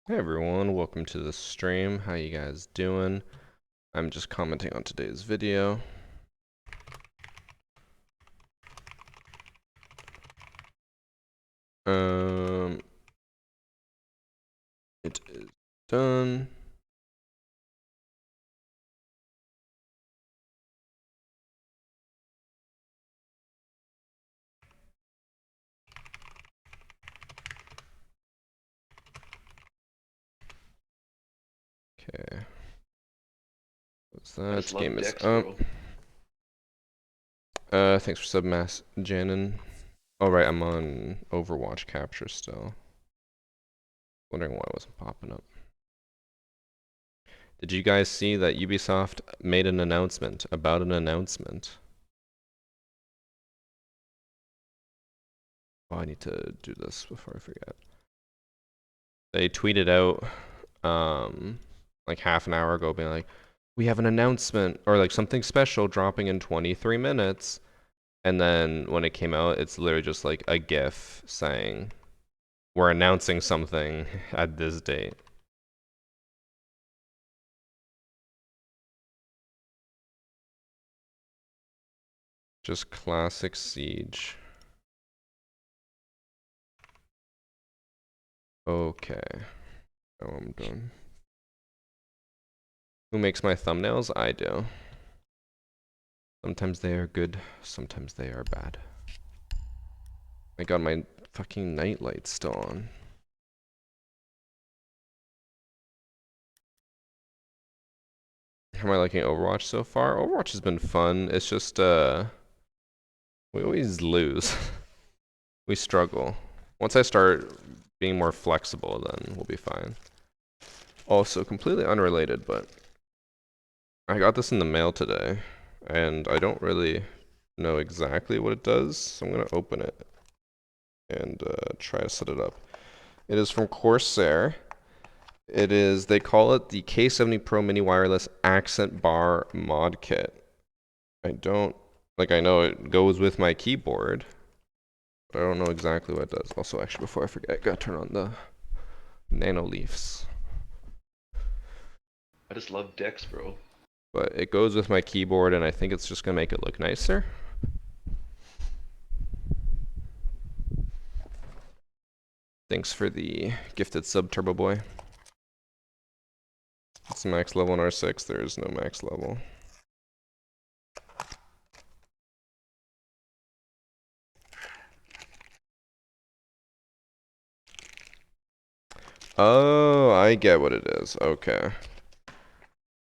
Hey everyone, welcome to the stream. How you guys doing? I'm just commenting on today's video. It is done. Okay. What's I that? just love Game is decks, up. bro. Thanks for submass, Janin. Oh right, I'm on Overwatch capture still. Wondering why it wasn't popping up. Did you guys see that Ubisoft made an announcement about an announcement? Oh, I need to do this before I forget. They tweeted out like half an hour ago being like, we have an announcement or like something special dropping in 23 minutes. And then when it came out, it's literally just like a GIF saying, we're announcing something at this date. Just classic Siege. Okay. Oh, I'm done. Who makes my thumbnails? I do. Sometimes they are good, sometimes they are bad. I got my fucking night light still on. How am I liking Overwatch so far? Overwatch has been fun. It's just, we always lose. We struggle. Once I start being more flexible, then we'll be fine. Also, completely unrelated, but I got this in the mail today, and I don't really know exactly what it does, so I'm going to open it and try to set it up. It is from Corsair. It is, they call it the K70 Pro Mini Wireless Accent Bar Mod Kit. I don't, like, I know it goes with my keyboard, but I don't know exactly what it does. Also, actually, before I forget, I gotta turn on the nano leafs. I just love decks, bro. But it goes with my keyboard, and I think it's just gonna make it look nicer. Thanks for the gifted sub, Turbo Boy. It's max level in R6. There is no max level. Oh, I get what it is. Okay.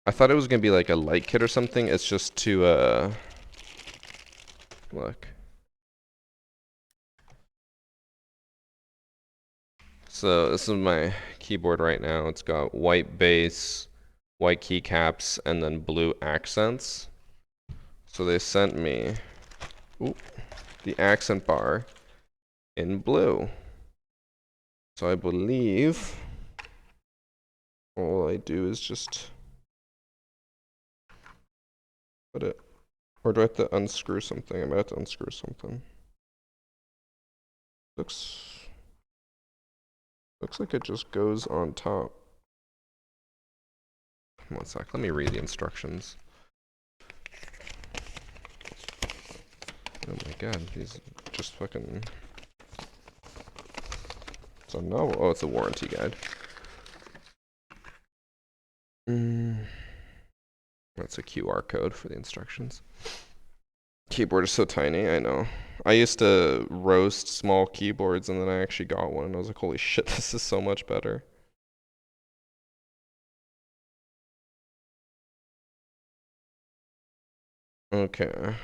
I thought it was gonna be like a light kit or something. It's just to, look. So this is my keyboard right now. It's got white base, white keycaps, and then blue accents. So they sent me the accent bar in blue. So I believe all I do is just put it, or do I have to unscrew something? I might have to unscrew something. Looks like it just goes on top. One sec, let me read the instructions. Oh my god, these just fucking... It's a novel. Oh, it's a warranty guide. That's a QR code for the instructions. Keyboard is so tiny, I know. I used to roast small keyboards and then I actually got one and I was like, holy shit, this is so much better. Okay.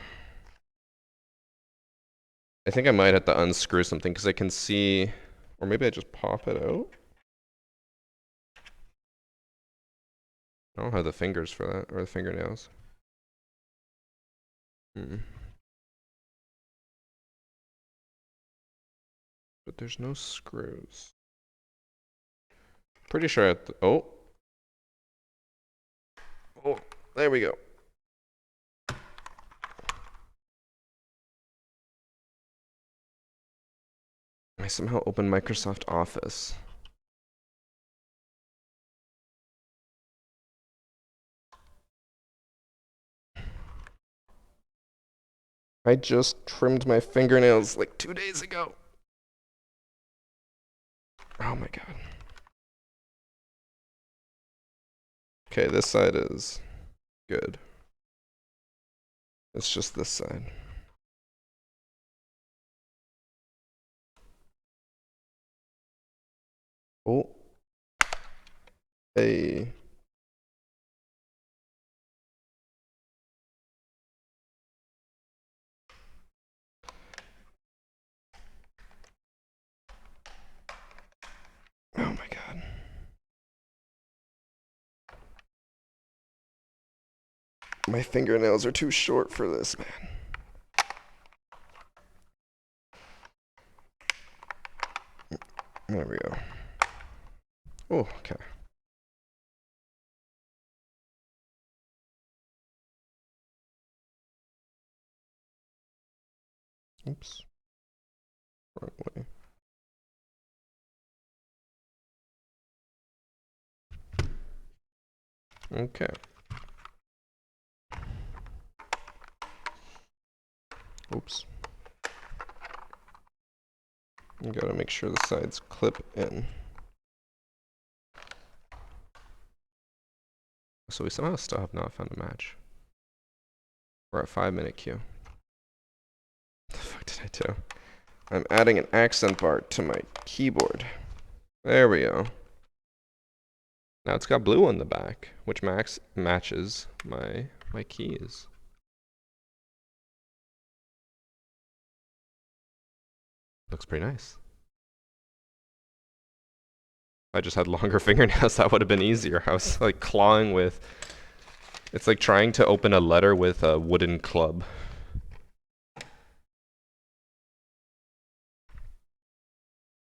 I think I might have to unscrew something because I can see, or maybe I just pop it out. I don't have the fingers for that, or the fingernails. But there's no screws. Pretty sure I have to, oh, there we go. I somehow opened Microsoft Office. I just trimmed my fingernails like 2 days ago. Oh my god. Okay, this side is good. It's just this side. Oh. Hey. Oh my god. My fingernails are too short for this, man. There we go. Oh, okay. Oops. Wrong way. Okay. Oops. You gotta make sure the sides clip in. So we somehow still have not found a match. We're at 5-minute queue. What the fuck did I do? I'm adding an accent bar to my keyboard. There we go. Now it's got blue on the back, which matches my keys. Looks pretty nice. If I just had longer fingernails, that would have been easier. I was like clawing with... It's like trying to open a letter with a wooden club.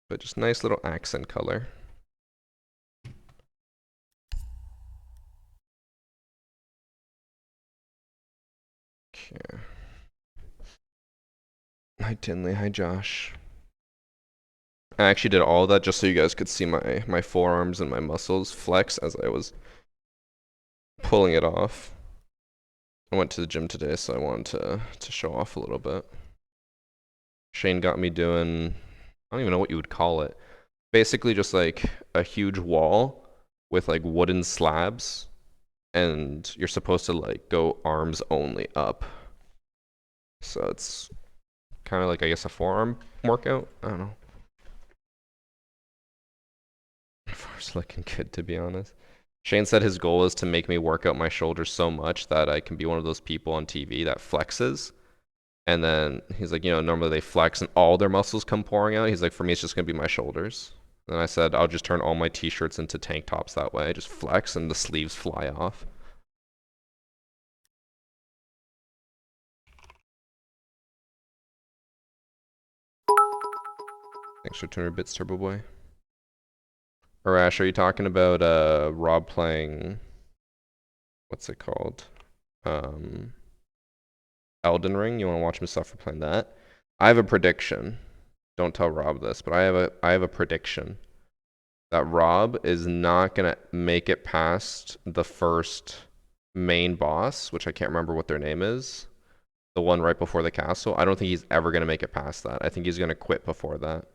But just nice little accent color. Okay. Hi Tinley, hi Josh. I actually did all of that just so you guys could see my forearms and my muscles flex as I was pulling it off. I went to the gym today, so I wanted to show off a little bit. Shane got me doing, I don't even know what you would call it. Basically just like a huge wall with like wooden slabs, and you're supposed to like go arms only up. So it's kind of like, I guess, a forearm workout. I don't know. Far's looking good, to be honest. Shane said his goal is to make me work out my shoulders so much that I can be one of those people on TV that flexes. And then he's like, you know, normally they flex and all their muscles come pouring out. He's like, for me, it's just going to be my shoulders. And I said, I'll just turn all my t-shirts into tank tops that way. I just flex and the sleeves fly off. Thanks for 200 bits, Turbo Boy. Arash, are you talking about Rob playing, what's it called? Elden Ring? You want to watch him suffer playing that? I have a prediction. Don't tell Rob this, but I have a prediction that Rob is not gonna make it past the first main boss, which I can't remember what their name is. The one right before the castle. I don't think he's ever gonna make it past that. I think he's gonna quit before that.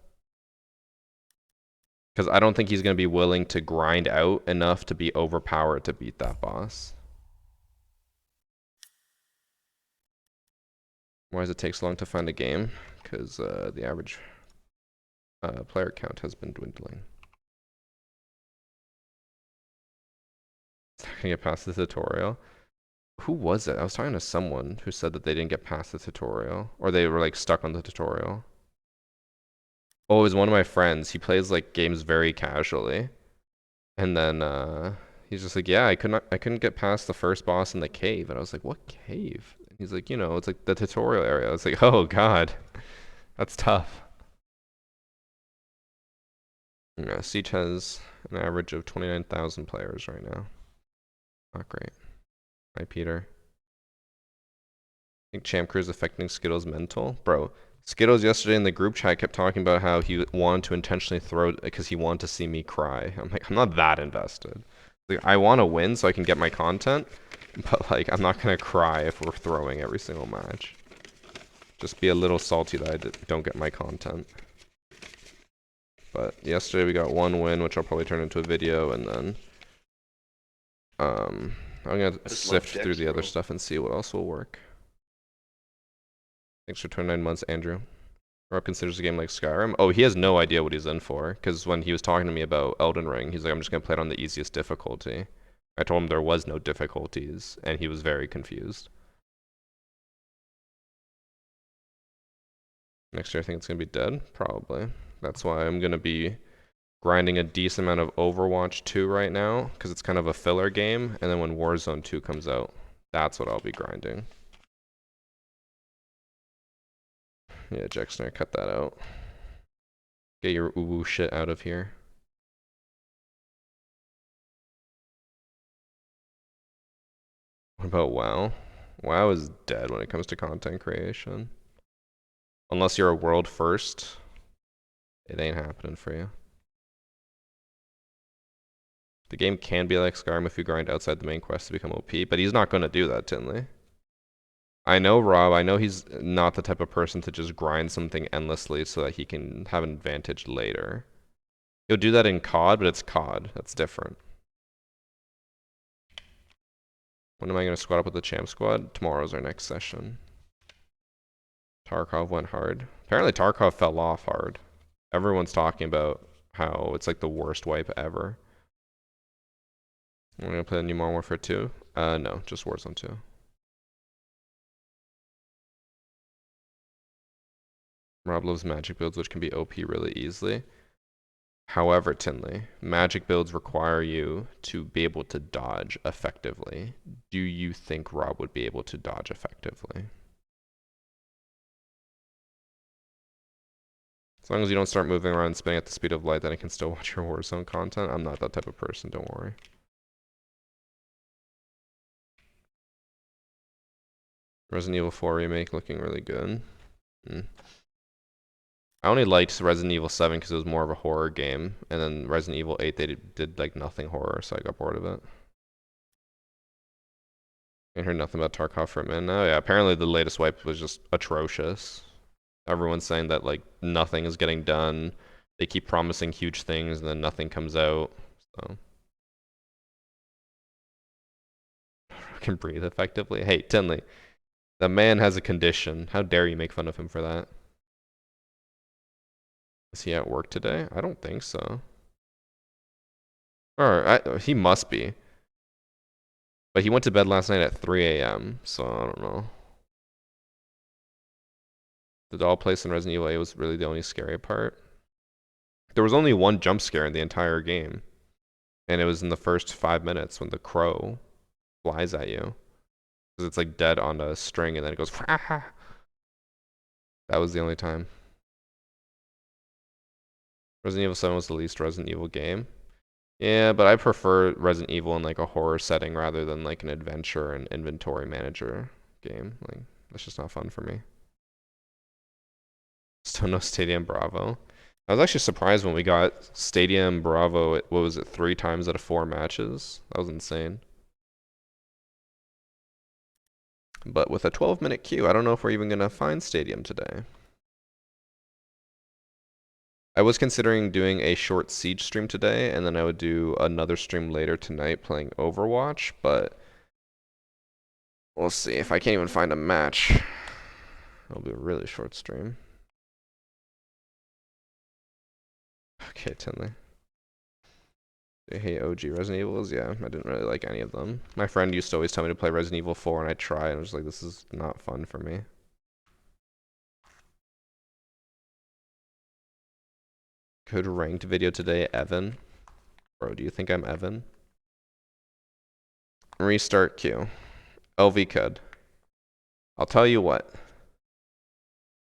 Because I don't think he's going to be willing to grind out enough to be overpowered to beat that boss. Why does it take so long to find a game? Because the average player count has been dwindling. It's not going to get past the tutorial. Who was it? I was talking to someone who said that they didn't get past the tutorial. Or they were like stuck on the tutorial. Oh, it was one of my friends. He plays like games very casually. And then he's just like, yeah, I couldn't get past the first boss in the cave. And I was like, what cave? And he's like, you know, it's like the tutorial area. I was like, oh god, that's tough. Yeah, Siege has an average of 29,000 players right now. Not great. Hi, Peter. I think Champ Crew is affecting Skittles' mental. Bro, Skittles yesterday in the group chat kept talking about how he wanted to intentionally throw because he wanted to see me cry. I'm like, I'm not that invested. Like, I want to win so I can get my content, but like, I'm not gonna cry if we're throwing every single match. Just be a little salty that I don't get my content. But yesterday we got one win, which I'll probably turn into a video, and then I'm gonna sift through the other stuff and see what else will work. Thanks for 29 months, Andrew. Rob considers the game like Skyrim. Oh, he has no idea what he's in for, because when he was talking to me about Elden Ring, he's like, I'm just gonna play it on the easiest difficulty. I told him there was no difficulties, and he was very confused. Next year I think it's gonna be dead, probably. That's why I'm gonna be grinding a decent amount of Overwatch 2 right now, because it's kind of a filler game, and then when Warzone 2 comes out, that's what I'll be grinding. Yeah, Jackson, cut that out. Get your uwu shit out of here. What about WoW? WoW is dead when it comes to content creation. Unless you're a world first, it ain't happening for you. The game can be like Skyrim if you grind outside the main quest to become OP, but he's not going to do that, Tinley. I know Rob, I know he's not the type of person to just grind something endlessly so that he can have an advantage later. He'll do that in COD, but it's COD. That's different. When am I going to squad up with the champ squad? Tomorrow's our next session. Tarkov went hard. Apparently Tarkov fell off hard. Everyone's talking about how it's like the worst wipe ever. We're gonna play the new Modern Warfare 2? No, just Warzone 2. Rob loves magic builds, which can be OP really easily. However, Tinley, magic builds require you to be able to dodge effectively. Do you think Rob would be able to dodge effectively? As long as you don't start moving around and spinning at the speed of light, then I can still watch your Warzone content. I'm not that type of person, don't worry. Resident Evil 4 remake looking really good. I only liked Resident Evil 7 because it was more of a horror game, and then Resident Evil 8 they did like nothing horror, so I got bored of it. I heard nothing about Tarkov for a minute. Oh yeah, apparently the latest wipe was just atrocious. Everyone's saying that like nothing is getting done. They keep promising huge things and then nothing comes out. So I can breathe effectively. Hey, Tinley, the man has a condition. How dare you make fun of him for that? Is he at work today? I don't think so. Or he must be. But he went to bed last night at 3 a.m., so I don't know. The doll place in Resident Evil 8 was really the only scary part. There was only one jump scare in the entire game. And it was in the first 5 minutes when the crow flies at you. Because it's like dead on a string and then it goes, that was the only time. Resident Evil 7 was the least Resident Evil game. Yeah, but I prefer Resident Evil in like a horror setting rather than like an adventure and inventory manager game. Like, that's just not fun for me. Still no Stadium Bravo. I was actually surprised when we got Stadium Bravo, what was it, 3 times out of 4 matches? That was insane. But with a 12-minute queue, I don't know if we're even going to find Stadium today. I was considering doing a short Siege stream today, and then I would do another stream later tonight playing Overwatch, but we'll see. If I can't even find a match, it'll be a really short stream. Okay, Tinley. I hate OG Resident Evils. Yeah, I didn't really like any of them. My friend used to always tell me to play Resident Evil 4, and I tried, and I was like, this is not fun for me. Good ranked video today, Evan. Bro, do you think I'm Evan? Restart queue. LV could. I'll tell you what.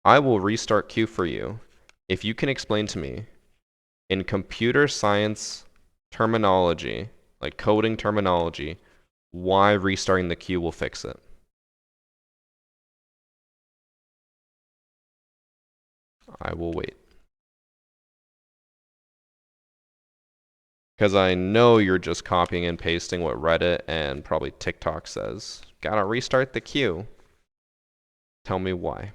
I will restart queue for you if you can explain to me in computer science terminology, like coding terminology, why restarting the queue will fix it. I will wait. Because I know you're just copying and pasting what Reddit and probably TikTok says. Gotta restart the queue. Tell me why.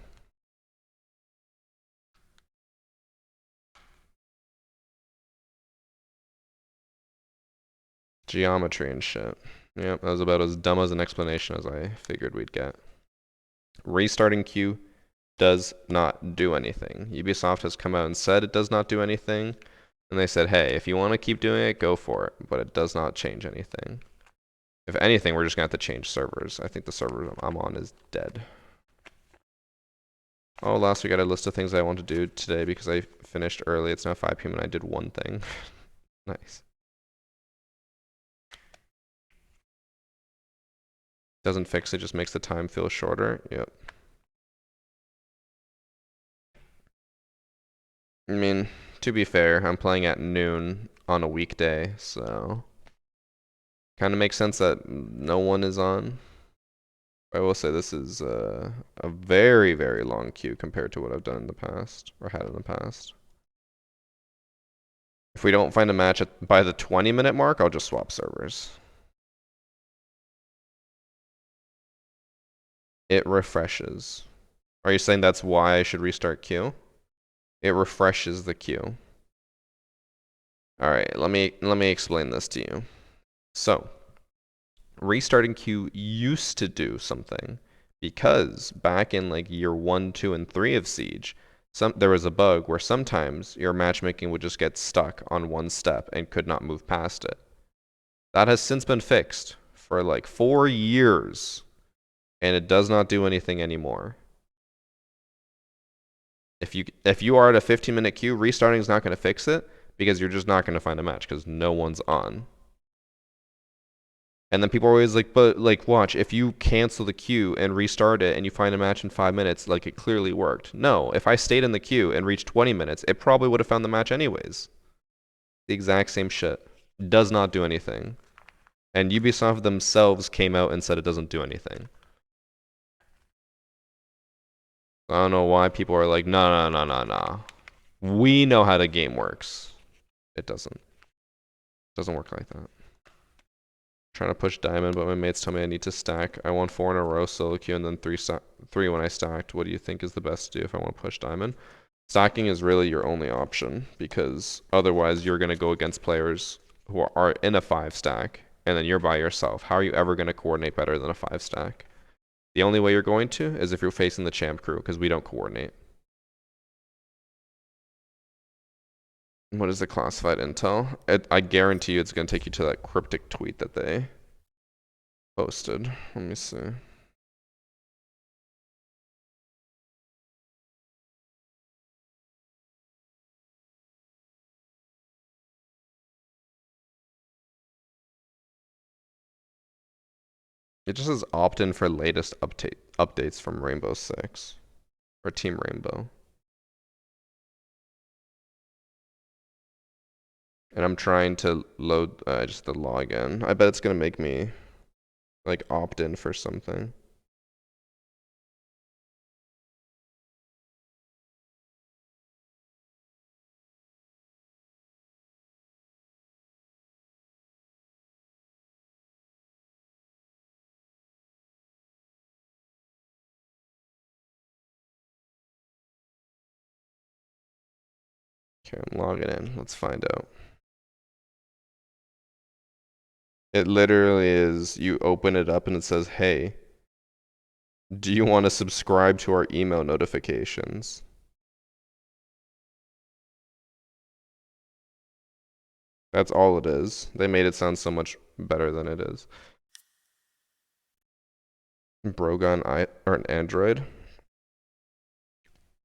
Geometry and shit. Yep, that was about as dumb as an explanation as I figured we'd get. Restarting queue does not do anything. Ubisoft has come out and said it does not do anything. And they said, hey, if you want to keep doing it, go for it. But it does not change anything. If anything, we're just going to have to change servers. I think the server I'm on is dead. Oh, last week I got a list of things I want to do today because I finished early. It's now 5 p.m. and I did one thing. Nice. Doesn't fix it, just makes the time feel shorter. Yep. I mean, to be fair, I'm playing at noon on a weekday, so kind of makes sense that no one is on. I will say this is a very, very long queue compared to what I've done in the past, or had in the past. If we don't find a match by the 20-minute mark, I'll just swap servers. It refreshes. Are you saying that's why I should restart queue? It refreshes the queue. All right, let me explain this to you. So, restarting queue used to do something because back in like year 1, 2, and 3 of Siege, there was a bug where sometimes your matchmaking would just get stuck on one step and could not move past it. That has since been fixed for like 4 years, and it does not do anything anymore. If you are at a 15-minute queue, restarting is not going to fix it because you're just not going to find a match because no one's on. And then people are always like, but like, watch, if you cancel the queue and restart it and you find a match in 5 minutes, like it clearly worked. No, if I stayed in the queue and reached 20 minutes, it probably would have found the match anyways. The exact same shit. Does not do anything. And Ubisoft themselves came out and said it doesn't do anything. I don't know why people are like, no, no, no, no, no. We know how the game works. It doesn't. It doesn't work like that. Trying to push diamond, but my mates tell me I need to stack. I won 4 in a row solo queue and then three when I stacked. What do you think is the best to do if I want to push diamond? Stacking is really your only option because otherwise you're going to go against players who are in a 5 stack and then you're by yourself. How are you ever going to coordinate better than a 5 stack? The only way you're going to is if you're facing the champ crew because we don't coordinate. What is the classified intel? I guarantee you it's going to take you to that cryptic tweet that they posted. Let me see. It just says opt in for latest updates from Rainbow Six or Team Rainbow. And I'm trying to load just the login. I bet it's gonna make me like opt in for something. Okay, I'm logging in. Let's find out. It literally is you open it up and it says, hey, do you want to subscribe to our email notifications? That's all it is. They made it sound so much better than it is. Brogon or an Android.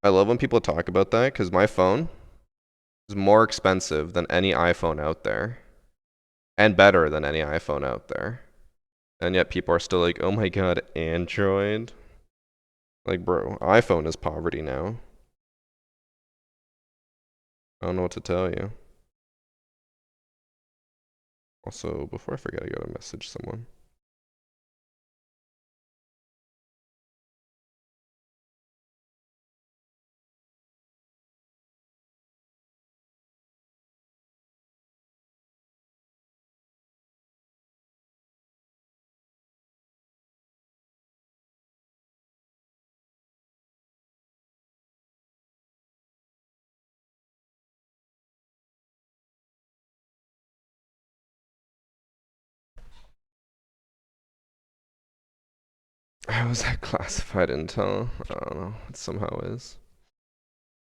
I love when people talk about that because my phone is more expensive than any iPhone out there and better than any iPhone out there. And yet people are still like, oh my god, Android? Like, bro, iPhone is poverty now. I don't know what to tell you. Also, before I forget, I gotta message someone. How is that classified intel? I don't know. It somehow is.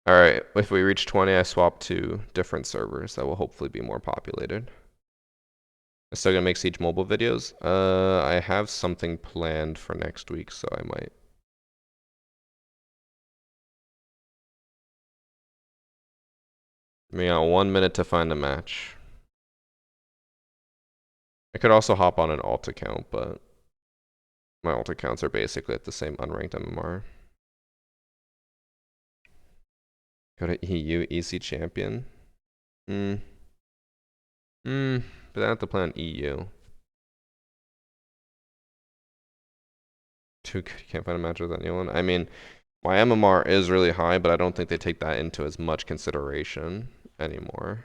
Alright, if we reach 20, I swap to different servers that will hopefully be more populated. I'm still gonna make Siege mobile videos. I have something planned for next week, so I might. We got 1 minute to find a match. I could also hop on an alt account, but my alt accounts are basically at the same unranked MMR. Go to EU, EC champion. Hmm. But I have to play on EU. Too good, you can't find a match with anyone. I mean, my MMR is really high, but I don't think they take that into as much consideration anymore.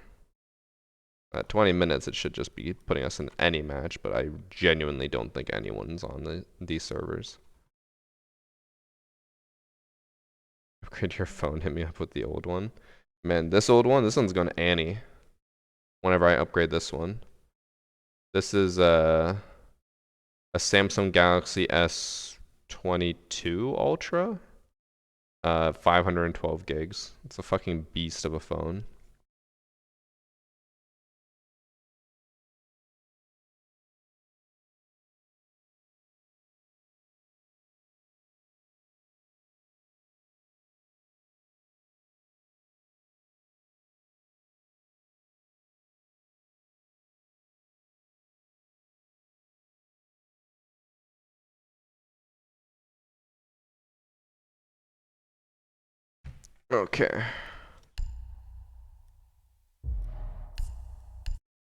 At 20 minutes, it should just be putting us in any match, but I genuinely don't think anyone's on these servers. Upgrade your phone, hit me up with the old one. Man, this one's going to Annie. Whenever I upgrade this one. This is a Samsung Galaxy S22 Ultra. 512 gigs. It's a fucking beast of a phone. Okay.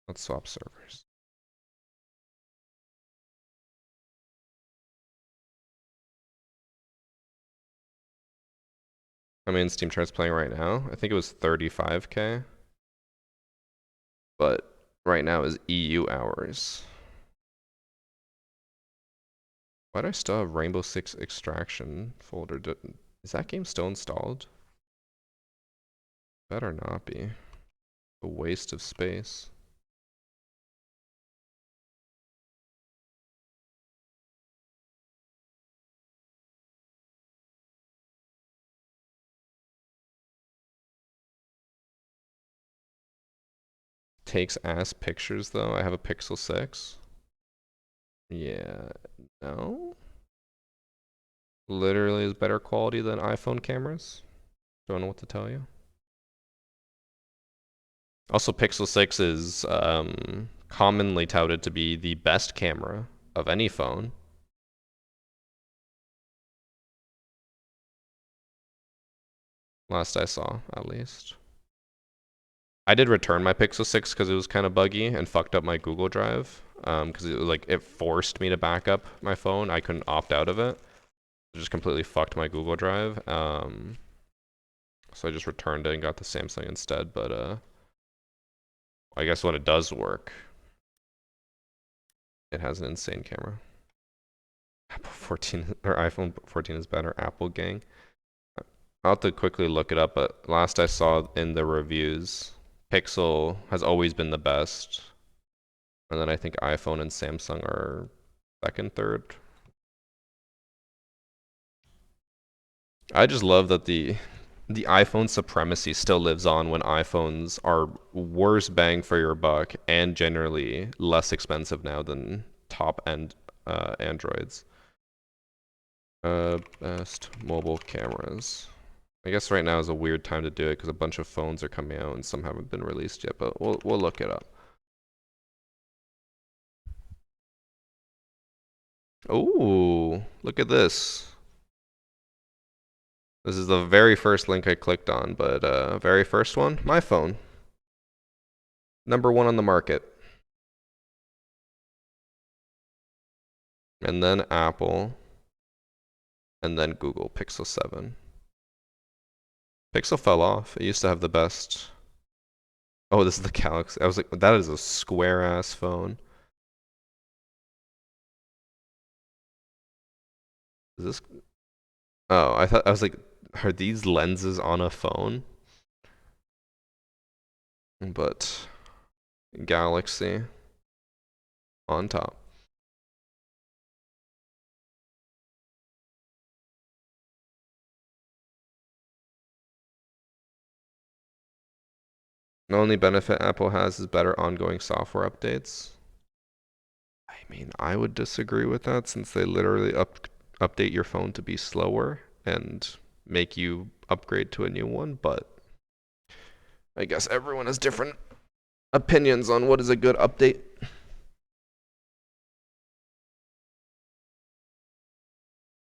Let's swap servers. I mean, Steam Chart's playing right now. I think it was 35k. But right now is EU hours. Why do I still have Rainbow Six Extraction folder? Is that game still installed? Better not be. A waste of space. Takes ass pictures though. I have a Pixel 6. Yeah, no. Literally is better quality than iPhone cameras. Don't know what to tell you. Also, Pixel 6 is commonly touted to be the best camera of any phone. Last I saw, at least. I did return my Pixel 6 because it was kind of buggy and fucked up my Google Drive. Because it forced me to back up my phone. I couldn't opt out of it. It just completely fucked my Google Drive. So I just returned it and got the Samsung instead. But I guess when it does work, it has an insane camera. Apple 14 or iPhone 14 is better. Apple gang. I'll have to quickly look it up, but last I saw in the reviews, Pixel has always been the best. And then I think iPhone and Samsung are second, third. I just love that the iPhone supremacy still lives on when iPhones are worse bang for your buck and generally less expensive now than top end Androids. Best mobile cameras. I guess right now is a weird time to do it because a bunch of phones are coming out and some haven't been released yet, but we'll look it up. Oh, look at this. This is the very first link I clicked on, but very first one, my phone. #1 on the market. And then Apple. And then Google Pixel 7. Pixel fell off. It used to have the best. Oh, this is the Galaxy. I was like, that is a square ass phone. Is this? Oh, I was like, are these lenses on a phone? But Galaxy on top. The only benefit Apple has is better ongoing software updates. I mean, I would disagree with that since they literally update your phone to be slower and make you upgrade to a new one, but I guess everyone has different opinions on what is a good update.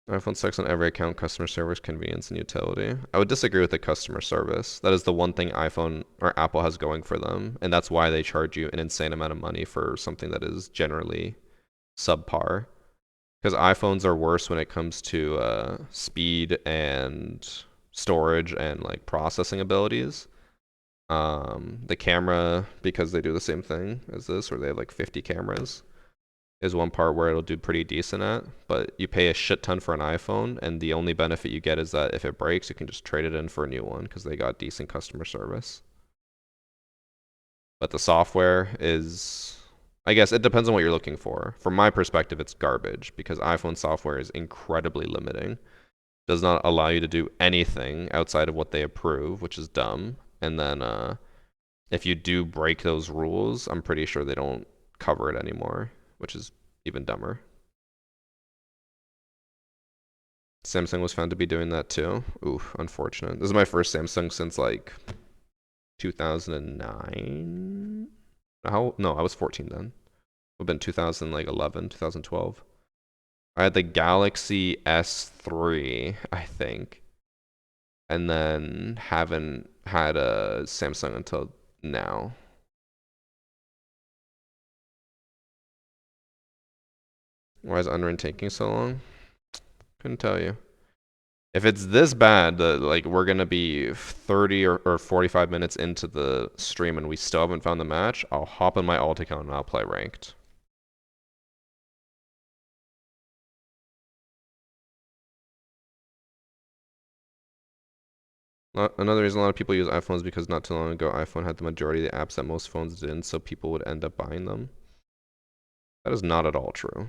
iPhone sucks on every account, customer service, convenience, and utility. I would disagree with the customer service. That is the one thing iPhone or Apple has going for them, and that's why they charge you an insane amount of money for something that is generally subpar. Because iPhones are worse when it comes to speed and storage and like processing abilities. The camera, because they do the same thing as this, where they have like 50 cameras, is one part where it'll do pretty decent at. But you pay a shit ton for an iPhone, and the only benefit you get is that if it breaks, you can just trade it in for a new one because they got decent customer service. But the software is, I guess it depends on what you're looking for. From my perspective, it's garbage because iPhone software is incredibly limiting. Does not allow you to do anything outside of what they approve, which is dumb. And then if you do break those rules, I'm pretty sure they don't cover it anymore, which is even dumber. Samsung was found to be doing that too. Ooh, unfortunate. This is my first Samsung since like 2009. How? No, I was 14 then. It would have been 2011, 2012. I had the Galaxy S3, I think, and then haven't had a Samsung until now. Why is Unranked taking so long? Couldn't tell you. If it's this bad that like we're gonna be 30 or 45 minutes into the stream and we still haven't found the match, I'll hop on my alt account and I'll play ranked. Another reason a lot of people use iPhones because not too long ago iPhone had the majority of the apps that most phones didn't, so people would end up buying them. That is not at all true.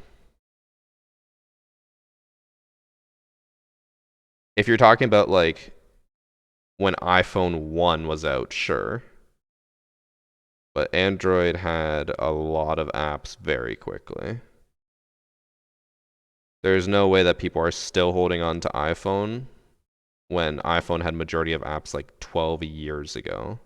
If you're talking about like when iPhone 1 was out, sure. But Android had a lot of apps very quickly. There's no way that people are still holding on to iPhone when iPhone had majority of apps like 12 years ago.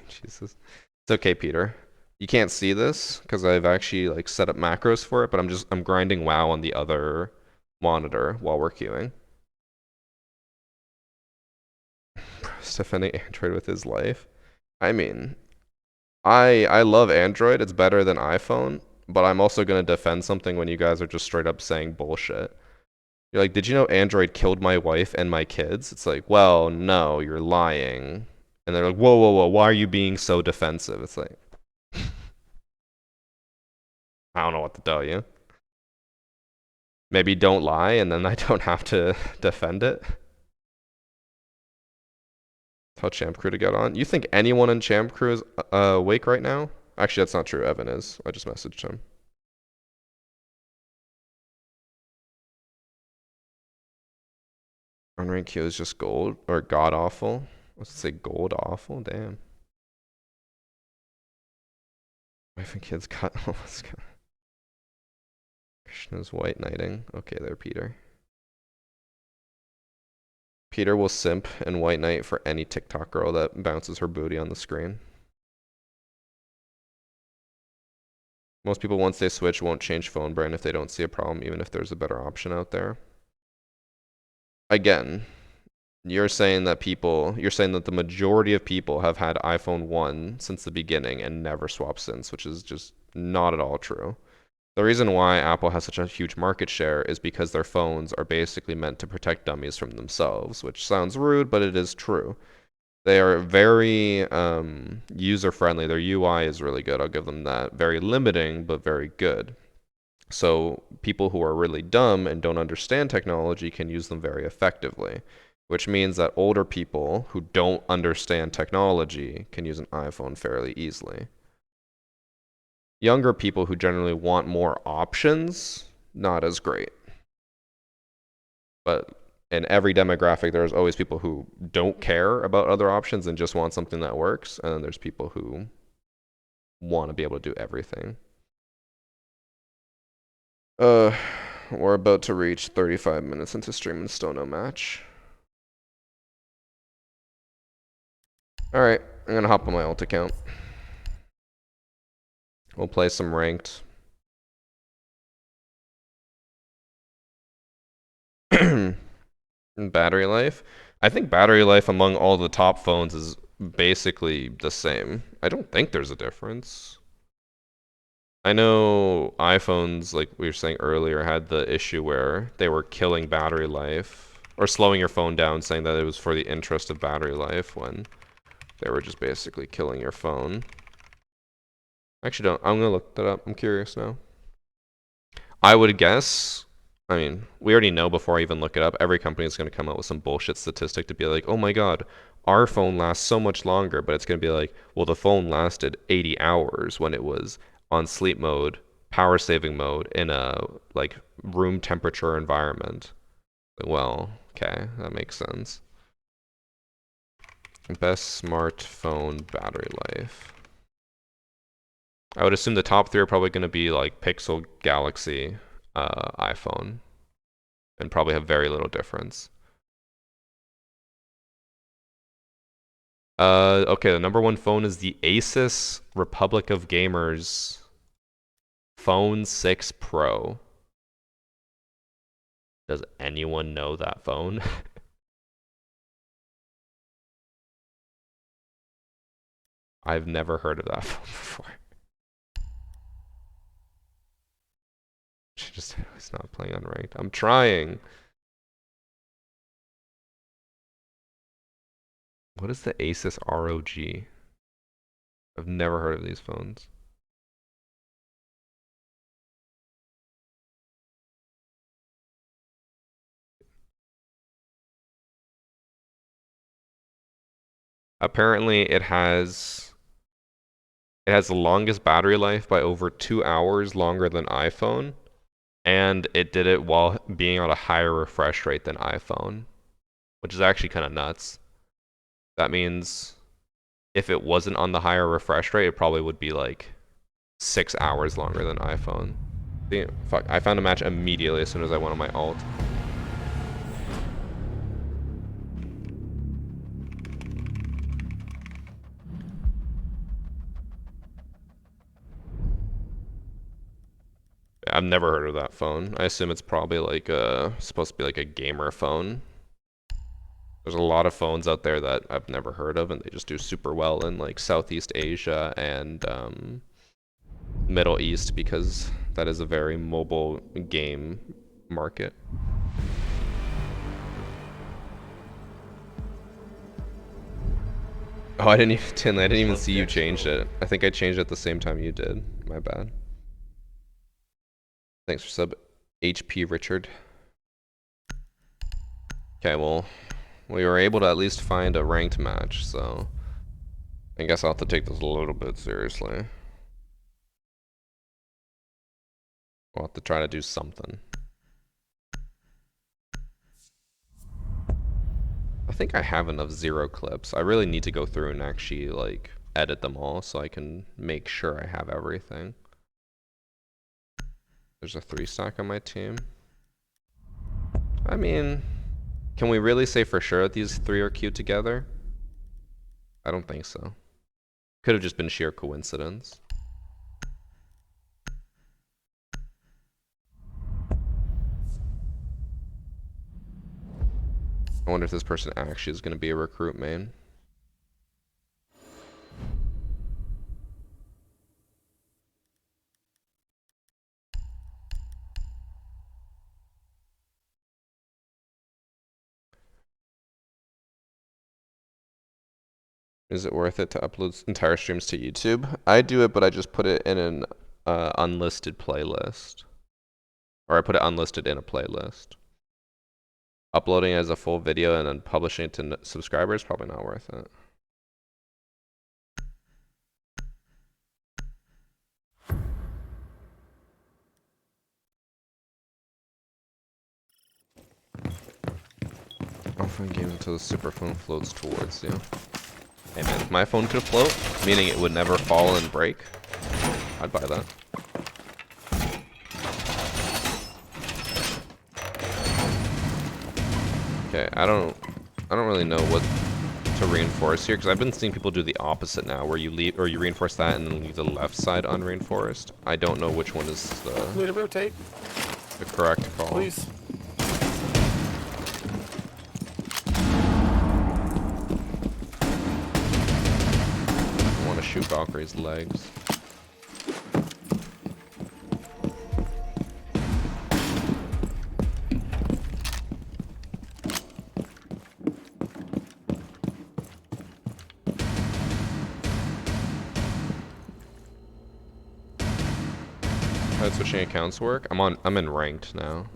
Jesus. It's okay, Peter. You can't see this because I've actually like set up macros for it, but I'm grinding WoW on the other monitor while we're queuing. Defending Android with his life. I mean, I love Android. It's better than iPhone, but I'm also gonna defend something when you guys are just straight up saying bullshit. You're like, did you know Android killed my wife and my kids? It's like, well, no, you're lying. And they're like, whoa, whoa, whoa, why are you being so defensive? It's like, I don't know what to tell you. Maybe don't lie and then I don't have to defend it. Tell Champ Crew to get on. You think anyone in Champ Crew is awake right now? Actually, that's not true. Evan is. I just messaged him. Unranked Q is just gold or god awful. Let's say gold awful. Damn. Wife and kids got. Let's go. Krishna's white knighting. Okay, there, Peter. Peter will simp and white knight for any TikTok girl that bounces her booty on the screen. Most people, once they switch, won't change phone brand if they don't see a problem, even if there's a better option out there. Again, you're saying that the majority of people have had iPhone 1 since the beginning and never swapped since, which is just not at all true. The reason why Apple has such a huge market share is because their phones are basically meant to protect dummies from themselves, which sounds rude, but it is true. They are very user friendly. Their UI is really good. I'll give them that. Very limiting, but very good. So people who are really dumb and don't understand technology can use them very effectively, which means that older people who don't understand technology can use an iPhone fairly easily. Younger people who generally want more options, not as great. But in every demographic, there's always people who don't care about other options and just want something that works, and then there's people who want to be able to do everything. We're about to reach 35 minutes into stream and still no match. Alright, I'm gonna hop on my alt account. We'll play some ranked. Battery life? I think battery life among all the top phones is basically the same. I don't think there's a difference. I know iPhones, like we were saying earlier, had the issue where they were killing battery life or slowing your phone down, saying that it was for the interest of battery life when they were just basically killing your phone. Actually, don't. I'm gonna look that up. I'm curious now. I would guess. I mean, we already know before I even look it up. Every company is gonna come out with some bullshit statistic to be like, "Oh my God, our phone lasts so much longer," but it's gonna be like, "Well, the phone lasted 80 hours when it was on sleep mode, power saving mode, in a like room temperature environment." Well, okay, that makes sense. Best smartphone battery life. I would assume the top three are probably going to be like Pixel, Galaxy, iPhone, and probably have very little difference. Okay, the number one phone is the Asus Republic of Gamers Phone 6 Pro. Does anyone know that phone? I've never heard of that phone before. She just is not playing Unranked. I'm trying. What is the Asus ROG? I've never heard of these phones. Apparently, it has the longest battery life by over 2 hours longer than iPhone, and it did it while being on a higher refresh rate than iPhone, which is actually kind of nuts. That means if it wasn't on the higher refresh rate, it probably would be like 6 hours longer than iPhone. See, fuck, I found a match immediately as soon as I went on my alt. I've never heard of that phone. I assume it's probably like supposed to be like a gamer phone. There's a lot of phones out there that I've never heard of, and they just do super well in like Southeast Asia and Middle East because that is a very mobile game market. Oh, I didn't even, Tinley, I didn't even see you changed it. I think I changed it at the same time you did. My bad. Thanks for sub, HP Richard. Okay, well, we were able to at least find a ranked match, so I guess I'll have to take this a little bit seriously. We'll have to try to do something. I think I have enough zero clips. I really need to go through and actually like edit them all so I can make sure I have everything. There's a 3-stack on my team. I mean, can we really say for sure that these three are queued together? I don't think so. Could have just been sheer coincidence. I wonder if this person actually is going to be a recruit main. Is it worth it to upload entire streams to YouTube? I do it, but I just put it in an unlisted playlist. Or I put it unlisted in a playlist. Uploading it as a full video and then publishing it to subscribers, probably not worth it. phone game until the super phone floats towards you. Hey man, if my phone could float, meaning it would never fall and break, I'd buy that. Okay, I don't really know what to reinforce here, because I've been seeing people do the opposite now, where you leave, or you reinforce that and then leave the left side unreinforced. I don't know which one is Need to rotate. the correct call. Please. I want to shoot Valkyrie's legs. How switching accounts work? I'm in ranked now.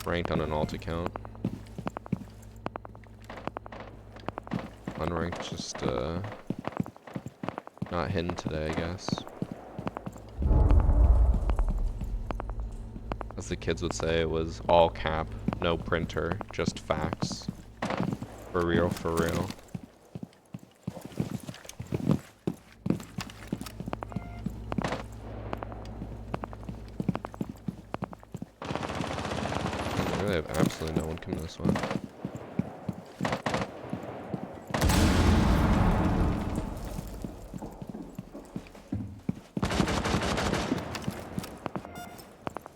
Ranked on an alt account. Unranked just not hidden today, I guess. As the kids would say, it was all cap, no printer, just facts. For real, for real. I have absolutely no one coming this way.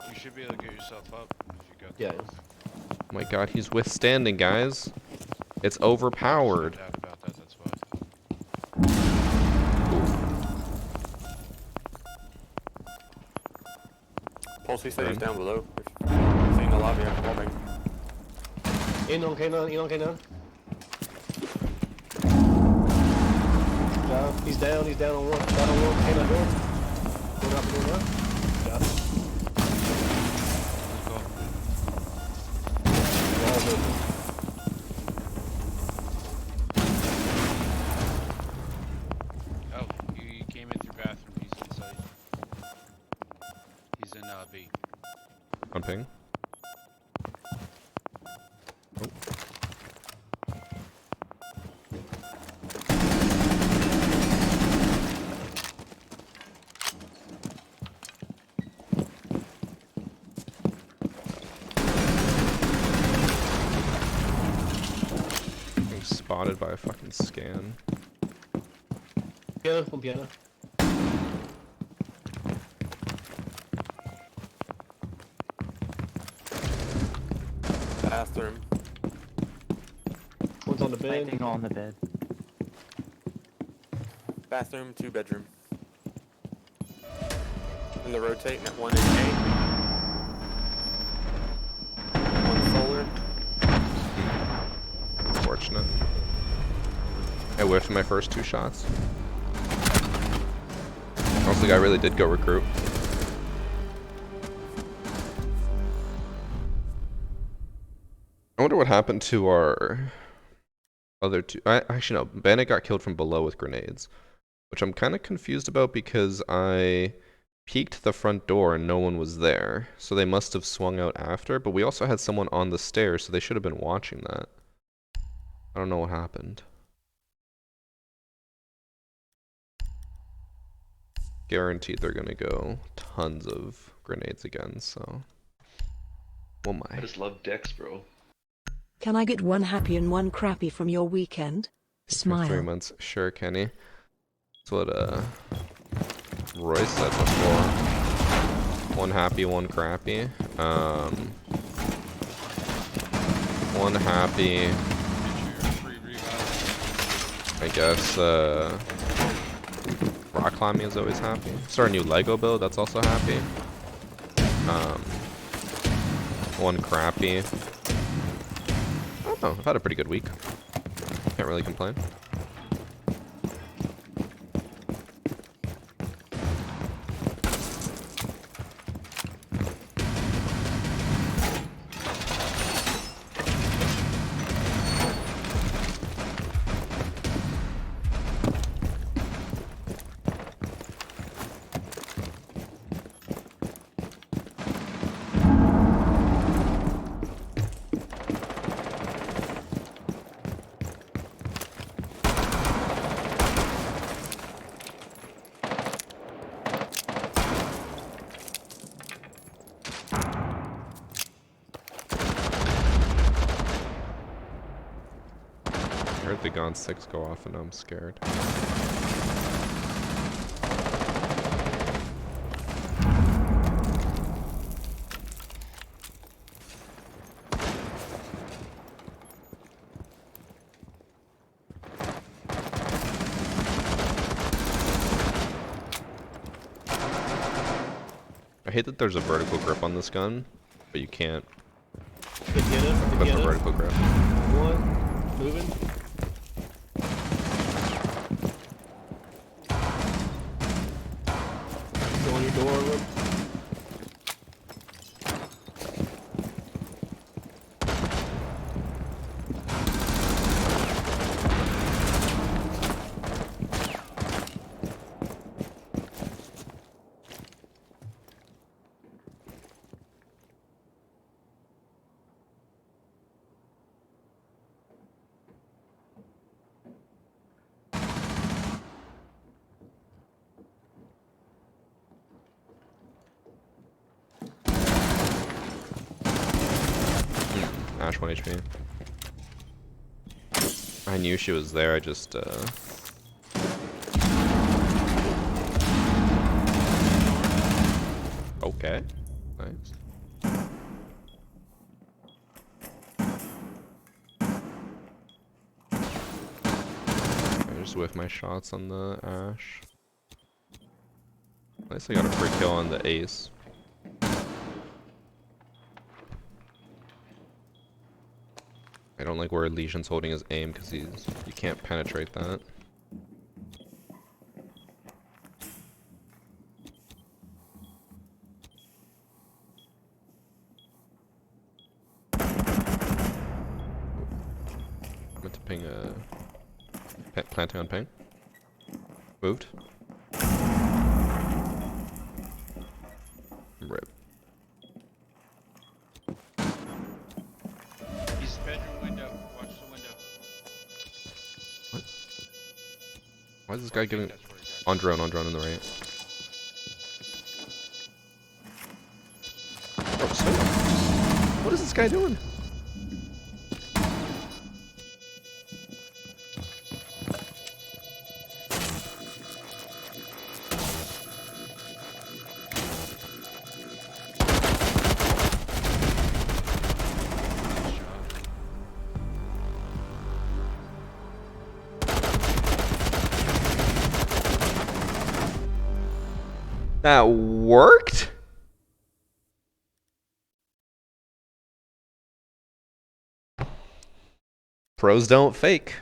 You should be able to get yourself up if you got. Yeah. Oh my god, he's withstanding, guys. It's overpowered. No doubt about that, that's why. Pulse, he said he's down below. See in the lobby after bombing. In on K9, in on K9. No, he's down on one. Down on one, K9 door. Going up, going up. Got it. Let's go. Wall open. Oh, he came in through bathroom. He's inside. He's in B. On ping. Spotted by a fucking scan. Piano, one piano. Bathroom. One's on the bed. Planting on the bed. Bathroom, 2 bedroom. And they're rotating at 1 and 8. 1 solar. Fortunate. I whiffed my first 2 shots. Also, the guy really did go recruit. I wonder what happened to our other 2. Actually, no. Bandit got killed from below with grenades, which I'm kind of confused about because I peeked the front door and no one was there. So they must have swung out after, but we also had someone on the stairs, so they should have been watching that. I don't know what happened. Guaranteed they're gonna go tons of grenades again, so. Oh my. I just love Dex, bro. Can I get 1 happy and 1 crappy from your weekend? For 3 Smile. months. Sure, Kenny. That's what Royce said before. 1 happy, 1 crappy. 1 happy. I guess rock climbing is always happy. Start a new Lego build, that's also happy. 1 crappy. I don't know, I've had a pretty good week. Can't really complain. Gone 6 go off and I'm scared. I hate that there's a vertical grip on this gun, but you can't Get him. equip a vertical grip. One. Moving. Go on your door, look. Ash 1 HP. I knew she was there, I just, Okay. Nice. I just whiff my shots on the Ash. At least I got a free kill on the Ace. I don't like where Legion's holding his aim because you can't penetrate that. I meant to ping a planting on ping. Moved. Rip. He's bedroom window. Watch the window. What? Why is this guy getting That's where he's at. on drone in the right? Oh, so what is this guy doing? That worked? Pros don't fake.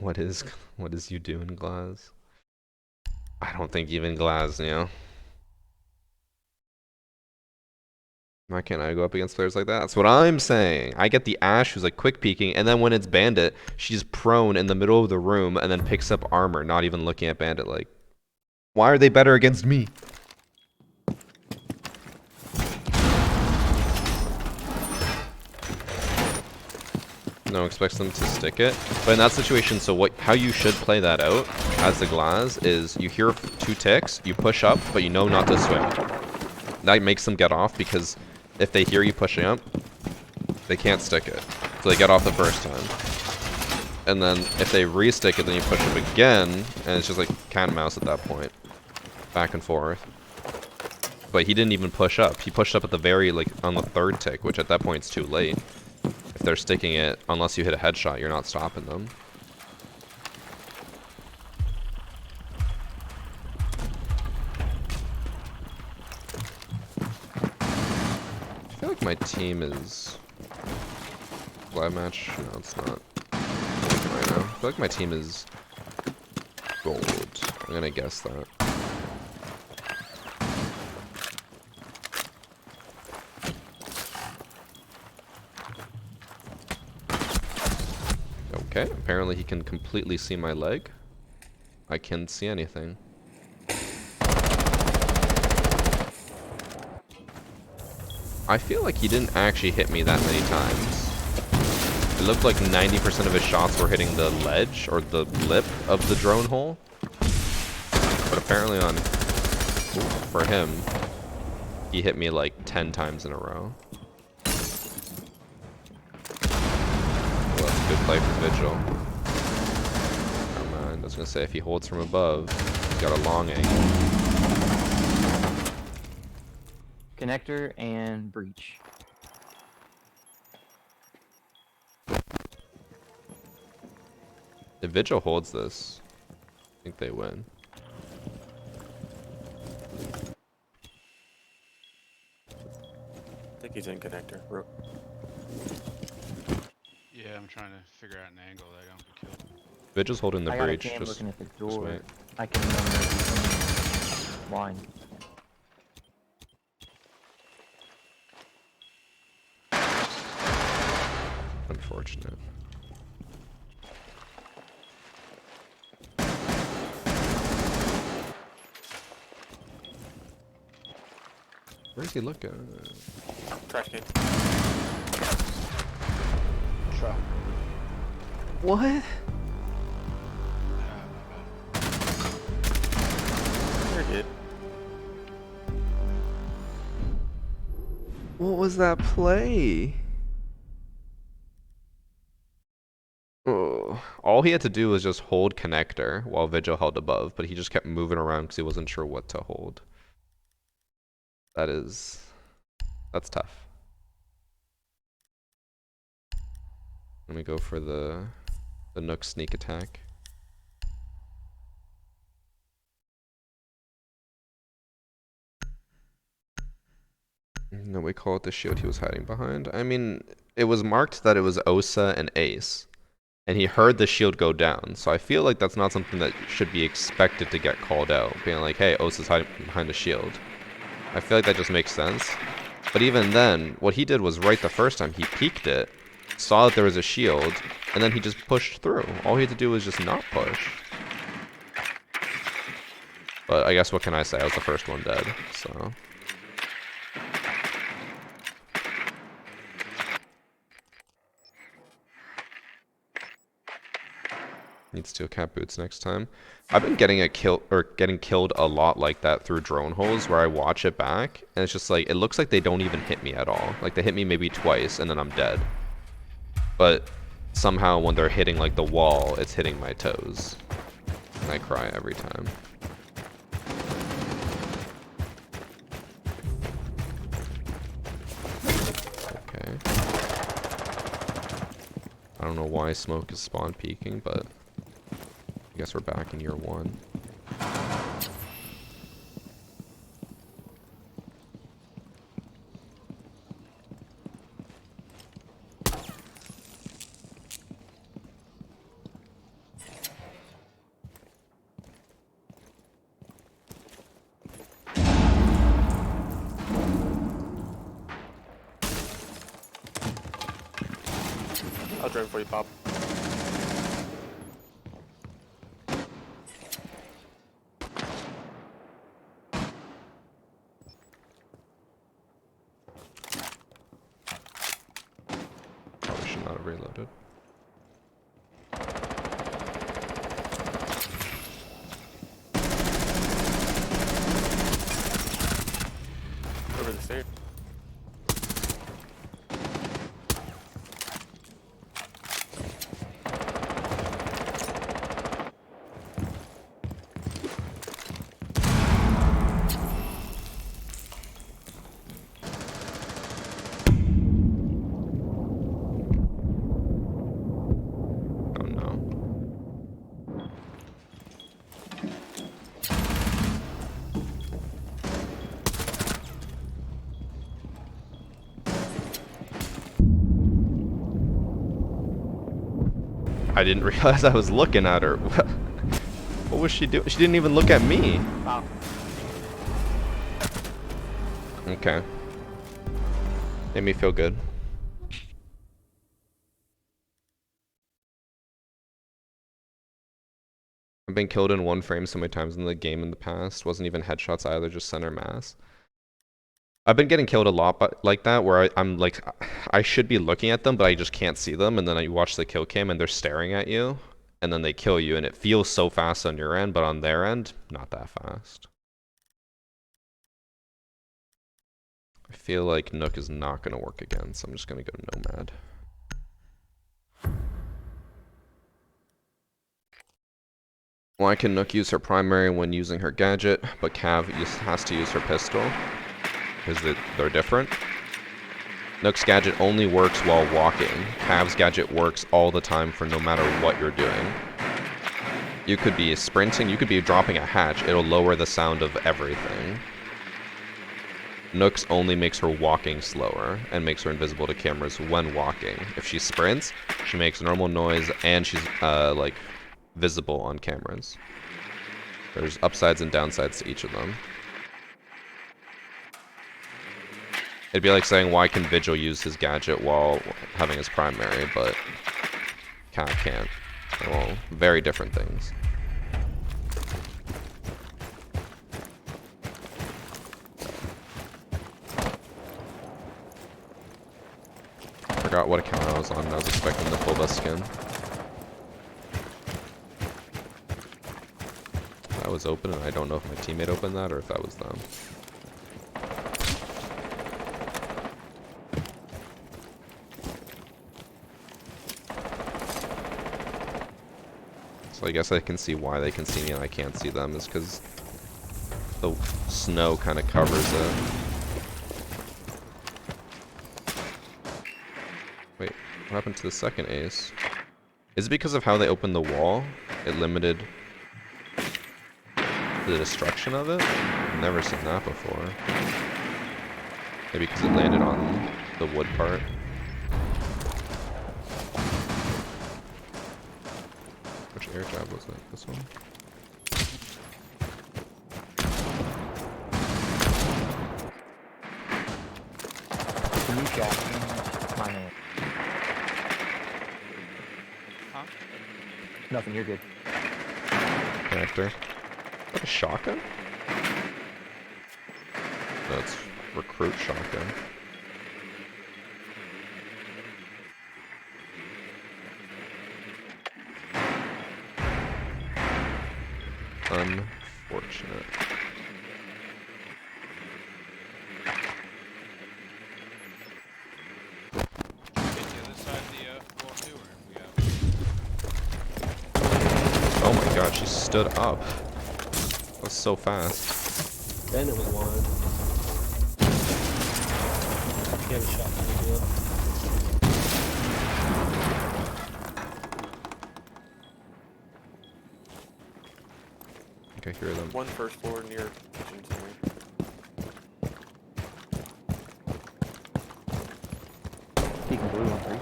What is you doing, Glaz? I don't think even Glaz knew. Why can't I go up against players like that? That's what I'm saying. I get the Ash who's like quick peeking, and then when it's Bandit, she's prone in the middle of the room and then picks up armor, not even looking at Bandit. Like, why are they better against me? No one expects them to stick it. But in that situation, so how you should play that out as the Glaz is you hear 2 ticks, you push up, but you know not to swing. That makes them get off because if they hear you pushing up, they can't stick it. So they get off the first time. And then if they re-stick it, then you push up again, and it's just like cat and mouse at that point. Back and forth. But he didn't even push up. He pushed up at the very, like, on the 3rd tick, which at that point is too late. If they're sticking it, unless you hit a headshot, you're not stopping them. I feel like my team is live match. No, it's not. Right now, I feel like my team is gold. I'm gonna guess that. Okay, apparently he can completely see my leg. I can't see anything. I feel like he didn't actually hit me that many times. It looked like 90% of his shots were hitting the ledge or the lip of the drone hole. But apparently for him, He hit me like 10 times in a row. Well, that's a good play for Vigil. Never mind. I was gonna say if he holds from above, he's got a long angle. Connector and breach. If Vigil holds this, I think they win. I think he's in connector. Yeah, I'm trying to figure out an angle that I don't get killed. Vigil's holding the I got a breach. cam Just looking at the wait. door. I can remember line. Unfortunate. Where's he looking? Trash can. Trap. What? You're good. What was that play? Oh. All he had to do was just hold connector while Vigil held above, but he just kept moving around because he wasn't sure what to hold. That's tough. Let me go for the Nook sneak attack. No, we call it the shield he was hiding behind. I mean, it was marked that it was Osa and Ace, and he heard the shield go down. So I feel like that's not something that should be expected to get called out, being like, hey, Osa's hiding behind a shield. I feel like that just makes sense. But even then, what he did was right the first time. He peeked it, saw that there was a shield, and then he just pushed through. All he had to do was just not push. But I guess what can I say? I was the first one dead, so... Need steel cap boots next time. I've been getting getting killed a lot like that through drone holes where I watch it back and it's just like it looks like they don't even hit me at all. Like they hit me maybe twice and then I'm dead. But somehow when they're hitting like the wall, it's hitting my toes. And I cry every time. Okay. I don't know why smoke is spawn peeking, but I guess we're back in year one. I'll drone for you, Pop. Probably should not have reloaded. Over the stairs. Oh no. I didn't realize I was looking at her. What was she doing? She didn't even look at me. Wow. Okay. Made me feel good. I've been killed in one frame so many times in the game in the past. Wasn't even headshots either, just center mass. I've been getting killed a lot but like that, where I'm like, I should be looking at them, but I just can't see them, and then I watch the kill cam and they're staring at you, and then they kill you, and it feels so fast on your end, but on their end, not that fast. feel like Nook is not going to work again, so I'm just going to go Nomad. Why can Nook use her primary when using her gadget, but Cav has to use her pistol? Because they're different. Nook's gadget only works while walking. Cav's gadget works all the time for no matter what you're doing. You could be sprinting, you could be dropping a hatch, it'll lower the sound of everything. Nook's only makes her walking slower and makes her invisible to cameras when walking. If she sprints, she makes normal noise and she's like visible on cameras. There's upsides and downsides to each of them. It'd be like saying, why can Vigil use his gadget while having his primary, but Cav can't. Well, very different things. Forgot what account I was on. I was expecting the full bus skin. That was open, and I don't know if my teammate opened that or if that was them. So I guess I can see why they can see me and I can't see them is because the snow kind of covers it. Wait, what happened to the second ace? Is it because of how they opened the wall? It limited the destruction of it? I've never seen that before. Maybe because it landed on the wood part. Which air jab was it? This one? Can you jack my name? Huh? Nothing, you're good. Connector. Is that a shotgun? That's recruit shotgun. Unfortunate. Get the other side of the wall too, or we have... Oh my god, she stood up. That was so fast. Bandit was one. He had a shot from the deal. I think I hear them. One first floor near kitchen somewhere. Peeking blue on 3.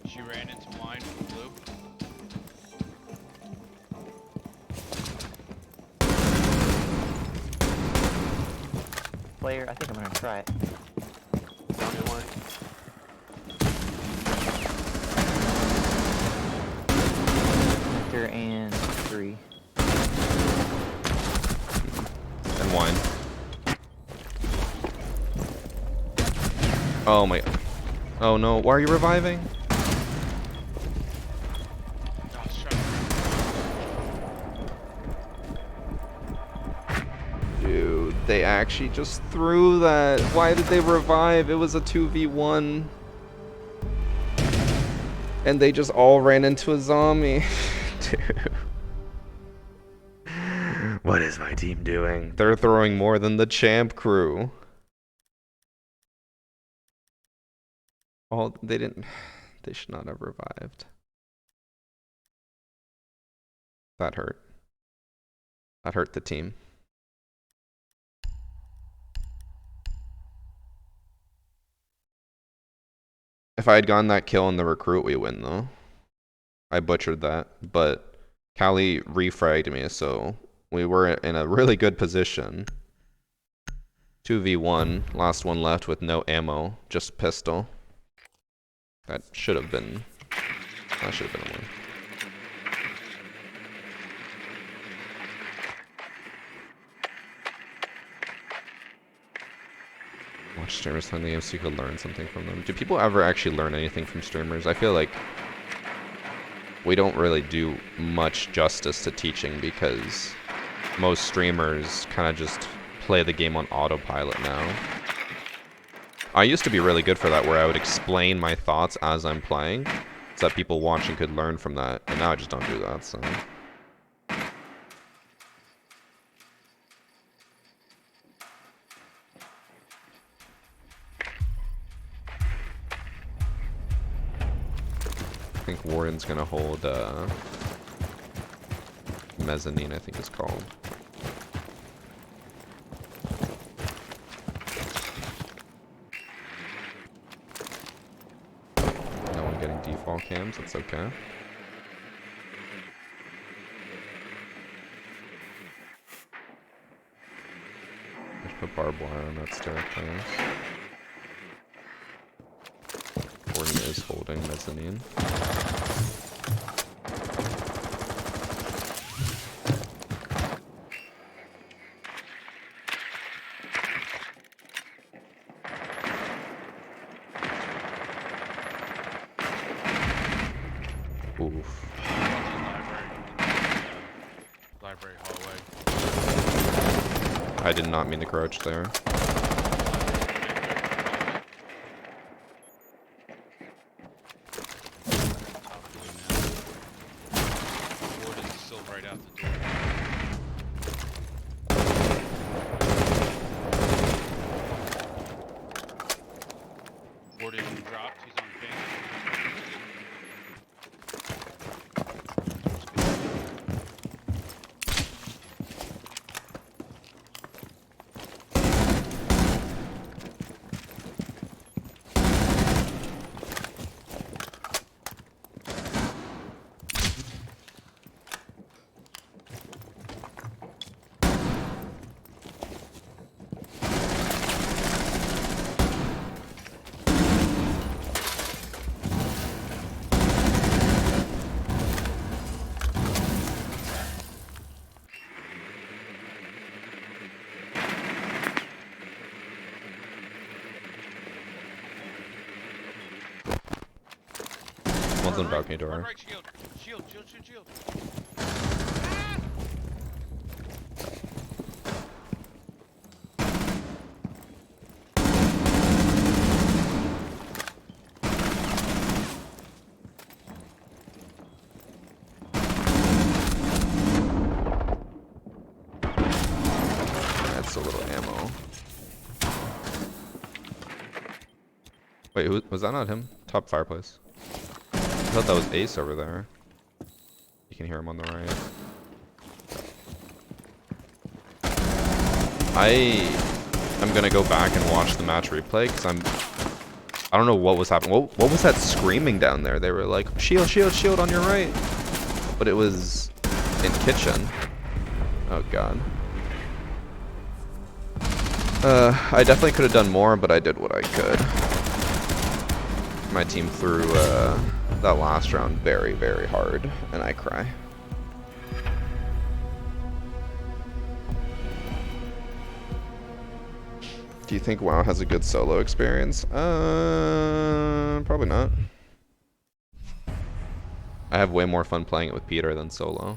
She ran into mine from blue. Player, I think I'm gonna try it. Down your line. Connector and 3. And wine. Oh my. Oh no, why are you reviving? Oh, shut up. Dude, they actually just threw that. Why did they revive? It was a 2v1. And they just all ran into a zombie. Dude. What is my team doing? They're throwing more than the champ crew. Oh, they didn't. They should not have revived. That hurt. That hurt the team. If I had gotten that kill on the recruit, we win though. I butchered that, but Callie refragged me, so we were in a really good position. 2v1, last one left with no ammo, just pistol. That should have been a win. Watch streamers playing the game so you could learn something from them. Do people ever actually learn anything from streamers? I feel like we don't really do much justice to teaching because most streamers kind of just play the game on autopilot now. I used to be really good for that, where I would explain my thoughts as I'm playing so that people watching could learn from that, and now I just don't do that, so... I think Warden's gonna hold, mezzanine, I think it's called. No one getting default cams, that's okay. Let's put barbed wire on that staircase. Warden is holding mezzanine. Oof. Library hallway. I did not mean to crouch there. Warden's still right out the door. Warden dropped. He's on ping. One's on balcony door. Right, shield. Shield, shield, shield, shield. That's a little ammo. Wait, who was that? Not him? Top fireplace. I thought that was Ace over there. You can hear him on the right. I'm gonna go back and watch the match replay because I don't know what was happening. What was that screaming down there? They were like, shield, shield, shield on your right. But it was in kitchen. Oh god. I definitely could have done more, but I did what I could. My team threw that last round very, very hard, and I cry. Do you think WoW has a good solo experience? Probably not. I have way more fun playing it with Peter than solo. I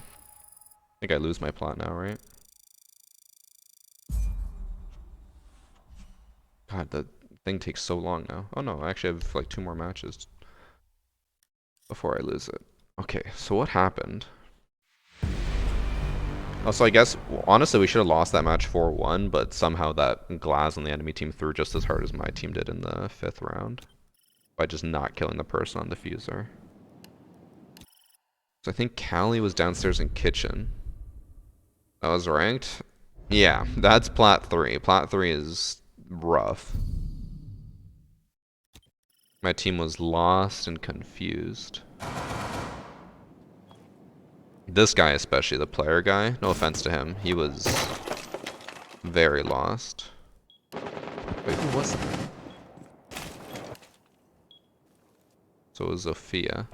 think I lose my plot now, right? God, the thing takes so long now. Oh no, I actually have like 2 more matches before I lose it. Okay, so what happened? Oh, so I guess, well, honestly, we should have lost that match 4-1, but somehow that Glass on the enemy team threw just as hard as my team did in the 5th round. By just not killing the person on the diffuser. So I think Callie was downstairs in kitchen. That was ranked? Yeah, that's Plat 3. Plat 3 is rough. My team was lost and confused. This guy especially, the player guy, no offense to him, he was very lost. Wait, who was that? So it was Zofia.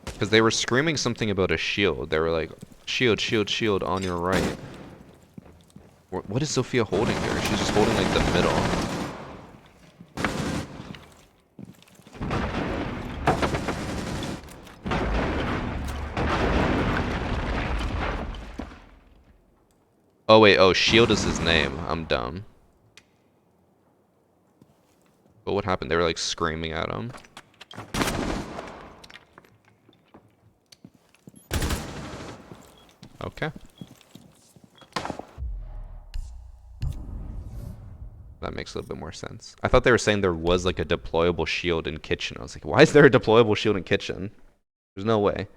Because they were screaming something about a shield. They were like, shield, shield, shield on your right. What is Zofia holding here? She's just holding like the middle. Oh wait, oh, Shield is his name. I'm dumb. But what happened? They were like screaming at him. Okay. That makes a little bit more sense. I thought they were saying there was like a deployable shield in kitchen. I was like, why is there a deployable shield in kitchen? There's no way.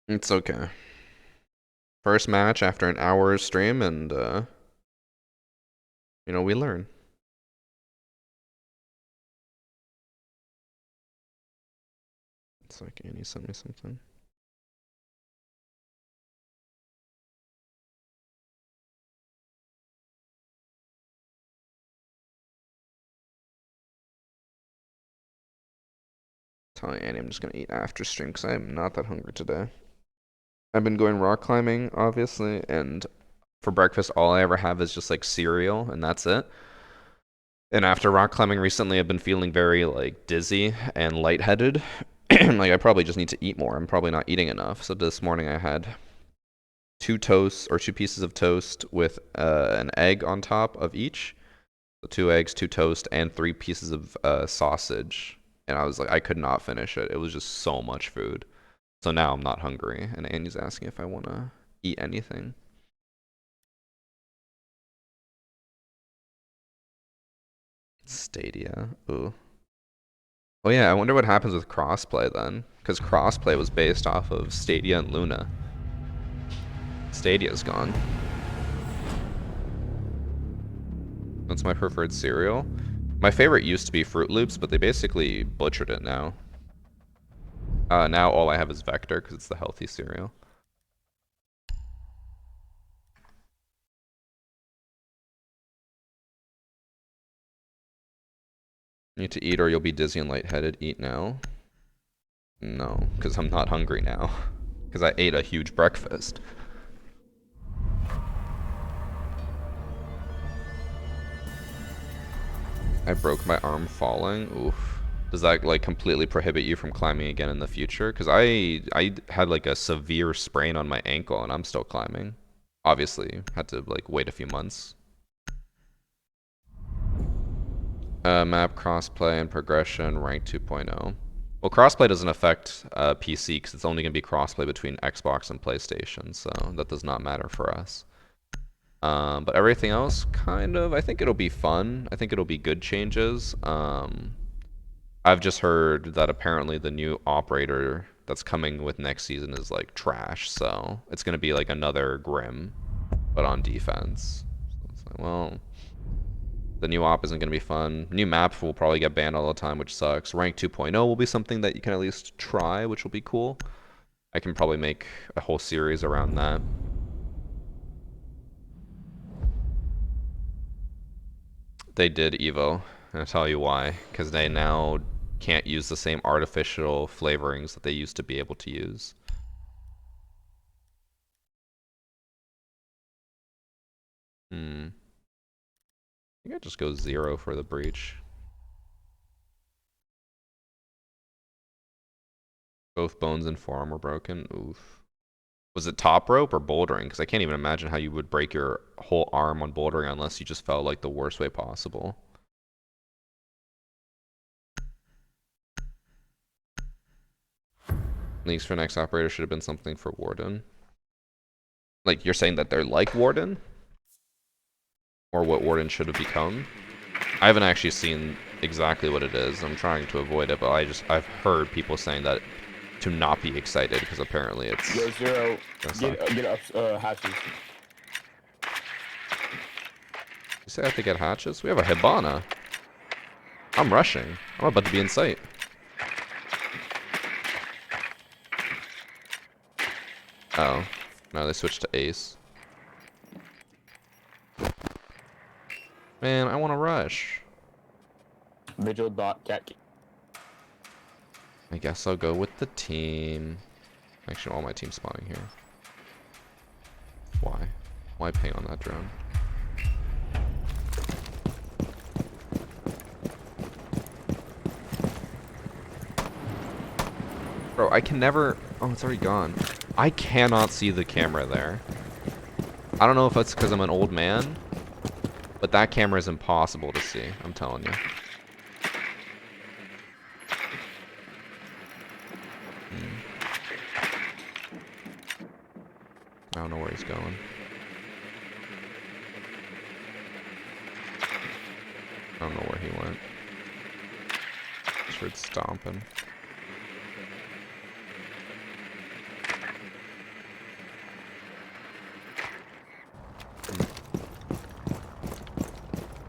It's okay. First match after an hour's stream, and you know, we learn. It's like Annie sent me something. Telling Annie I'm just gonna eat after stream because I am not that hungry today. I've been going rock climbing, obviously, and for breakfast all I ever have is just like cereal, and that's it. And after rock climbing recently, I've been feeling very like dizzy and lightheaded. Like I probably just need to eat more. I'm probably not eating enough. So this morning I had 2 pieces of toast with an egg on top of each. So 2 eggs, 2 toast, and 3 pieces of sausage. And I was like, I could not finish it. It was just so much food. So now I'm not hungry. And Annie's asking if I want to eat anything. Stadia. Ooh. Oh yeah, I wonder what happens with crossplay then. Because crossplay was based off of Stadia and Luna. Stadia's gone. That's my preferred cereal. My favorite used to be Fruit Loops, but they basically butchered it now. Now all I have is Vector because it's the healthy cereal. You need to eat or you'll be dizzy and lightheaded. Eat now. No, because I'm not hungry now. Because I ate a huge breakfast. I broke my arm falling. Oof. Does that like completely prohibit you from climbing again in the future? Because I had like a severe sprain on my ankle and I'm still climbing. Obviously, had to like wait a few months. Map crossplay and progression, rank 2.0. Well, crossplay doesn't affect PC because it's only going to be crossplay between Xbox and PlayStation, so that does not matter for us. But everything else, kind of, I think it'll be fun. I think it'll be good changes. I've just heard that apparently the new operator that's coming with next season is like trash, so it's going to be like another Grim, but on defense. So it's like, well, the new op isn't going to be fun. New map will probably get banned all the time, which sucks. Rank 2.0 will be something that you can at least try, which will be cool. I can probably make a whole series around that. They did Evo, and I'll tell you why. Because they now can't use the same artificial flavorings that they used to be able to use. I think I just go 0 for the breach. Both bones and forearm were broken. Oof. Was it top rope or bouldering? Because I can't even imagine how you would break your whole arm on bouldering unless you just fell like the worst way possible. Leagues for next operator should have been something for Warden. Like, you're saying that they're like Warden? Or what Warden should have become? I haven't actually seen exactly what it is. I'm trying to avoid it, but I've heard people saying that to not be excited because apparently it's... Yo, Zero, get up hatches. You say I have to get hatches? We have a Hibana. I'm rushing. I'm about to be in sight. Oh. No, they switched to Ace. Man, I want to rush. Vigil dot cat. I guess I'll go with the team. Actually, all my team's spawning here. Why? Why ping on that drone? Bro, I can never... Oh, it's already gone. I cannot see the camera there. I don't know if that's because I'm an old man, but that camera is impossible to see, I'm telling you. I don't know where he's going. I don't know where he went. Just heard stomping.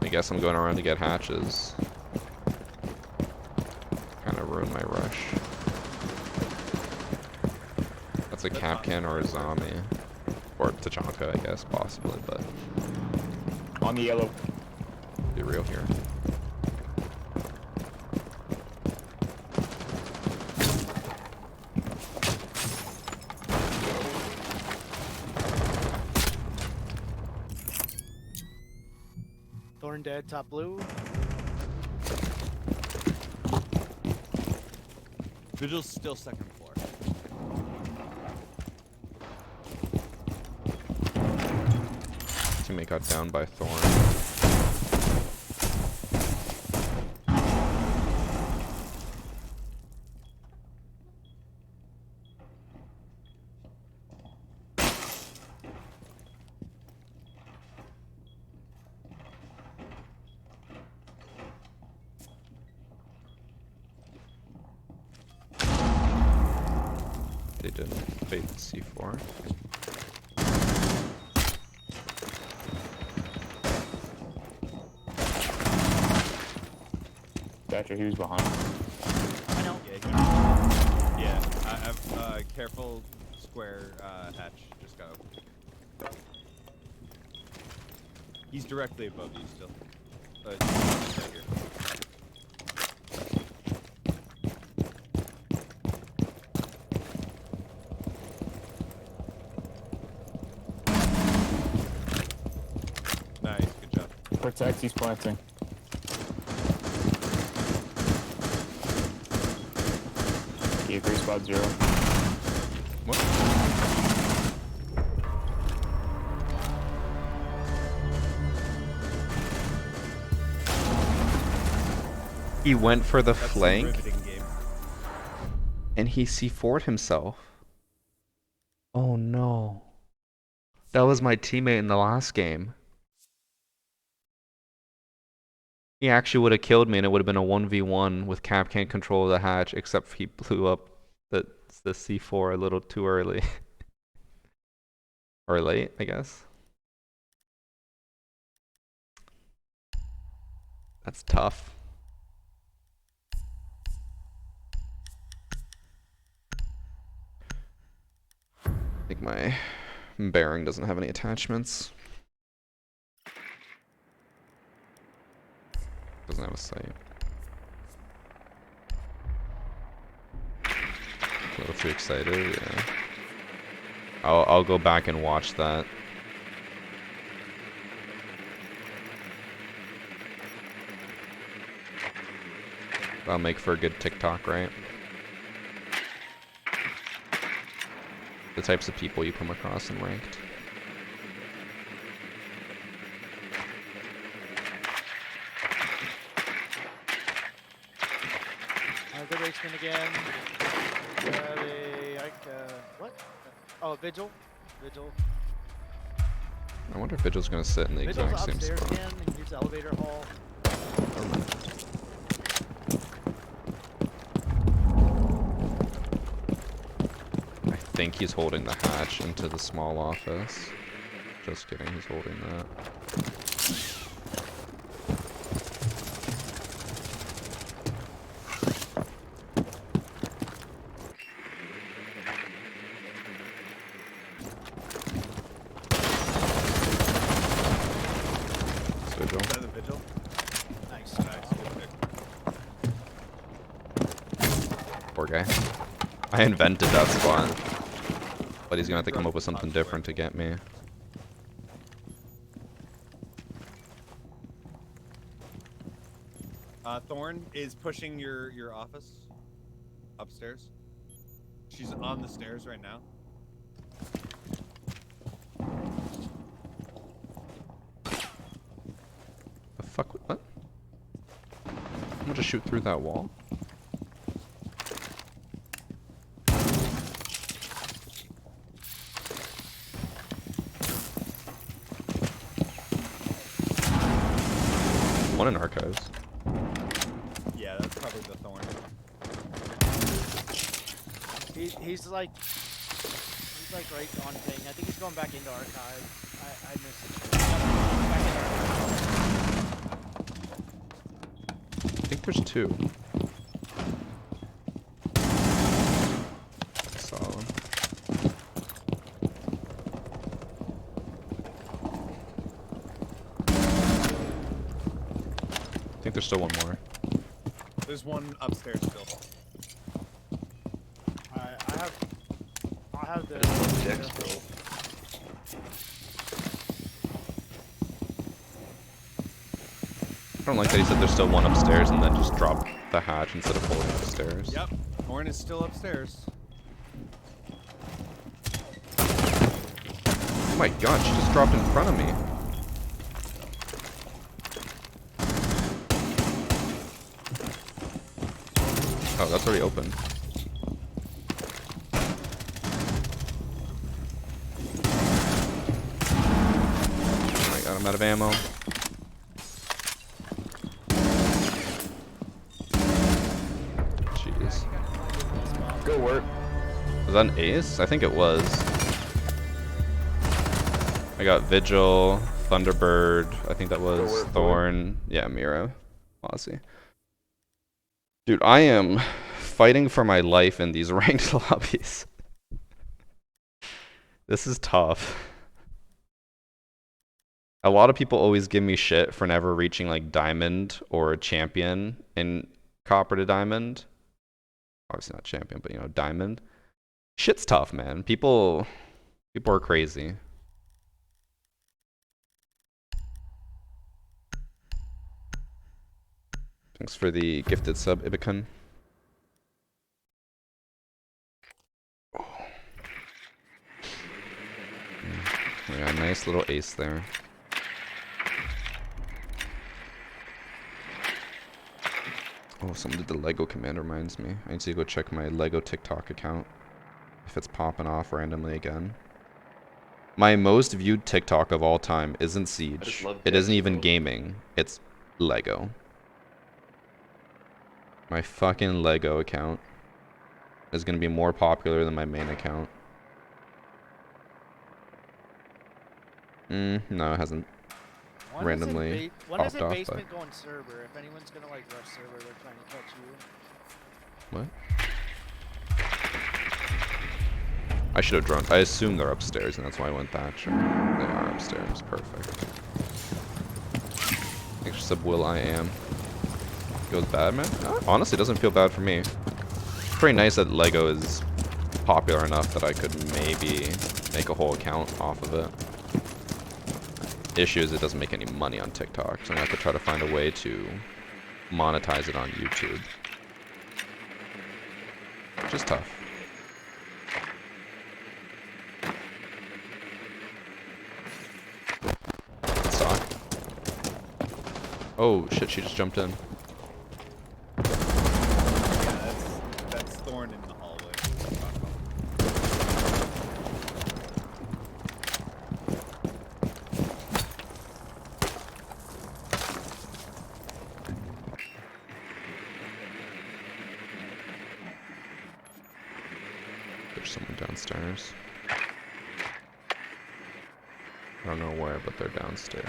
I guess I'm going around to get hatches. Kind of ruined my rush. That's a Capcan or a zombie. Or Tachanka, I guess, possibly, but On the yellow. be real here. Thorn dead, top blue. Vigil's still second floor. Teammate got down by Thorn. They didn't fade the C4. Thatcher, he was behind. I know. Yeah, I've careful square hatch just got opened. He's directly above you still. Right here. Nice, good job. Protect, he's planting. He agrees spot 0. What? He went for the That's some flank riveting game. and he C4'd himself. Oh no. That was my teammate in the last game. He actually would have killed me and it would have been a 1v1 with Cap can't control the hatch, except he blew up the C4 a little too early. Or late, I guess. That's tough. I think my bearing doesn't have any attachments. Doesn't have a sight. A little too excited, yeah. I'll go back and watch that. That'll make for a good TikTok, right? The types of people you come across in ranked. Good raceman again. What? Oh, Vigil. Vigil. I wonder if Vigil's gonna sit in the Vigil's exact same upstairs spot. again. He needs the elevator hall. I think he's holding the hatch into the small office. Just kidding, he's holding that. Vigil. Is that the Vigil? Nice. Nice, good pick. Poor guy. I invented that spot. But he's gonna have to come up with something different to get me. Thorn is pushing your office upstairs. She's on the stairs right now. The fuck? What? I'm gonna just shoot through that wall. One in archives. Yeah, that's probably the thorn. He's like right on thing. I think he's going back into archive. I missed it. Back in archive. I think there's two. Saw him. I think there's still one more. There's one upstairs still. I have the. Dex, bro. I don't like that he said there's still one upstairs and then just dropped the hatch instead of pulling upstairs. Yep, Horn is still upstairs. Oh my god, she just dropped in front of me. Oh, that's already open. Oh my god, I'm out of ammo. Jeez. Good work. Was that an ace? I think it was. I got Vigil, Thunderbird, I think that was Thorn. Yeah, Mira. Aussie. Dude, I am fighting for my life in these ranked lobbies. This is tough. A lot of people always give me shit for never reaching like Diamond or Champion in Copper to Diamond. Obviously not Champion, but you know, Diamond. Shit's tough, man. People are crazy. Thanks for the gifted sub, Ibicon. Oh. Yeah, nice little ace there. Oh, someone did the Lego command, reminds me. I need to go check my Lego TikTok account. If it's popping off randomly again. My most viewed TikTok of all time isn't Siege. It isn't even gaming. It's Lego. My fucking Lego account is gonna be more popular than my main account. No, it hasn't randomly When popped is off, basement but... going server? If anyone's gonna like rush server, they're trying to catch you. What? I should have drawn. I assume they're upstairs, and that's why I went Thatcher. They are upstairs. Perfect. Extra sub Will I am. Feels bad, man? Honestly, it doesn't feel bad for me. It's pretty nice that Lego is popular enough that I could maybe make a whole account off of it. Issue is it doesn't make any money on TikTok, so I'm gonna have to try to find a way to monetize it on YouTube. Which is tough. Sock. Oh shit, she just jumped in. Yeah, that's Thorn in the hallway. There's someone downstairs. I don't know where, but they're downstairs.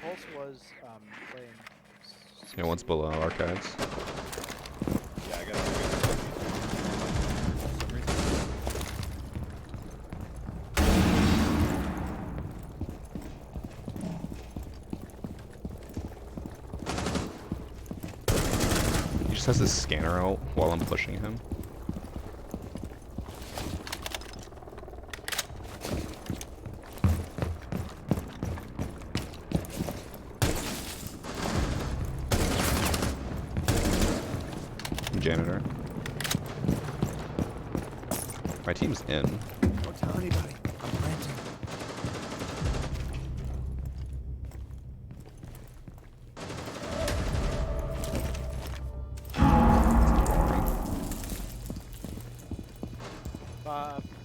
Pulse was playing. Yeah, one's below archives. Yeah, I got for some reason. He just has his scanner out while I'm pushing him. Janitor. My team's in. Don't tell anybody. I'm planting.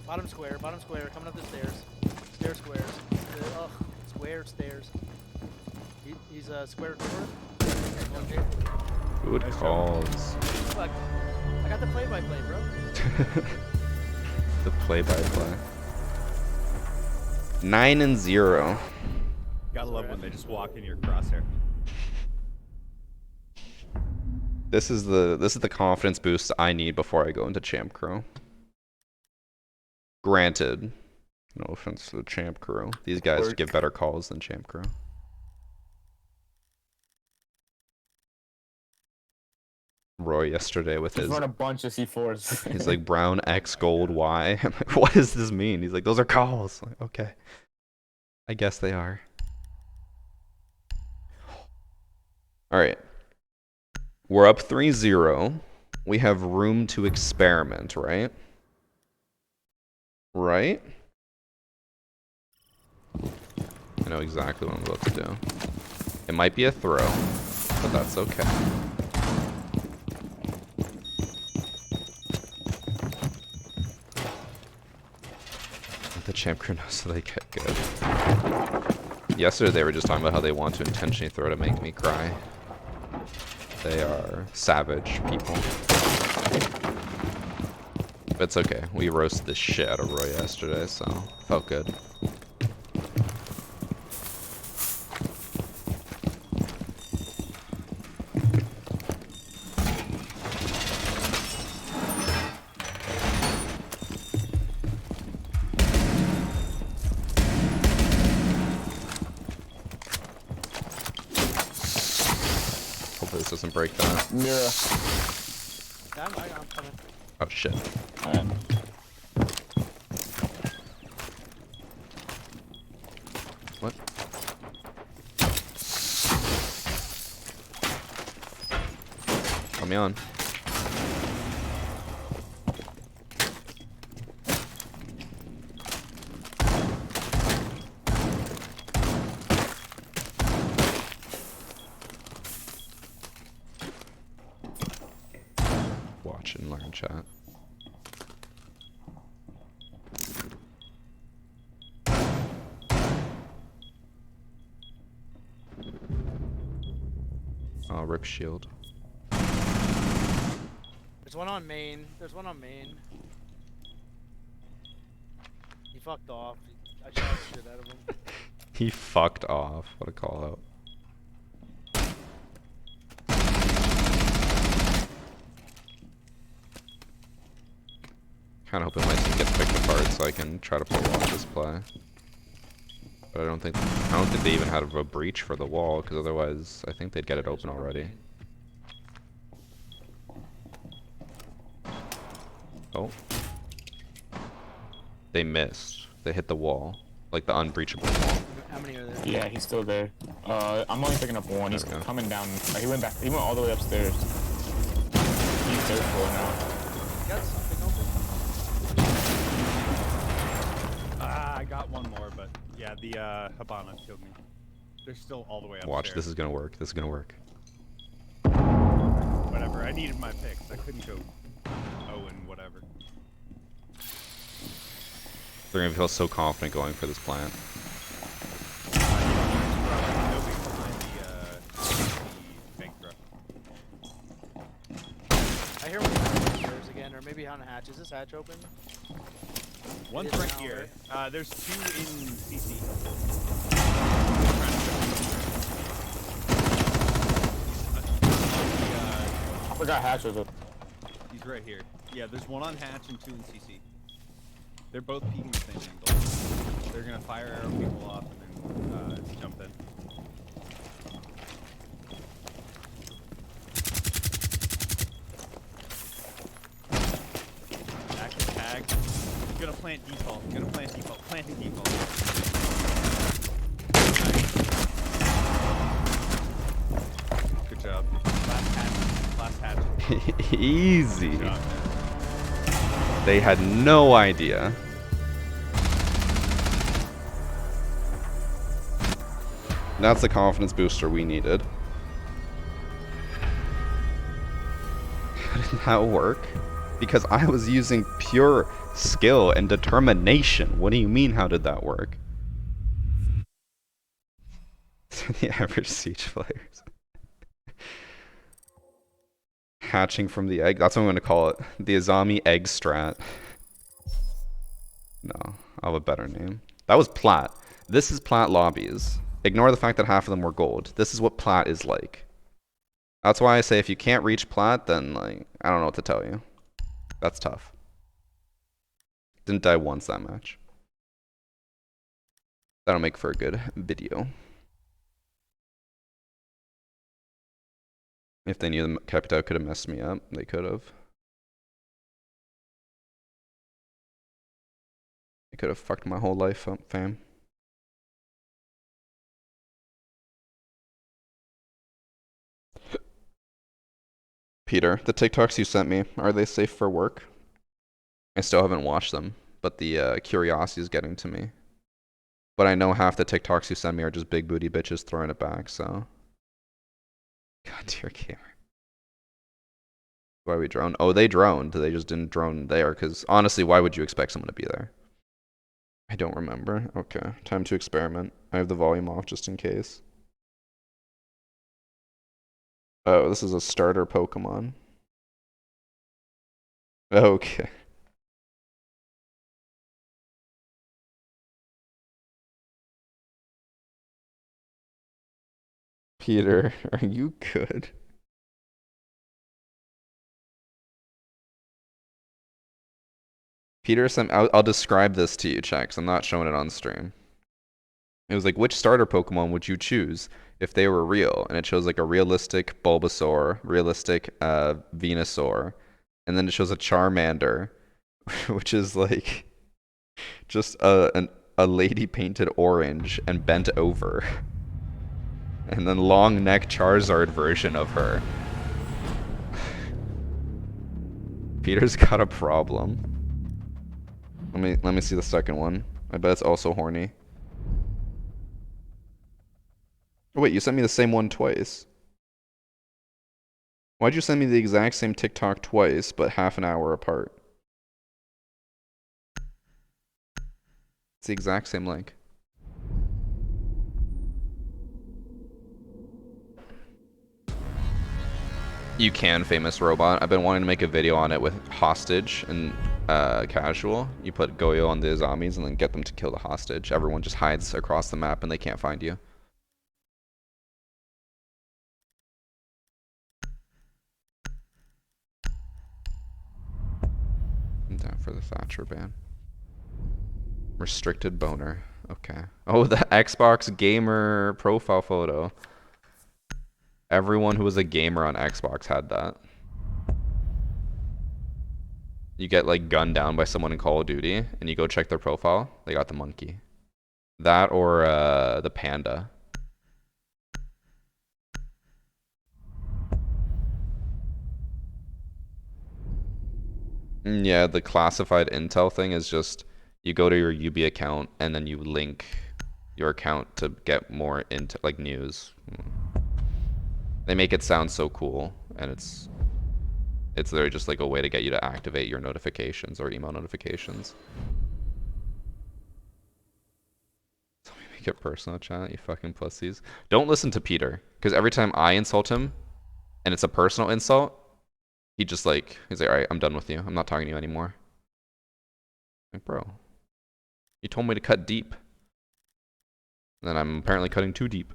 Bottom square, coming up the stairs. Stair squares. Ugh, square stairs. He's a square door. Good calls. Look, I got the play-by-play, bro. The play-by-play. 9-0. Gotta love when they just walk in your crosshair. This is the confidence boost I need before I go into Champ Crew. Granted, no offense to the Champ Crew. These guys give better calls than Champ Crew. Roy yesterday with He's his, run a bunch of C4s. he's like brown X gold Y. I'm like, what does this mean? He's like, those are calls. I'm like, okay, I guess they are. All right, we're up 3-0. We have room to experiment, right? Right? I know exactly what I'm about to do. It might be a throw, but that's okay. The Champ Crew knows so they get good. Yesterday they were just talking about how they want to intentionally throw to make me cry. They are savage people. But it's okay. We roasted the shit out of Roy yesterday, so felt good. Hopefully this doesn't break that. Mirror. I'm coming. Oh shit. Alright. What? Let me on. Watch and learn, chat. Oh, rip shield. There's one on main. There's one on main. He fucked off. I shot the shit out of him. He fucked off. What a call out. Kinda hoping my team gets picked apart so I can try to pull off this play. But I don't think they even had a breach for the wall, because otherwise I think they'd get it open already. Oh. They missed. They hit the wall. Like the unbreachable wall. How many are there? Yeah, he's still there. I'm only picking up one. He's There we go. coming down. He went back. He went all the way upstairs. He's third floor now. You got something open? I got one more, but yeah, the Habana killed me. They're still all the way upstairs. Watch, this is gonna work. This is gonna work. Whatever, I needed my picks. I couldn't go Owen, whatever. They're gonna feel so confident going for this plant. Nobody behind the bankrupt. I hear one on the stairs again, or maybe on a hatch. Is this hatch open? One's It is right now, here. There's two in CC. I forgot Hatch was up. He's right here. Yeah, there's one on hatch and two in CC. They're both peeking the same angle. They're gonna fire arrow people off and then jump in. Active tag. He's gonna plant default. He's gonna plant default. Planting default. Nice. Good job. Last hatch. Last hatch. Easy. Good job, man. They had no idea. That's the confidence booster we needed. How did that work? Because I was using pure skill and determination. What do you mean, how did that work? The average siege players. Hatching from the egg. That's what I'm going to call it. The Azami egg strat. No, I'll have a better name. That was plat. This is plat lobbies. Ignore the fact that half of them were gold. This is what plat is like. That's why I say if you can't reach plat, then like, I don't know what to tell you. That's tough. Didn't die once that match. That'll make for a good video. If they knew the kept out could have messed me up, they could have. They could have fucked my whole life up, fam. Peter, the TikToks you sent me, are they safe for work? I still haven't watched them, but the curiosity is getting to me. But I know half the TikToks you send me are just big booty bitches throwing it back, so. God, dear gamer. Why we droned? Oh, they droned. They just didn't drone there, because honestly, why would you expect someone to be there? I don't remember. Okay, time to experiment. I have the volume off just in case. Oh, this is a starter Pokemon. Okay. Peter, are you good? Peter, I'll describe this to you, chat, 'cause I'm not showing it on stream. It was like, which starter Pokemon would you choose if they were real? And it shows like a realistic Bulbasaur, realistic Venusaur, and then it shows a Charmander, which is like just a lady painted orange and bent over. And then long neck Charizard version of her. Peter's got a problem. Let me see the second one. I bet it's also horny. Oh, wait, you sent me the same one twice. Why'd you send me the exact same TikTok twice, but half an hour apart? It's the exact same link. You can, famous robot. I've been wanting to make a video on it with hostage and casual. You put Goyo on the Azamis and then get them to kill the hostage. Everyone just hides across the map and they can't find you. I'm down for the Thatcher ban. Restricted boner. Okay. Oh, the Xbox gamer profile photo. Everyone who was a gamer on Xbox had that. You get like gunned down by someone in Call of Duty and you go check their profile, they got the monkey. That or the panda. Yeah, the classified intel thing is just you go to your UB account and then you link your account to get more into like news. They make it sound so cool, and it's literally just like a way to get you to activate your notifications or email notifications. So we make it personal, chat, you fucking pussies. Don't listen to Peter, because every time I insult him, and it's a personal insult, he's like, all right, I'm done with you. I'm not talking to you anymore. Like, bro, you told me to cut deep. And then I'm apparently cutting too deep.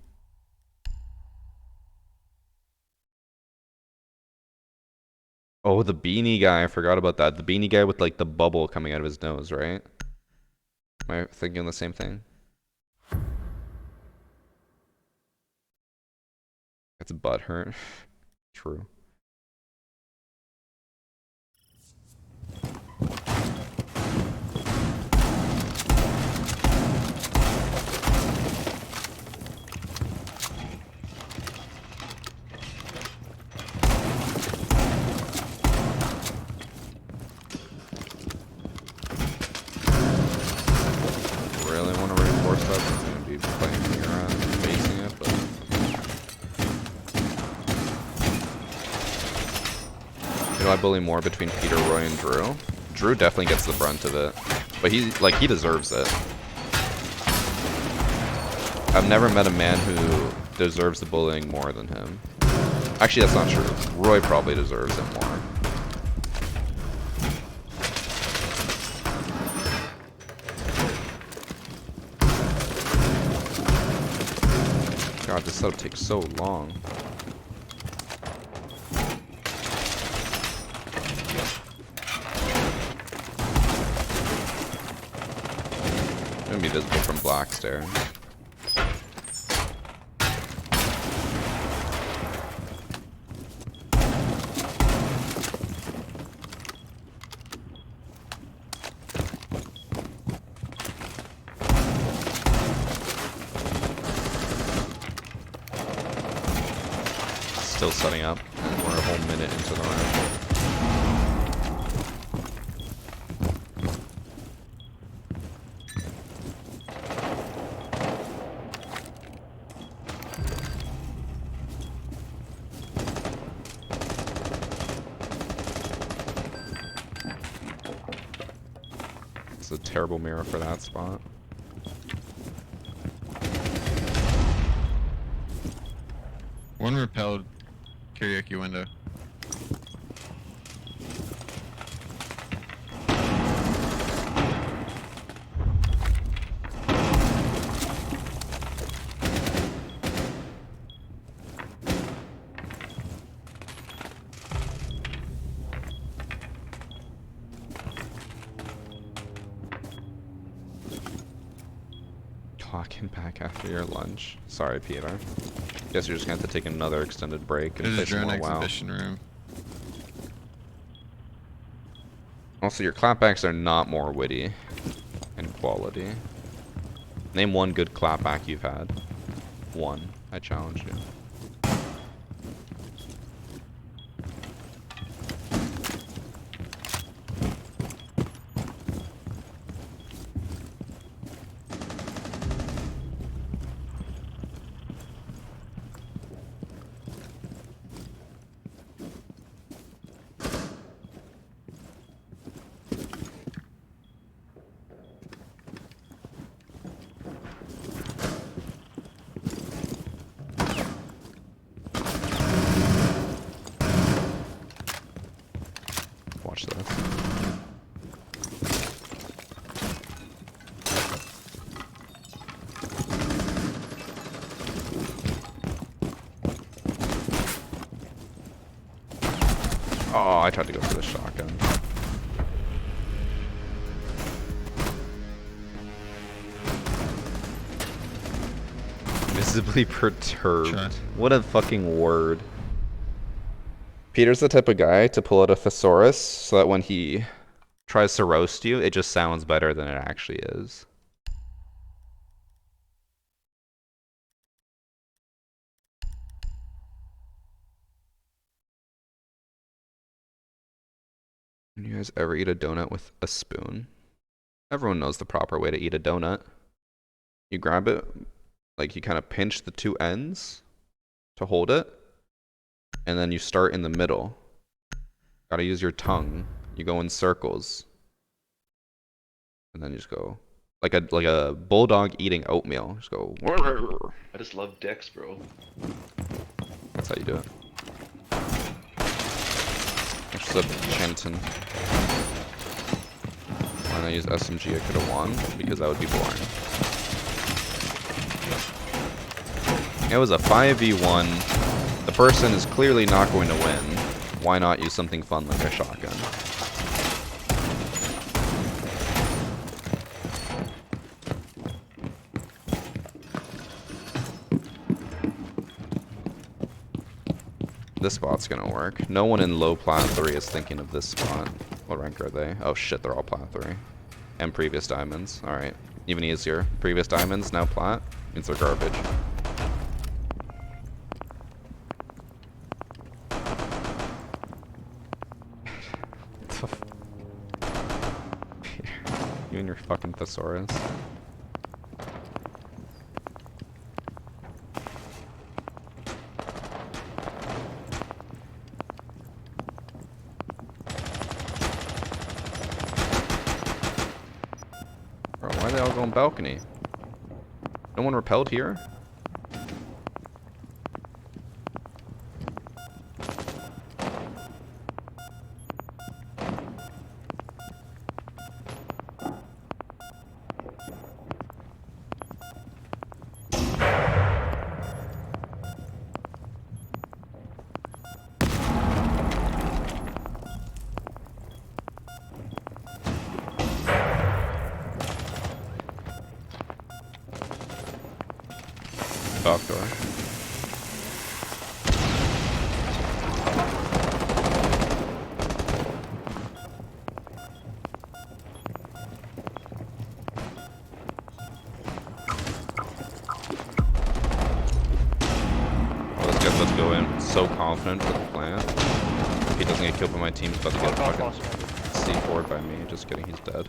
Oh, the beanie guy. I forgot about that. The beanie guy with like the bubble coming out of his nose, right? Am I thinking the same thing? It's butthurt. True. do I bully more between Peter, Roy, and Drew? Drew definitely gets the brunt of it, but he deserves it. I've never met a man who deserves the bullying more than him. Actually, that's not true. Roy probably deserves it more. God, this setup takes so long. I'm gonna be visible from black stairs. Still setting up. We're a whole minute into the round. It's a terrible mirror for that spot. One repelled karaoke window. Talking back after your lunch. Sorry, Peter. Guess you're just gonna have to take another extended break and There's play a some drone more WoW. exhibition room. Also, your clapbacks are not more witty in quality. Name one good clapback you've had. One. I challenge you. Watch this. Oh, I tried to go for the shotgun. Visibly perturbed. Sure. What a fucking word. Peter's the type of guy to pull out a thesaurus so that when he tries to roast you, it just sounds better than it actually is. You guys ever eat a donut with a spoon? Everyone knows the proper way to eat a donut. You grab it, like you kind of pinch the two ends to hold it, and then you start in the middle. Gotta use your tongue. You go in circles. And then you just go like a bulldog eating oatmeal. Just go. I just love dicks, bro. That's how you do it. Which is a Chanton. Why not use SMG? I could have won because that would be boring. It was a 5v1. The person is clearly not going to win. Why not use something fun like a shotgun? This spot's gonna work. No one in low plat 3 is thinking of this spot. What rank are they? Oh shit, they're all plat 3. And previous diamonds. Alright. Even easier. Previous diamonds, now plat. Means they're garbage. You and your fucking thesaurus. they all going balcony? No one repelled here? Back door. Oh, this guy's about to go in. So confident for the plant. If he doesn't get killed by my team, he's about to get fucking C4'd by me. Just kidding, he's dead.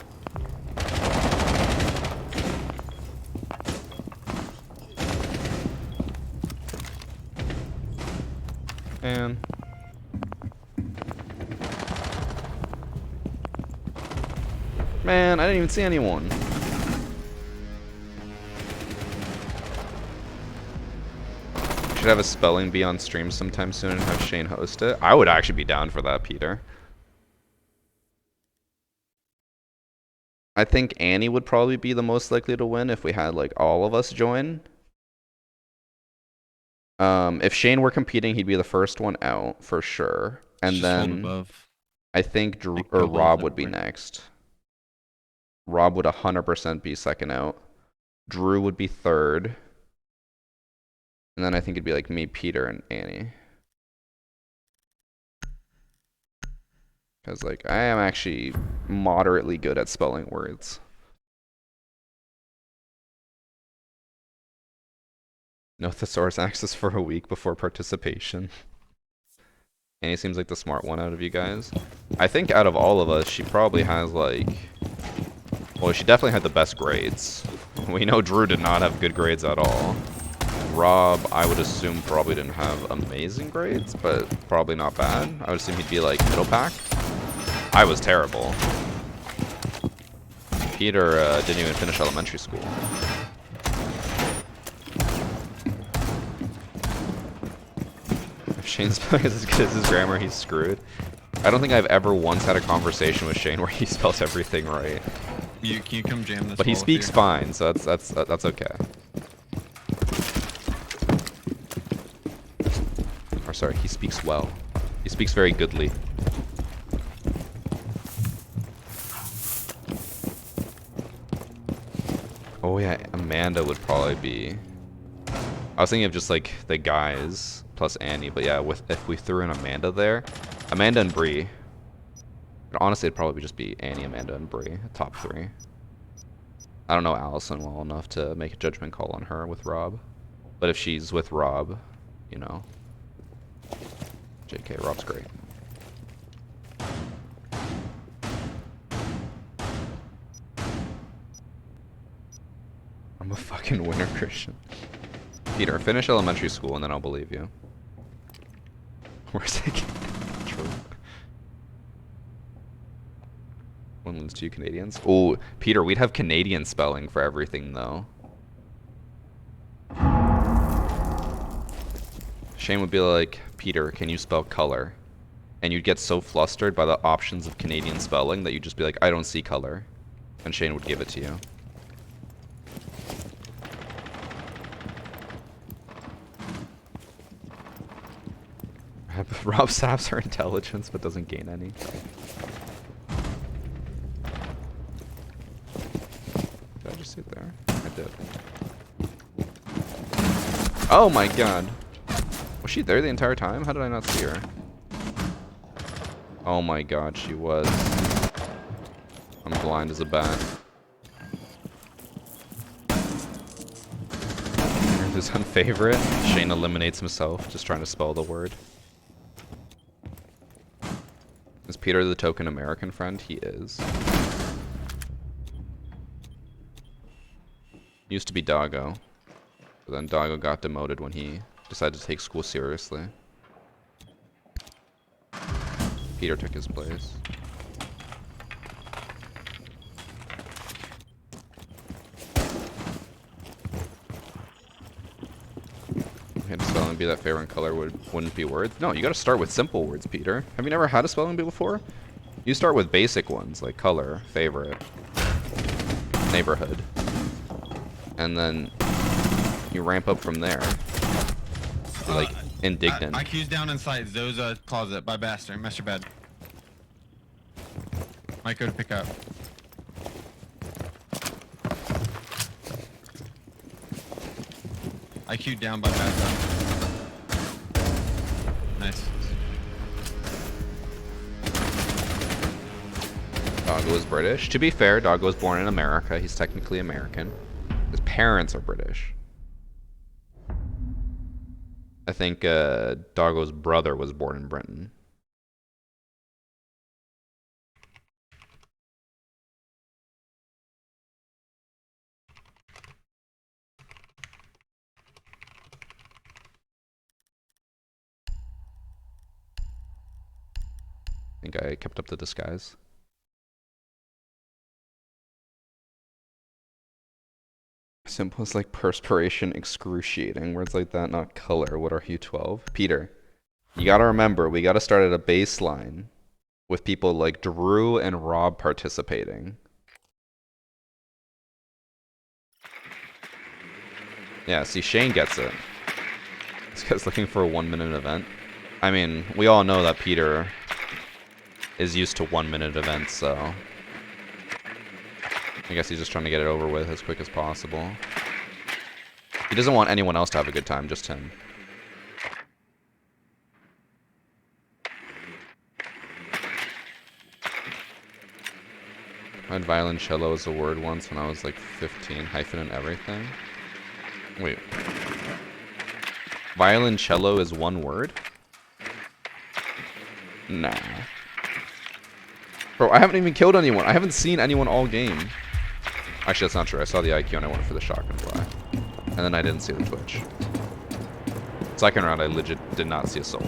And man, I didn't even see anyone. Should have a spelling bee on stream sometime soon and have Shane host it. I would actually be down for that, Peter. I think Annie would probably be the most likely to win if we had like all of us join. If Shane were competing, he'd be the first one out for sure. And then I think Drew or Rob would be next. Rob would 100% be second out. Drew would be third. And then I think it'd be like me, Peter, and Annie. Because like I am actually moderately good at spelling words. No thesaurus access for a week before participation. Annie seems like the smart one out of you guys. I think out of all of us, she probably has like... Well, she definitely had the best grades. We know Drew did not have good grades at all. Rob, I would assume, probably didn't have amazing grades, but probably not bad. I would assume he'd be like middle pack. I was terrible. Peter didn't even finish elementary school. If Shane's spelling is as good as his grammar, he's screwed. I don't think I've ever once had a conversation with Shane where he spells everything right. Can you come jam this? But he speaks fine, so that's okay. Or sorry, he speaks well. He speaks very goodly. Oh yeah, Amanda would probably be... I was thinking of just like the guys plus Annie, but yeah, if we threw in Amanda there, Amanda and Bree. Honestly, it'd probably just be Annie, Amanda, and Bree, top three. I don't know Allison well enough to make a judgment call on her with Rob, but if she's with Rob, you know, JK, Rob's great. I'm a fucking winner, Christian. Peter, finish elementary school and then I'll believe you. Where's it? True. One wins 2 Canadians. Oh, Peter, we'd have Canadian spelling for everything though. Shane would be like, Peter, can you spell color? And you'd get so flustered by the options of Canadian spelling that you'd just be like, I don't see color. And Shane would give it to you. Rob saps her intelligence but doesn't gain any. Did I just sit there? I did. Oh my god. Was she there the entire time? How did I not see her? Oh my god, she was. I'm blind as a bat. Here's his unfavorite. Shane eliminates himself, just trying to spell the word. Is Peter the token American friend? He is. Used to be Doggo. But then Doggo got demoted when he decided to take school seriously. Peter took his place. be that favorite color wouldn't be words. No, you gotta start with simple words, Peter. Have you never had a spelling bee before? You start with basic ones like color, favorite, neighborhood, and then you ramp up from there. Like indignant. IQ's down inside Zoza closet by Master Bed. Might go to pick up. IQ down by Master. Nice. Doggo is British. To be fair, Doggo was born in America. He's technically American. His parents are British. I think Doggo's brother was born in Britain. I think I kept up the disguise. Simple as like perspiration, excruciating. Words like that, not color. What are you, 12? Peter, you gotta remember, we gotta start at a baseline with people like Drew and Rob participating. Yeah, see, Shane gets it. This guy's looking for a 1-minute event. I mean, we all know that Peter is used to 1-minute events, so I guess he's just trying to get it over with as quick as possible. He doesn't want anyone else to have a good time, just him. I had violoncello as a word once when I was like 15, hyphen and everything. Wait. Violoncello is one word? Nah. Bro, I haven't even killed anyone. I haven't seen anyone all game. Actually, that's not true. I saw the IQ and I went for the shotgun fly. And then I didn't see the Twitch. Second round, I legit did not see a soul.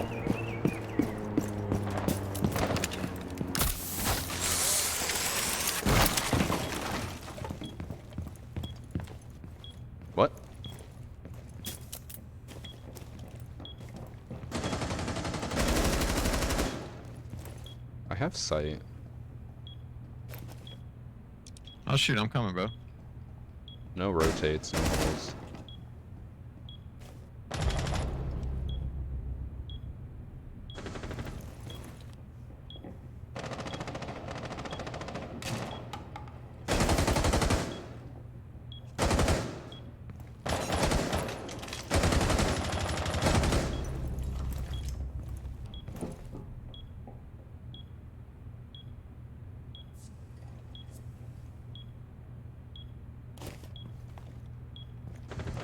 What? I have sight. Oh shoot, I'm coming, bro. No rotates, no holes.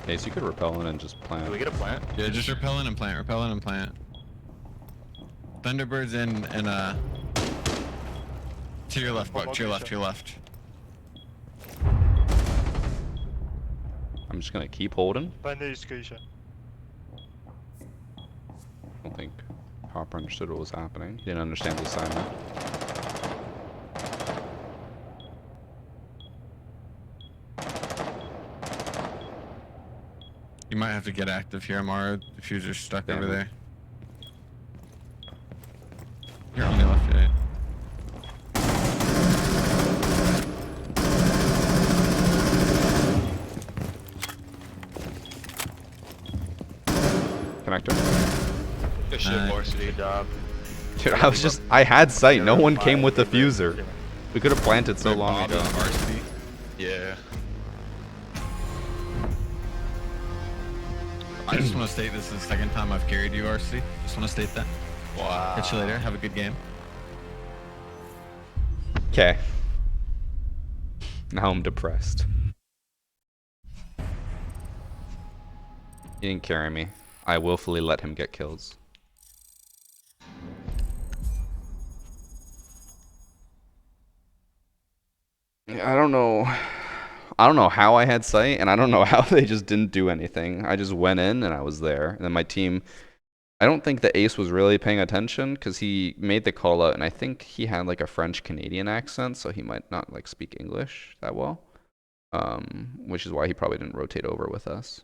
Hey, so you could repel in and just plant. Can we get a plant? Yeah, just repellent and plant, repellent and plant. Thunderbirds in and to your left, Buck, to your left, to your left. I'm just gonna keep holding. Ben de discussion. I don't think Hopper understood what was happening. He didn't understand the assignment. You might have to get active here, Amaro. The fuser's stuck over there. You're on the left, yeah. Connector. Good shit, Nice. varsity. Good job. Dude, I had sight. No one came with the fuser. We could have planted so They're long Bob ago. on varsity. Yeah. I just want to state this is the second time I've carried you, RC. Just want to state that. Wow. Catch you later. Have a good game. Okay. Now I'm depressed. He didn't carry me. I willfully let him get kills. I don't know. I don't know how I had sight, and I don't know how they just didn't do anything. I just went in and I was there. And then my team, I don't think the ace was really paying attention because he made the call out, and I think he had like a French Canadian accent, so he might not like speak English that well. Which is why he probably didn't rotate over with us.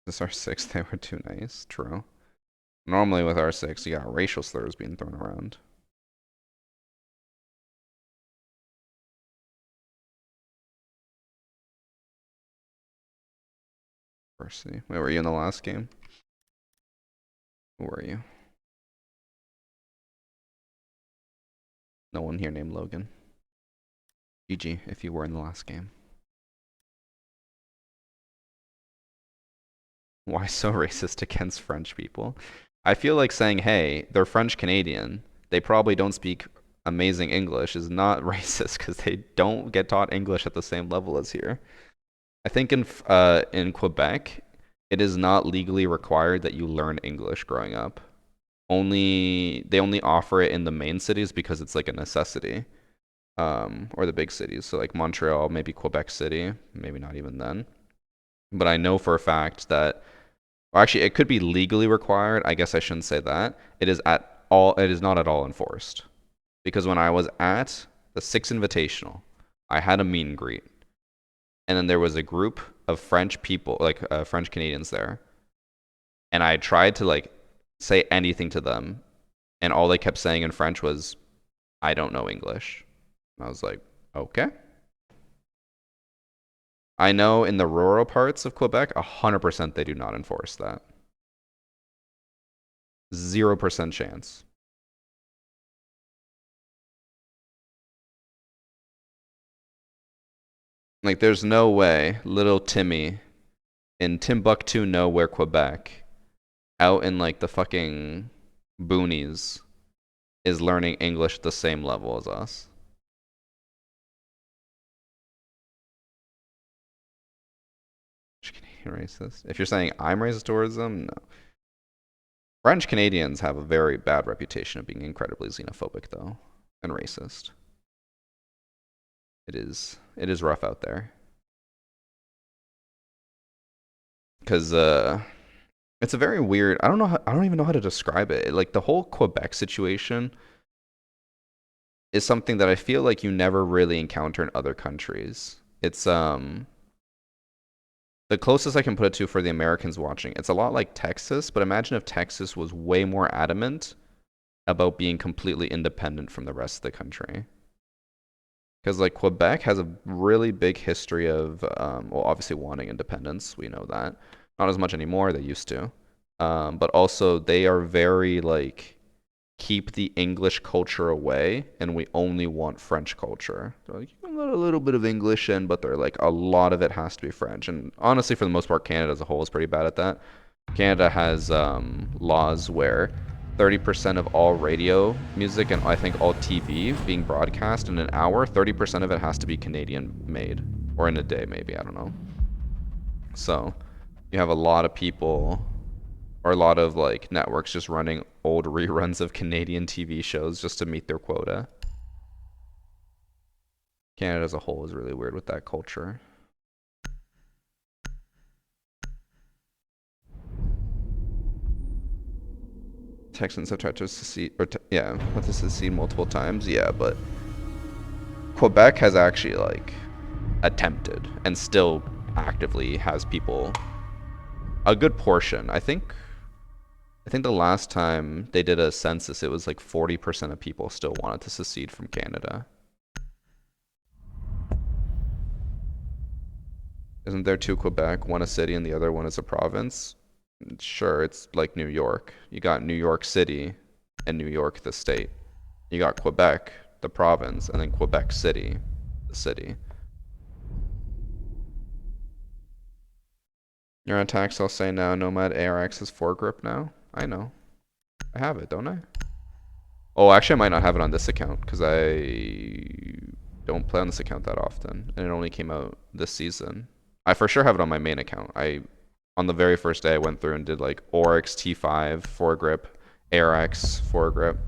This R6, they were too nice. True. Normally with R6, you got racial slurs being thrown around. Wait, were you in the last game? Who were you? No one here named Logan. GG if you were in the last game. Why so racist against French people? I feel like saying, hey, they're French Canadian. They probably don't speak amazing English is not racist because they don't get taught English at the same level as here. I think in Quebec, it is not legally required that you learn English growing up. They only offer it in the main cities because it's like a necessity. Or the big cities. So like Montreal, maybe Quebec City, maybe not even then. But I know for a fact that, well, actually, it could be legally required. I guess I shouldn't say that. It is not at all enforced. Because when I was at the Six Invitational, I had a meet and greet. And then there was a group of French people, like French Canadians there. And I tried to like say anything to them. And all they kept saying in French was, I don't know English. And I was like, okay. I know in the rural parts of Quebec, 100% they do not enforce that. 0% chance. Like, there's no way little Timmy in Timbuktu, nowhere, Quebec, out in like the fucking boonies, is learning English at the same level as us. Canadian racist. If you're saying I'm racist towards them, no. French Canadians have a very bad reputation of being incredibly xenophobic, though, and racist. It is rough out there. Because it's a very weird. I don't even know how to describe it. Like the whole Quebec situation is something that I feel like you never really encounter in other countries. It's the closest I can put it to for the Americans watching. It's a lot like Texas, but imagine if Texas was way more adamant about being completely independent from the rest of the country. Because like Quebec has a really big history of, well, obviously wanting independence. We know that. Not as much anymore. They used to. But also they are very like, keep the English culture away, and we only want French culture. They're like, you can let a little bit of English in, but they're like, a lot of it has to be French. And honestly, for the most part, Canada as a whole is pretty bad at that. Canada has laws where 30% of all radio music and I think all TV being broadcast in an hour, 30% of it has to be Canadian made. Or in a day, maybe, I don't know. So you have a lot of people, or a lot of like networks just running old reruns of Canadian TV shows just to meet their quota. Canada as a whole is really weird with that culture. Texans have tried to secede, or yeah, have to secede multiple times. Yeah, but Quebec has actually like attempted and still actively has people. A good portion, I think the last time they did a census, it was like 40% of people still wanted to secede from Canada. Isn't there two Quebec, one a city and the other one is a province? Sure, it's like New York. You got New York City and New York, the state. You got Quebec, the province, and then Quebec City, the city. You're on tax, I'll say now. Nomad ARX is foregrip now. I know. I have it, don't I? Oh, actually, I might not have it on this account because I don't play on this account that often, and it only came out this season. I for sure have it on my main account. On the very first day, I went through and did like Oryx T5 foregrip, ARX foregrip.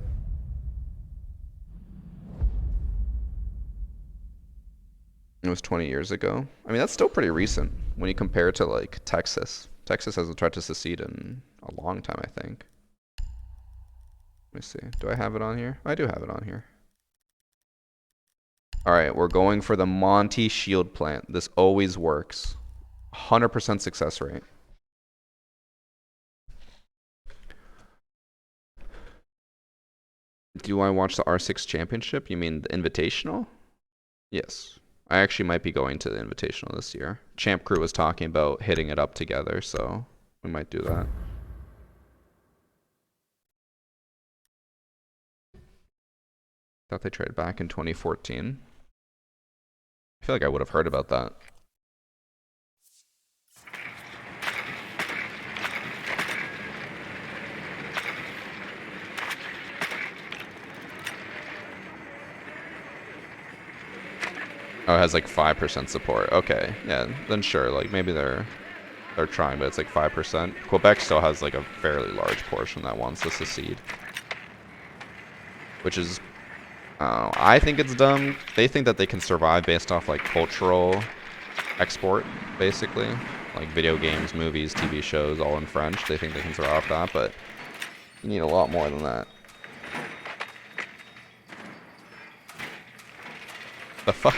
It was 20 years ago. I mean, that's still pretty recent when you compare it to like Texas. Texas hasn't tried to secede in a long time, I think. Let me see. Do I have it on here? I do have it on here. All right, we're going for the Monty Shield plant. This always works. 100% success rate. Do I watch the R6 Championship? You mean the Invitational? Yes. I actually might be going to the Invitational this year. Champ Crew was talking about hitting it up together, so we might do that. Thought they tried back in 2014. I feel like I would have heard about that. Oh, it has like 5% support. Okay, yeah, then sure. Like maybe they're trying, but it's like 5%. Quebec still has like a fairly large portion that wants to secede, which is, I think it's dumb. They think that they can survive based off like cultural export, basically, like video games, movies, TV shows, all in French. They think they can survive off that, but you need a lot more than that. The fuck?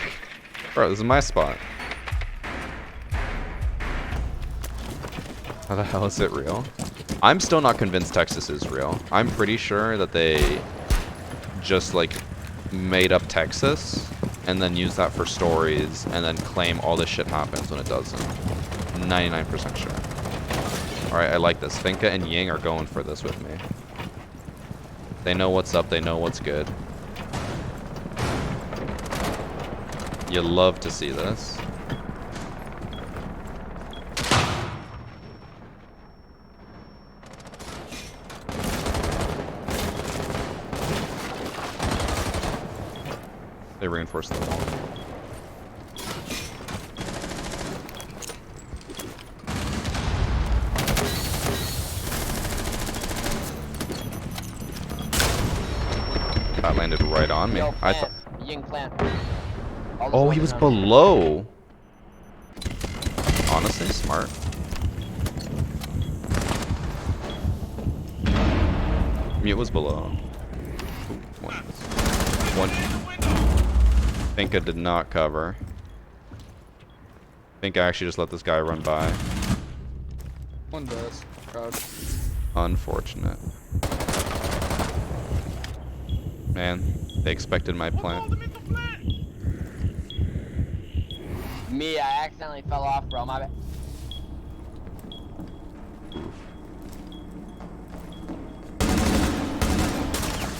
Bro, this is my spot. How the hell is it real? I'm still not convinced Texas is real. I'm pretty sure that they just like made up Texas and then use that for stories and then claim all this shit happens when it doesn't. 99% sure. Alright, I like this. Finka and Ying are going for this with me. They know what's up, they know what's good. You love to see this. They reinforced the wall. That landed right on me. I thought. Ying plant. Oh, he was below. Honestly, smart. Mute was below. Ooh, one. Finka did not cover. Finka actually just let this guy run by. One does. Crouch. Unfortunate. Man, they expected my plant. Me, I accidentally fell off, bro. My bad.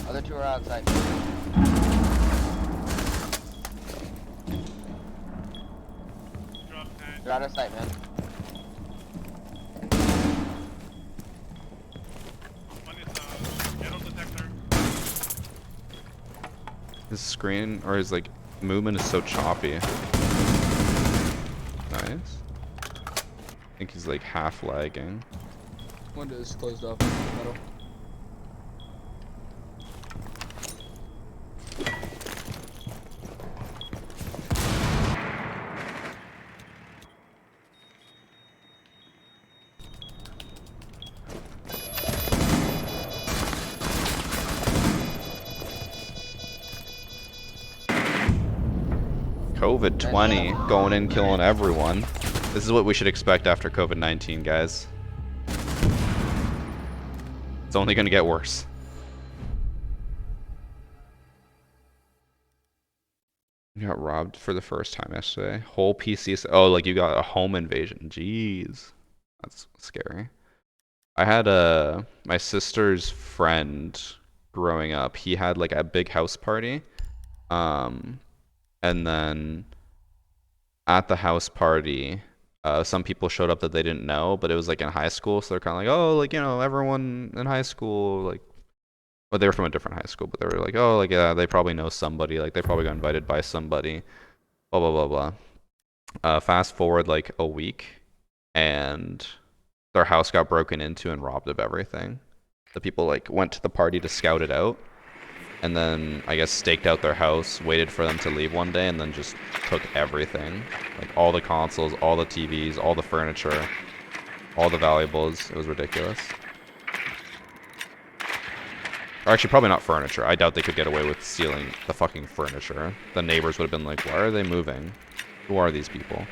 Other two are outside. They're out of sight, man. His screen or his like movement is so choppy. Nice. I think he's like half lagging. Window is closed off in the middle. COVID-20 going in, killing everyone. This is what we should expect after COVID-19, guys. It's only gonna get worse. You got robbed for the first time yesterday. Whole PC. Oh, like you got a home invasion. Jeez. That's scary. I had my sister's friend growing up. He had like a big house party. And then at the house party, some people showed up that they didn't know, but it was like in high school, so they're kind of like, oh, like, you know, everyone in high school, like, but they were from a different high school, but they were like, oh, like, yeah, they probably know somebody, like, they probably got invited by somebody, blah, blah, blah, blah. Fast forward like a week, and their house got broken into and robbed of everything. The people, like, went to the party to scout it out, and then I guess staked out their house, waited for them to leave one day, and then just took everything. Like all the consoles, all the TVs, all the furniture, all the valuables. It was ridiculous. Or actually, probably not furniture. I doubt they could get away with stealing the fucking furniture. The neighbors would have been like, why are they moving? Who are these people?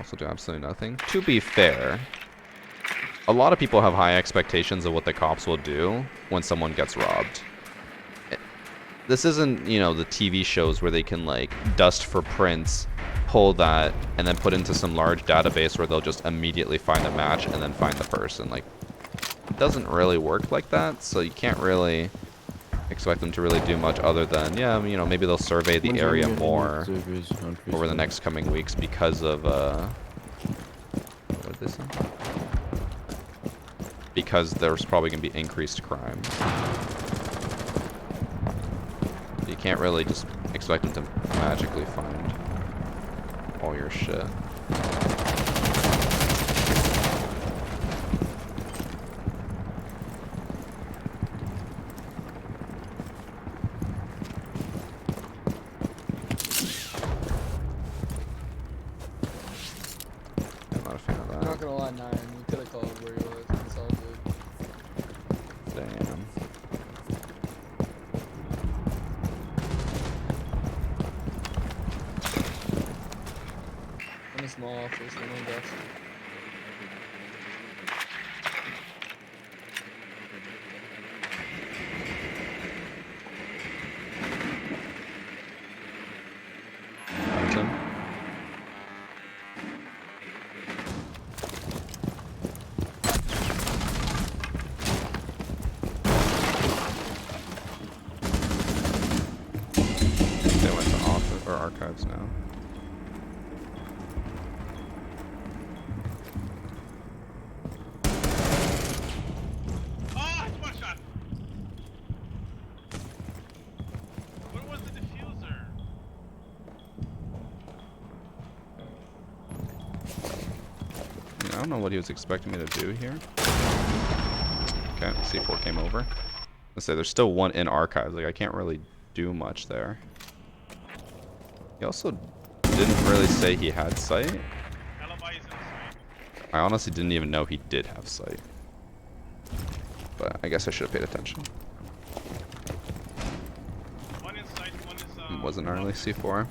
cops will do absolutely nothing. To be fair, a lot of people have high expectations of what the cops will do when someone gets robbed. This isn't, you know, the TV shows where they can, like, dust for prints, pull that, and then put into some large database where they'll just immediately find a match and then find the person. Like, it doesn't really work like that, so you can't really expect them to really do much other than, yeah, you know, maybe they'll survey the area more over the next coming weeks because of, what did they say? Because there's probably going to be increased crime. You can't really just expect them to magically find all your shit. I'm not a fan of that. I'm not gonna lie, Nine. You could have called where he was. It's all good. Damn. In a small office, no one desk. They went to office or archives now. Oh, it's one shot. Where was the diffuser? I don't know what he was expecting me to do here. Okay, C4 came over. Let's say there's still one in archives. Like, I can't really do much there. He also didn't really say he had sight. I honestly didn't even know he did have sight. But I guess I should have paid attention. One is sight, one is It wasn't early C4.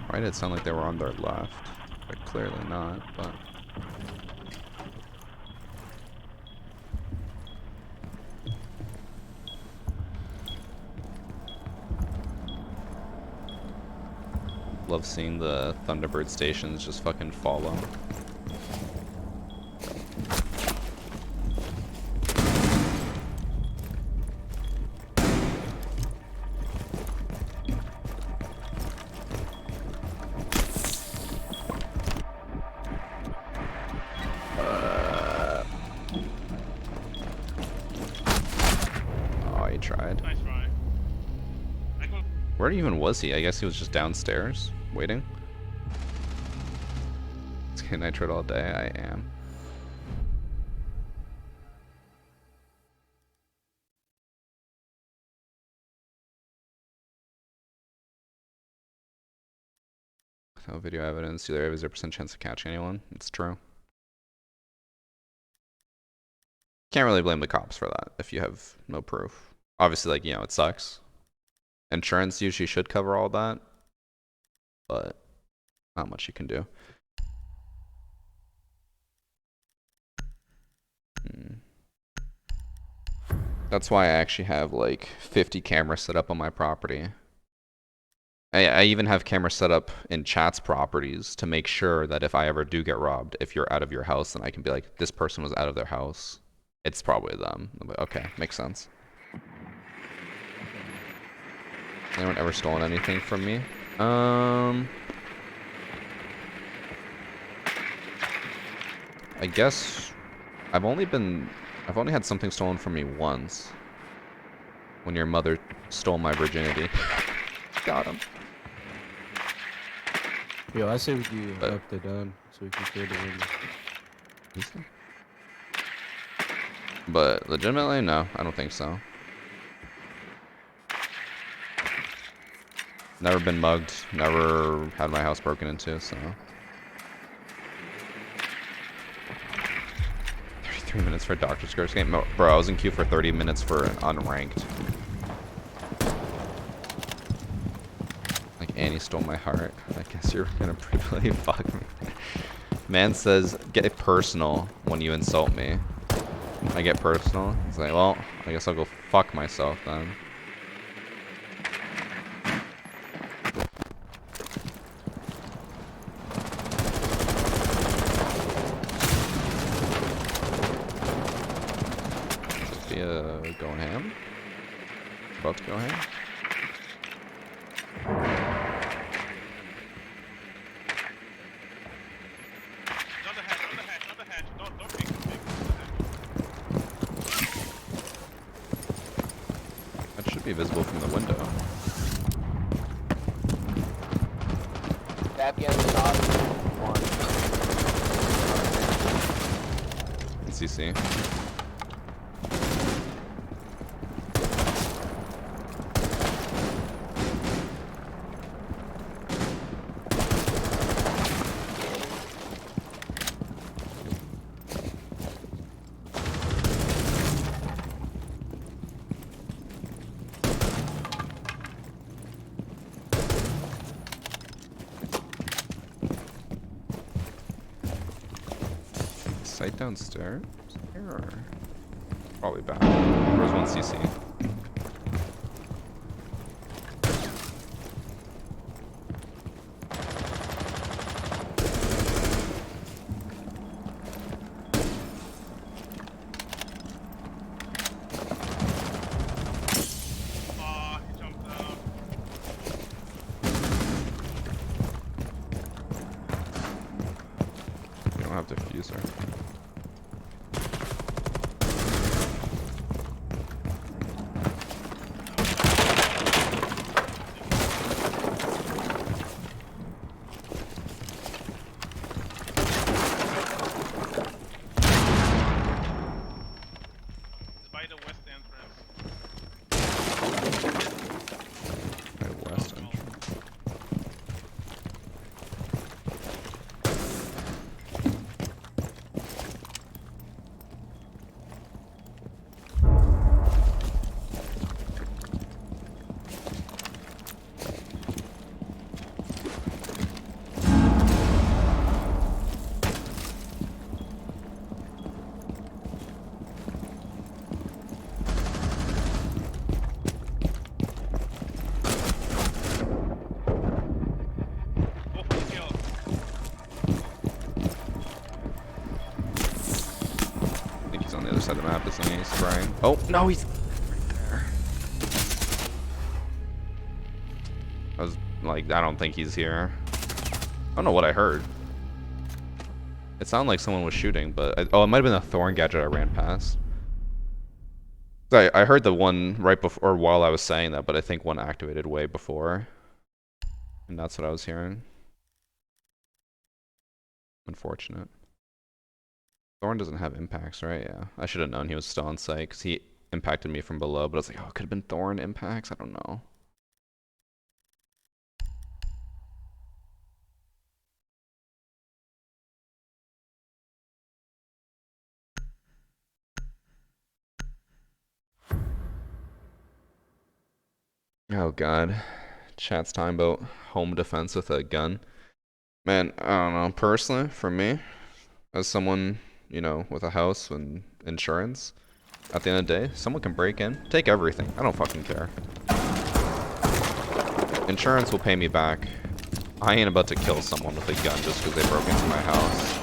Why did it sound like they were on their left? But clearly not, but... Love seeing the Thunderbird stations just fucking follow. Oh, he tried. nice try. Where even was he? I guess he was just downstairs, waiting. Can I trade all day? I am. No video evidence. You there have a 0% chance of catching anyone. It's true. Can't really blame the cops for that if you have no proof. Obviously, like, you know, it sucks. Insurance usually should cover all that, but not much you can do. That's why I actually have like 50 cameras set up on my property. I even have cameras set up in chat's properties to make sure that if I ever do get robbed, if you're out of your house, then I can be like, this person was out of their house. It's probably them. I'm like, okay, makes sense. Anyone ever stolen anything from me? I guess I've only had something stolen from me once. When your mother stole my virginity. Got him. Yo, I say we do up the down so we can clear the window. But legitimately, no, I don't think so. Never been mugged, never had my house broken into, so. 33 30 minutes for a Doctor's Curse game? Bro, I was in queue for 30 minutes for an Unranked. Like, Annie stole my heart. I guess you're gonna brutally fuck me. Man says, get it personal when you insult me. I get personal. He's like, well, I guess I'll go fuck myself then. Going ham? About to go ham? That should be visible from the window. Tap against the top. In CC. Sight downstairs? Here or? Probably back. Where's one CC? He jumped out. You don't have diffuser. By the west entrance. Right, west entrance. Go for the kill. I think he's on the other side of the map, isn't he? He's spraying. Oh, no, he's right there. I was like, I don't think he's here. I don't know what I heard. It sounded like someone was shooting, but oh, it might have been a Thorn gadget I ran past. I heard the one right before, or while I was saying that, but I think one activated way before. And that's what I was hearing. Unfortunate. Thorn doesn't have impacts, right? Yeah. I should have known he was still on site, because he impacted me from below, but I was like, oh, it could have been Thorn impacts? I don't know. Oh god. Chat's talking about home defense with a gun. Man, I don't know. Personally, for me, as someone, you know, with a house and insurance, at the end of the day, someone can break in, take everything. I don't fucking care. Insurance will pay me back. I ain't about to kill someone with a gun just because they broke into my house.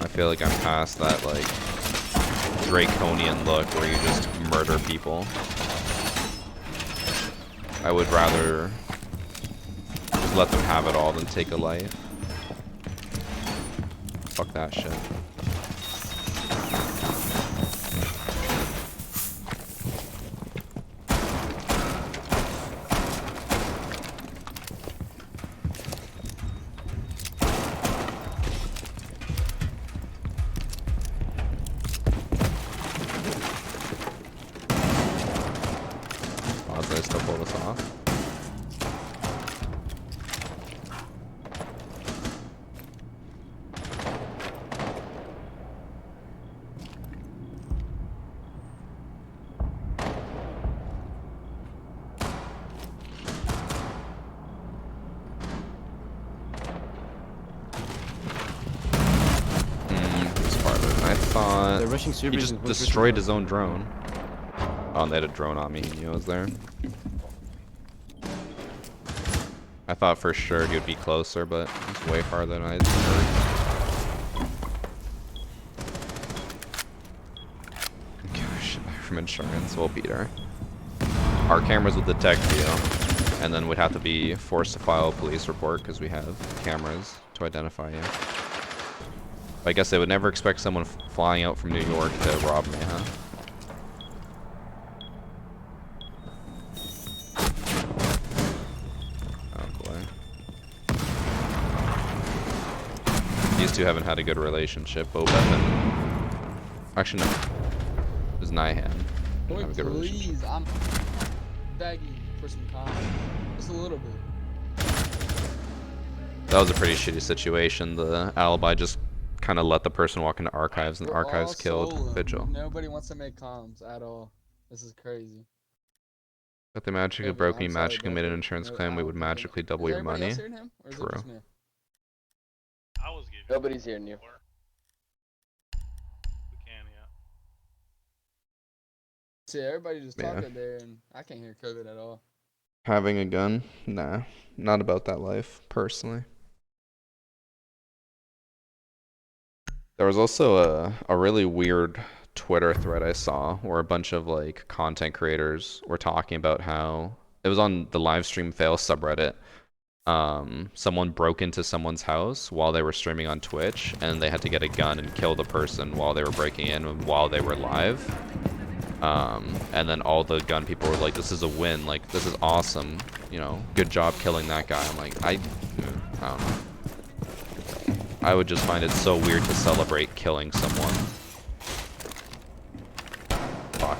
I feel like I'm past that, like, draconian look where you just murder people. I would rather just let them have it all than take a life. Fuck that shit. Did I still pull this off? not. They're rushing He servers. just destroyed his own drone. Oh, and they had a drone on me. He knew I was there. I thought for sure he would be closer, but he's way farther than I heard. Gosh, from insurance, we'll beat her. Our cameras would detect you, and then we'd have to be forced to file a police report because we have cameras to identify you. But I guess they would never expect someone flying out from New York to rob me, huh? Oh boy. These two haven't had a good relationship. Boba and... Actually, no. It was Nyhan. Boy, Have a good relationship. please, I'm begging for some time. Just a little bit. That was a pretty shitty situation. The alibi just kind of let the person walk into archives, and the We're archives all killed solo. Vigil. Nobody wants to make comms at all. This is crazy. If they magically Kobe, broke me, I'm sorry, magically made an brother. insurance No, claim, I we don't would blame you. magically double Is your everybody money. else hearing him, or is it True. just me? I was giving. Nobody's hearing you. We can, yeah. See, everybody just Yeah. talking there, and I can't hear COVID at all. Having a gun? Nah. Not about that life, personally. There was also a really weird Twitter thread I saw where a bunch of like content creators were talking about how it was on the live stream fail subreddit. Someone broke into someone's house while they were streaming on Twitch, and they had to get a gun and kill the person while they were breaking in and while they were live. And then all the gun people were like, this is a win, like this is awesome, you know, good job killing that guy. I'm like, I don't know. I would just find it so weird to celebrate killing someone. Fuck.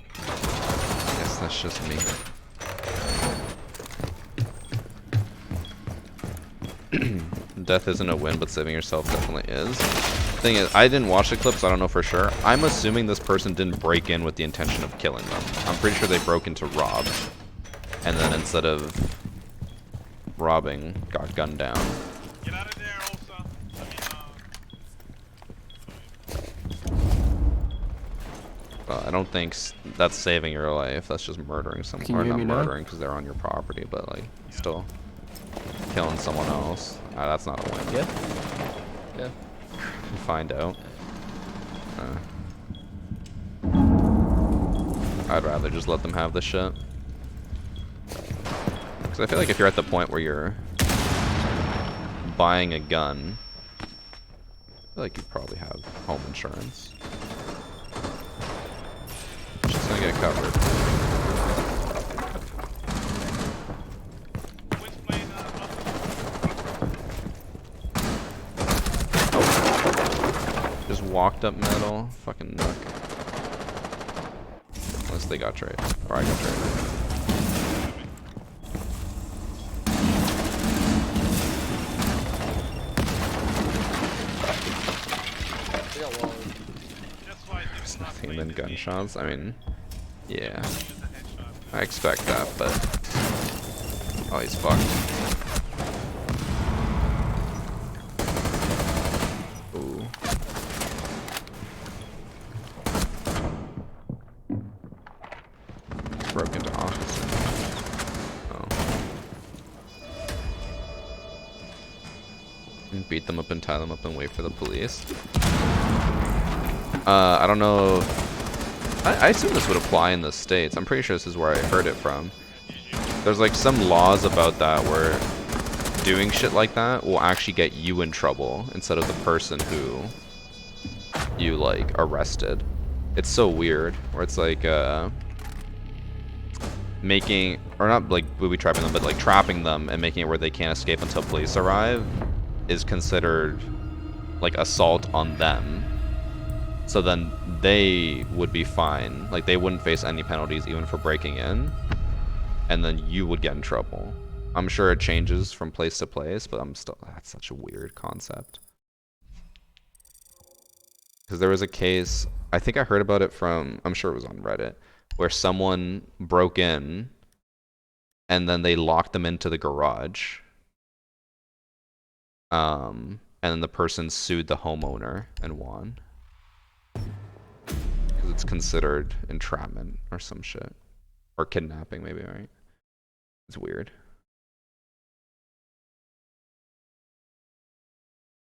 Guess that's just me. Death isn't a win, but saving yourself definitely is. Thing is, I didn't watch the clip, so I don't know for sure. I'm assuming this person didn't break in with the intention of killing them. I'm pretty sure they broke in to rob. And then instead of robbing, got gunned down. Get out of there, Osa. Well, I don't think that's saving your life. That's just murdering someone. Can you Or hear not me now? murdering because they're on your property, but like still killing someone else. That's not a win. Yeah. Yeah. Find out. I'd rather just let them have the shit. Because I feel like if you're at the point where you're buying a gun, I feel like you probably have home insurance. She's gonna get covered. Oh. Just walked up middle. Fucking nook. Unless they got traded. Or I got traded. Nothing than gunshots. I mean, yeah. I expect that, but oh, he's fucked. Ooh. Broke into office. Oh. And beat them up and tie them up and wait for the police. I don't know if, I assume this would apply in the States. I'm pretty sure this is where I heard it from. There's like some laws about that where doing shit like that will actually get you in trouble instead of the person who you like arrested. It's so weird where it's like making, or not like booby trapping them, but like trapping them and making it where they can't escape until police arrive is considered like assault on them. So then they would be fine. Like they wouldn't face any penalties even for breaking in. And then you would get in trouble. I'm sure it changes from place to place, but that's such a weird concept. Because there was a case, I think I heard about it from, I'm sure it was on Reddit, where someone broke in and then they locked them into the garage. And then the person sued the homeowner and won. Because it's considered entrapment or some shit. Or kidnapping, maybe, right? It's weird.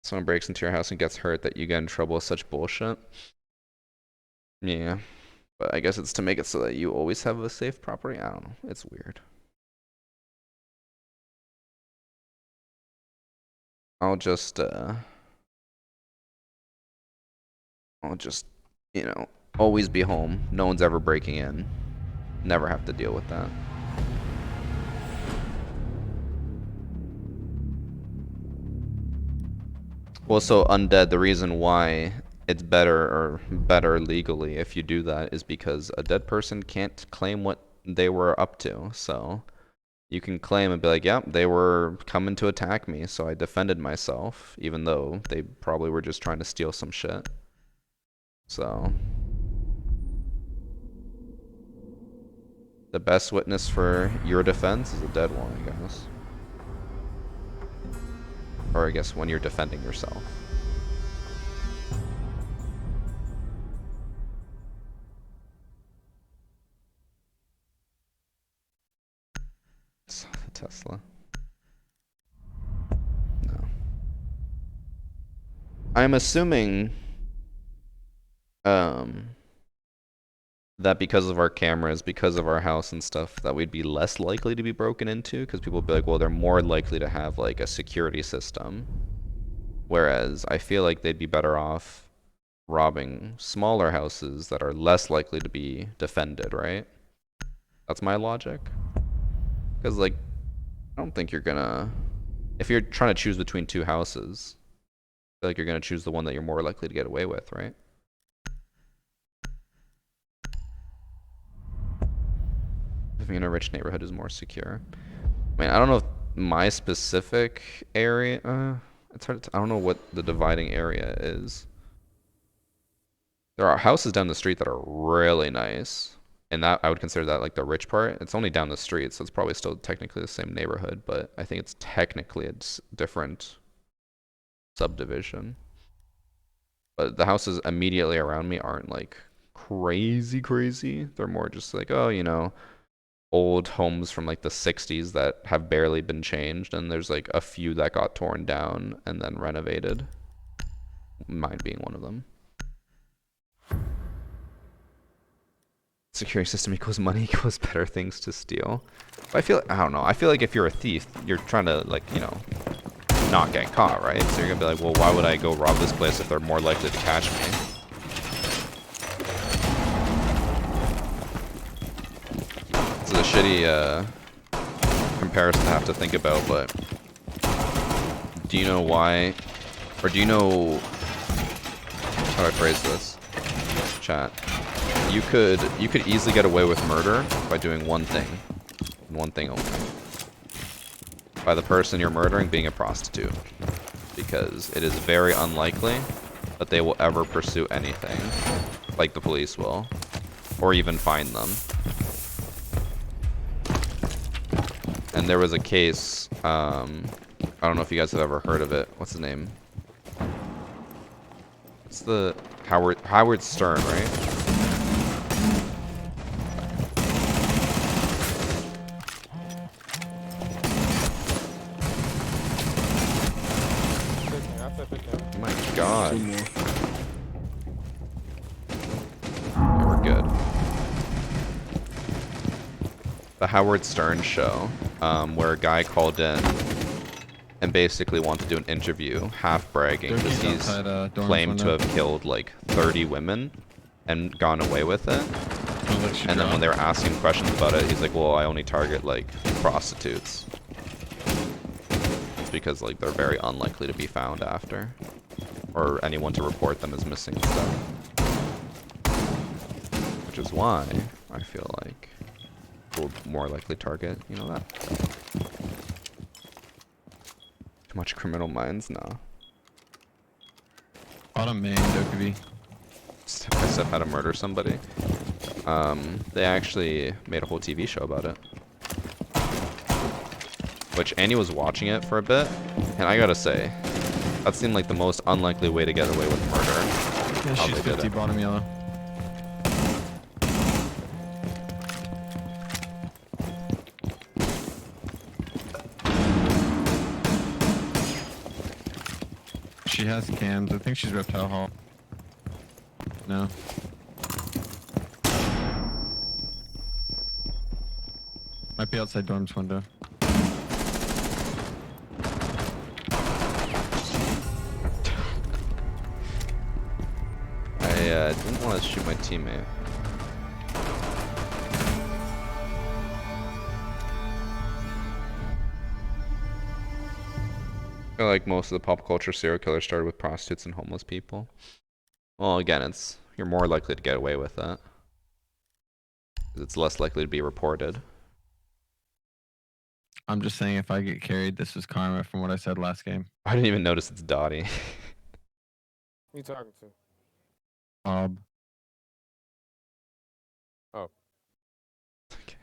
Someone breaks into your house and gets hurt that you get in trouble with such bullshit. Yeah. But I guess it's to make it so that you always have a safe property. I don't know. It's weird. I'll just, you know, always be home. No one's ever breaking in. Never have to deal with that. Well, so undead, the reason why it's better legally if you do that is because a dead person can't claim what they were up to. So you can claim and be like, yep, they were coming to attack me, so I defended myself, even though they probably were just trying to steal some shit. So the best witness for your defense is a dead one, I guess. Or I guess when you're defending yourself. Saw the Tesla. No. I'm assuming that because of our cameras, because of our house and stuff, that we'd be less likely to be broken into, because people would be like, well, they're more likely to have like a security system. Whereas I feel like they'd be better off robbing smaller houses that are less likely to be defended, right? That's my logic. Because like, I don't think you're gonna, if you're trying to choose between two houses, I feel like you're gonna choose the one that you're more likely to get away with, right? Living in a rich neighborhood is more secure. I mean, I don't know if my specific area, it's hard to, I don't know what the dividing area is. There are houses down the street that are really nice. And that I would consider that like the rich part. It's only down the street, so it's probably still technically the same neighborhood, but I think it's technically a different subdivision. But the houses immediately around me aren't like crazy. They're more just like, oh, you know, old homes from like the 60s that have barely been changed, and there's like a few that got torn down and then renovated. Mine being one of them. Security system equals money equals better things to steal. But I feel, I don't know, I feel like if you're a thief, you're trying to like, you know, not get caught, right? So you're gonna be like, well, why would I go rob this place if they're more likely to catch me? It's a shitty comparison to have to think about, but do you know why, or do you know, how do I phrase this? Chat. You could easily get away with murder by doing one thing only. By the person you're murdering being a prostitute. Because it is very unlikely that they will ever pursue anything, like the police will, or even find them. And there was a case, I don't know if you guys have ever heard of it. What's the name? It's the Howard Stern, right? Oh my god. Yeah, we're good. The Howard Stern show, where a guy called in and basically wanted to do an interview, half bragging, because he's claimed to have killed like 30 women and gone away with it. And then when they were asking questions about it, he's like, well, I only target like prostitutes. Because like they're very unlikely to be found after, or anyone to report them as missing and stuff. Which is why I feel like we'll more likely target, you know, that. Too much criminal minds? No. Bottom main, Dokubi. Step by step how to murder somebody. They actually made a whole TV show about it. Which Annie was watching it for a bit, and I gotta say, that seemed like the most unlikely way to get away with murder. Yeah, she's 50 bottom yellow. She has cams. I think she's reptile hall. No. Might be outside dorm's window. I didn't want to shoot my teammate. I feel like most of the pop culture serial killers started with prostitutes and homeless people. Well, again, you're more likely to get away with that. 'Cause it's less likely to be reported. I'm just saying if I get carried, this is karma from what I said last game. I didn't even notice it's Dottie. Who you talking to? Bob. Oh. Okay.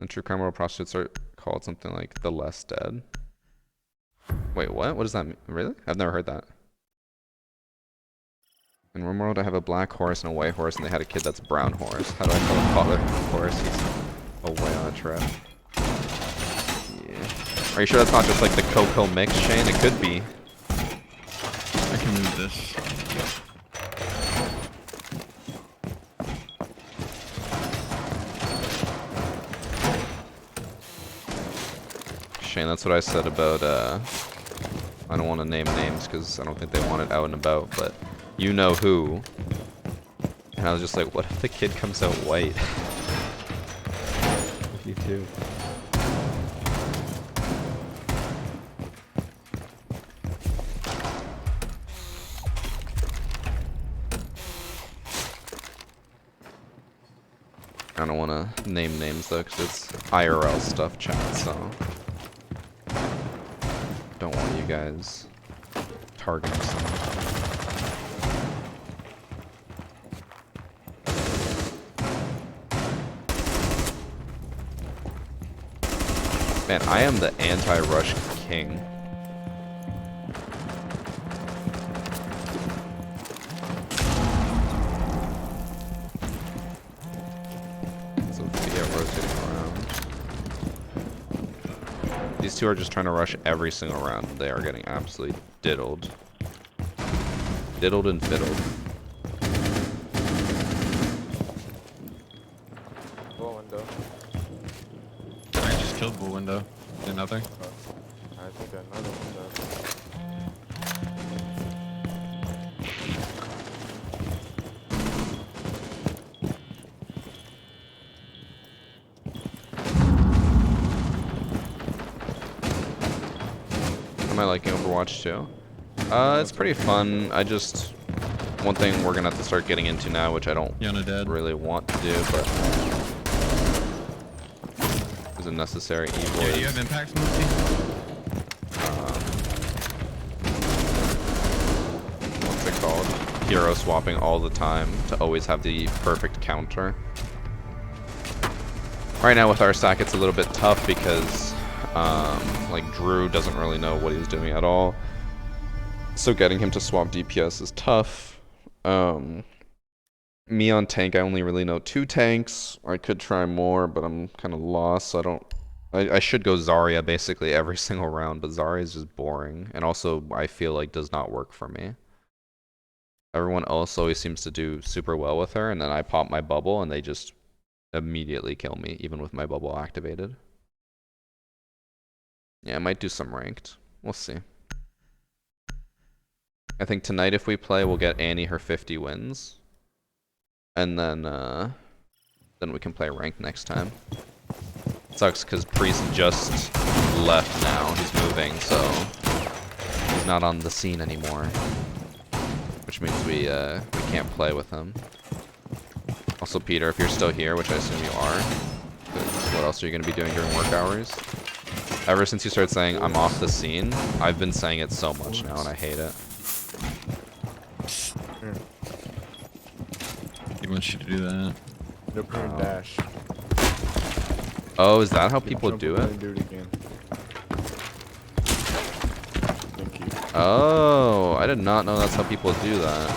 And true criminal prostitutes are called something like the less dead. Wait, what? What does that mean? Really? I've never heard that. In one world, I have a black horse and a white horse, and they had a kid that's a brown horse. How do I tell a father horse he's away on a trip? Yeah. Are you sure that's not just like the cocoa mix, Shane? It could be. I can move this. Shane, that's what I said about, I don't want to name names because I don't think they want it out and about, but you know who. And I was just like, what if the kid comes out white? You too. I don't want to name names though, because it's IRL stuff, chat, so don't want you guys targeting someone. Man, I am the anti-rush king. Rotating around. These two are just trying to rush every single round. They are getting absolutely diddled. Diddled and fiddled. Bull window. I just killed bull window. Did nothing. I think another window. Am I liking Overwatch too? It's pretty fun. One thing we're gonna have to start getting into now, which I don't really want to do, but is a necessary evil. Yeah, you have impact smoothie? What's it called? Hero swapping all the time to always have the perfect counter. Right now with our stack, it's a little bit tough because like Drew doesn't really know what he's doing at all. So getting him to swap DPS is tough. Me on tank, I only really know 2 tanks. I could try more, but I'm kind of lost. So I should go Zarya basically every single round, but Zarya is just boring. And also, I feel like does not work for me. Everyone else always seems to do super well with her, and then I pop my bubble and they just immediately kill me, even with my bubble activated. Yeah, I might do some ranked. We'll see. I think tonight if we play, we'll get Annie her 50 wins. And then we can play ranked next time. Sucks because Priest just left now. He's moving, so he's not on the scene anymore. Which means we can't play with him. Also, Peter, if you're still here, which I assume you are, 'cause what else are you going to be doing during work hours? Ever since you started saying I'm off the scene, I've been saying it so much now, and I hate it. He wants you to do that. No prune dash. Oh, is that how You people jump do up it? and do it again. Thank you. Oh, I did not know that's how people do that.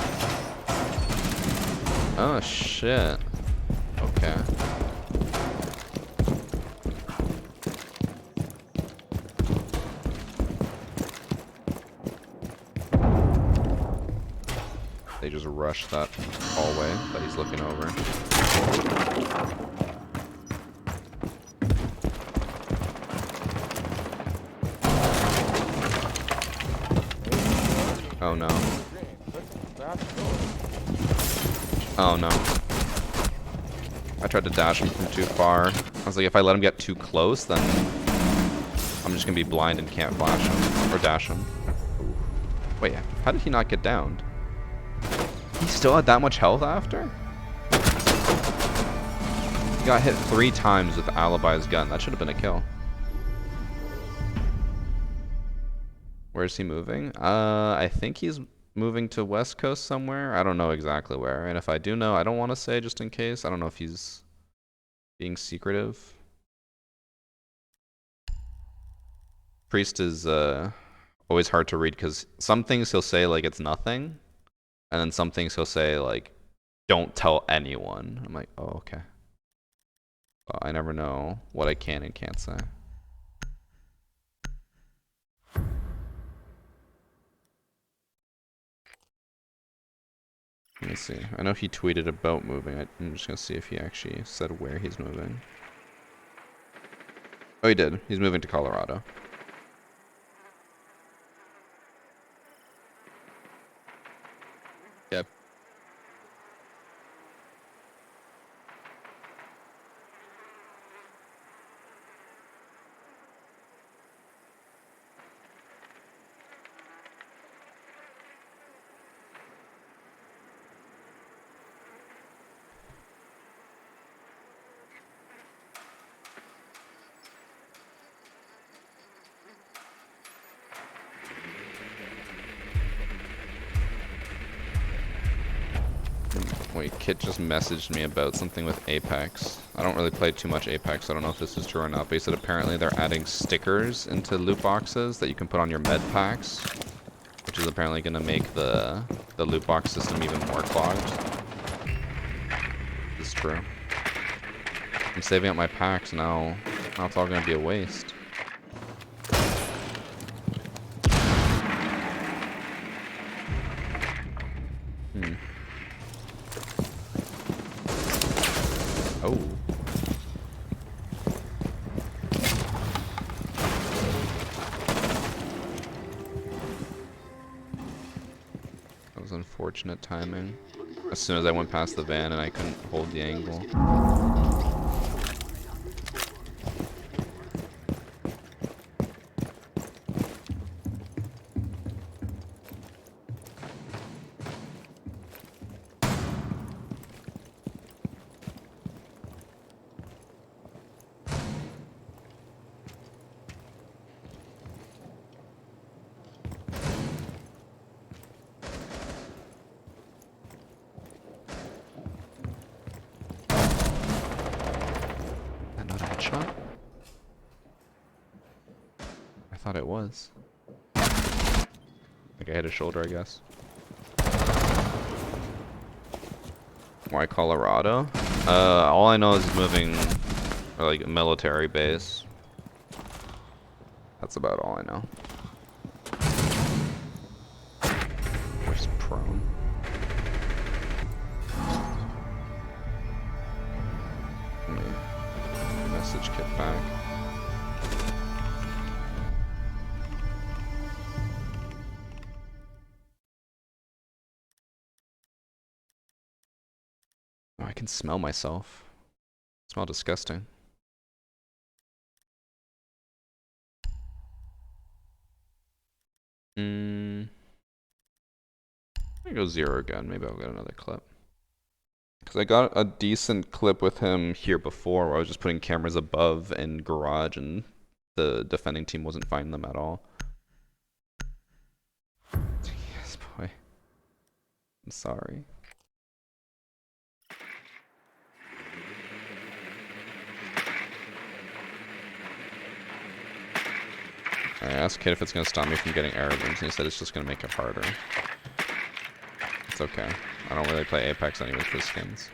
Oh shit. Okay. They just rush that hallway that he's looking over. Oh no. Oh no. I tried to dash him from too far. I was like, if I let him get too close, then I'm just gonna be blind and can't flash him or dash him. Wait, how did he not get downed? He still had that much health after? He got hit 3 times with Alibi's gun. That should have been a kill. Where's he moving? I think he's moving to West Coast somewhere. I don't know exactly where. And if I do know, I don't want to say just in case. I don't know if he's being secretive. Priest is always hard to read because some things he'll say like it's nothing. And then some things he'll say like, don't tell anyone. I'm like, oh, okay. Well, I never know what I can and can't say. Let me see. I know he tweeted about moving. I'm just gonna see if he actually said where he's moving. Oh, he did. He's moving to Colorado. Yep. Wait, Kit just messaged me about something with Apex. I don't really play too much Apex, so I don't know if this is true or not, but he said apparently they're adding stickers into loot boxes that you can put on your med packs, which is apparently going to make the loot box system even more clogged. This is true. I'm saving up my packs now. Now it's all going to be a waste. Oh. That was unfortunate timing. As soon as I went past the van and I couldn't hold the angle. Shot? I thought it was. Like I hit his shoulder, I guess. Why Colorado? All I know is he's moving, or like a military base. That's about all I know. Where's prone? Message Kit back. Oh, I can smell myself. I smell disgusting. I'm gonna go 0 again. Maybe I'll get another clip. Because I got a decent clip with him here before where I was just putting cameras above in garage and the defending team wasn't finding them at all. Yes, boy. I'm sorry. asked Kid if it's gonna stop me from getting air rooms, and he said it's just gonna make it harder. It's okay. I don't really play Apex anyways for skins.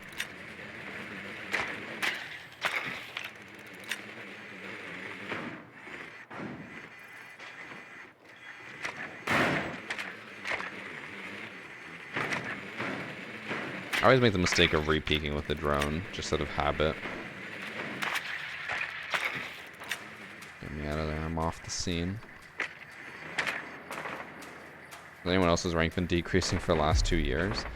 I always make the mistake of re-peeking with the drone, just out of habit. Get me out of there, I'm off the scene. Has anyone else's rank been decreasing for the last 2 years?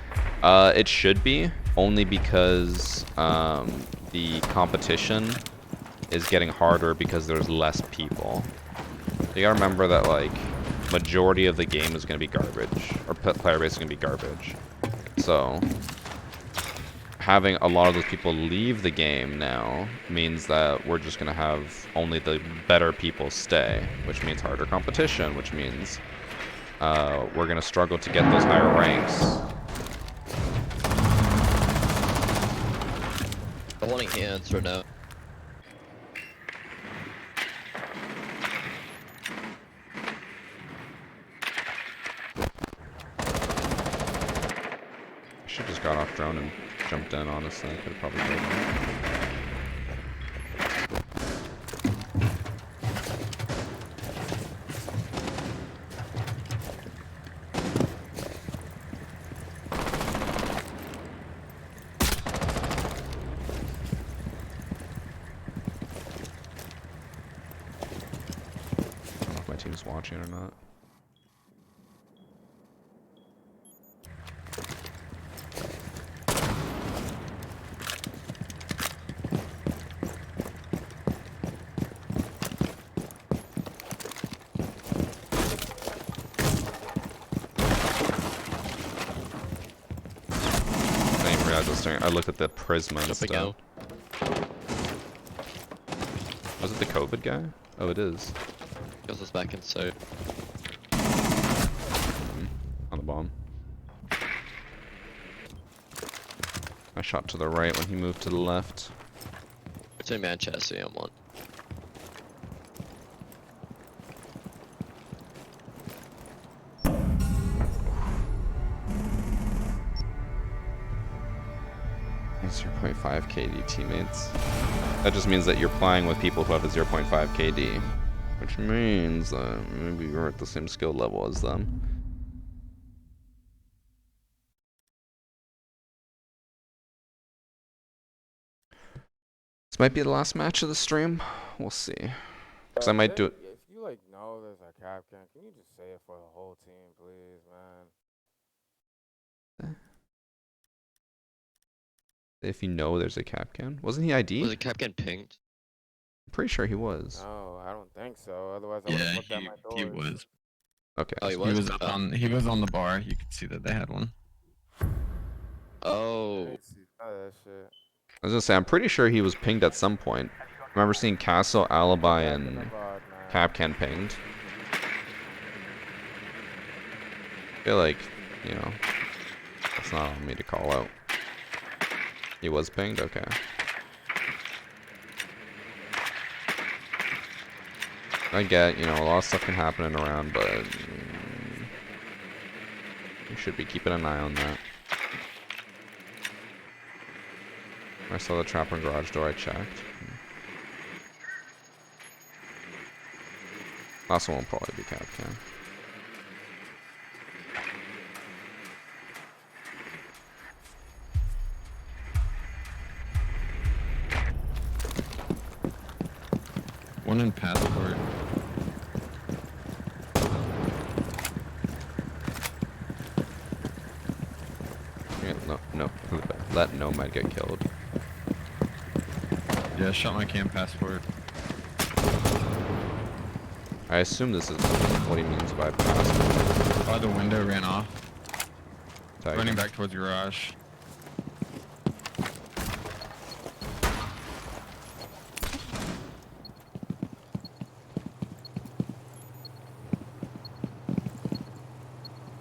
It should be, only because the competition is getting harder because there's less people. You gotta remember that, like, majority of the game is gonna be garbage, or player base is gonna be garbage. So having a lot of those people leave the game now means that we're just gonna have only the better people stay, which means harder competition, which means we're gonna struggle to get those higher ranks. Holding hands right now. I should just got off drone and jumped in, honestly. I could have probably killed him. I don't know if my team's watching or not. I looked at the Prisma and stuff. Was it the COVID guy? Oh, it is. Goes us back in so. On the bomb. I shot to the right when he moved to the left. Between Manchester and one. It's 0.5 KD teammates. That just means that you're playing with people who have a 0.5 KD, which means that maybe you're at the same skill level as them. This might be the last match of the stream. We'll see. Because I might do it. If you like know there's a captain, can you just say it for the whole team, please, man? If you know there's a Capcan. Wasn't he ID? Was the Capcan pinged? I'm pretty sure he was. No, I don't think so. Otherwise, I would have looked at my doors. He was. Okay. Oh, He was up on. He was on the bar. You could see that they had one. Oh. That shit. I was gonna say, I'm pretty sure he was pinged at some point. I remember seeing Castle, Alibi, and Capcan pinged. I feel like, you know, that's not on me to call out. He was pinged? Okay. I get, you know, a lot of stuff can happen in around, but you should be keeping an eye on that. I saw the trap on garage door, I checked. Last one will probably be Capcan. One in passport. Yeah, no, let Nomad get killed. Yeah, I shot my cam passport. I assume this is what he means by passport. By the window, ran off. Tag Running him. back towards the garage.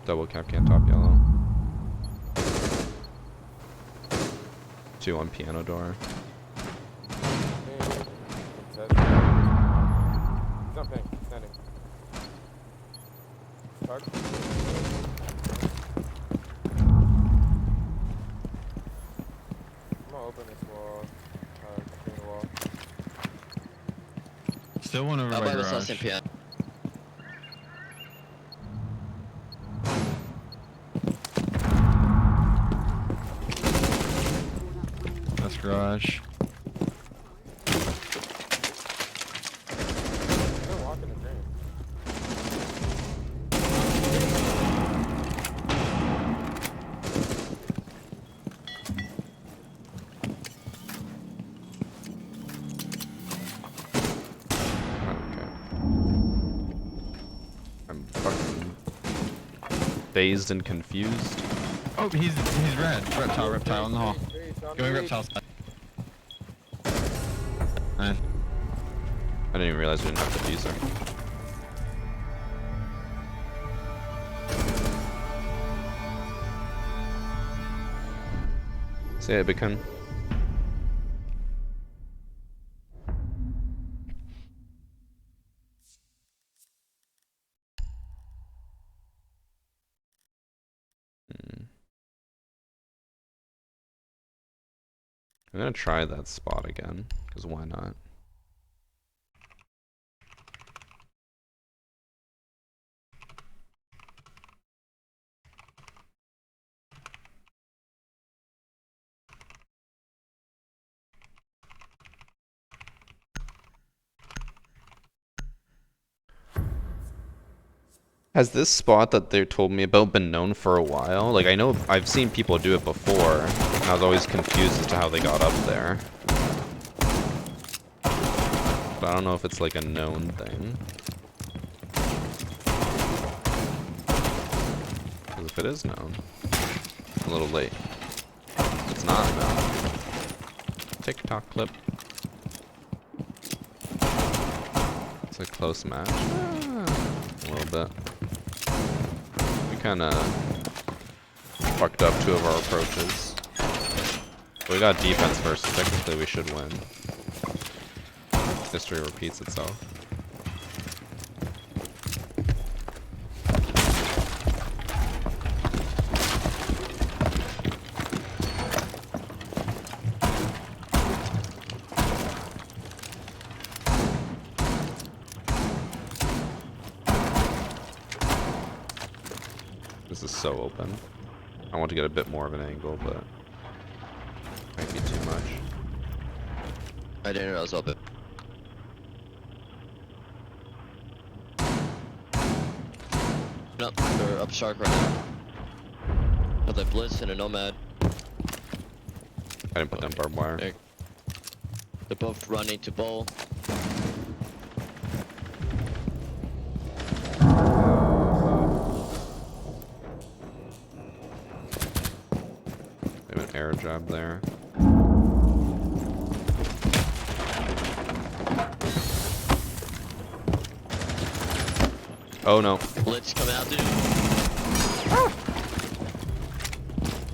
Double Capcan top yellow. 2 on piano door. Something. Standing. Park. I'm gonna open this wall. Clean the wall. Still one over How by about this garage. SMPN? That's garage. Don't walk in the drain. Okay. I'm fucking dazed and confused. Oh, he's red. Reptile in the hall. Going reptile side. Nice. I didn't even realize we didn't have diffuser. Say it, Beacon. I'm gonna try that spot again, because why not? Has this spot that they told me about been known for a while? Like, I know I've seen people do it before, and I was always confused as to how they got up there. But I don't know if it's like a known thing. Because if it is known, it's a little late. If it's not known. TikTok clip. It's a close match. A little bit. We kinda fucked up 2 of our approaches. But we got defense first, so technically we should win. History repeats itself. This is so open. I want to get a bit more of an angle, but might be too much. I didn't know it was open. Up, they're up shark right now. Got that blitz and a nomad. I didn't put down barbed wire. They're both running to bowl. They have an air job there. Oh no. Blitz coming out, dude.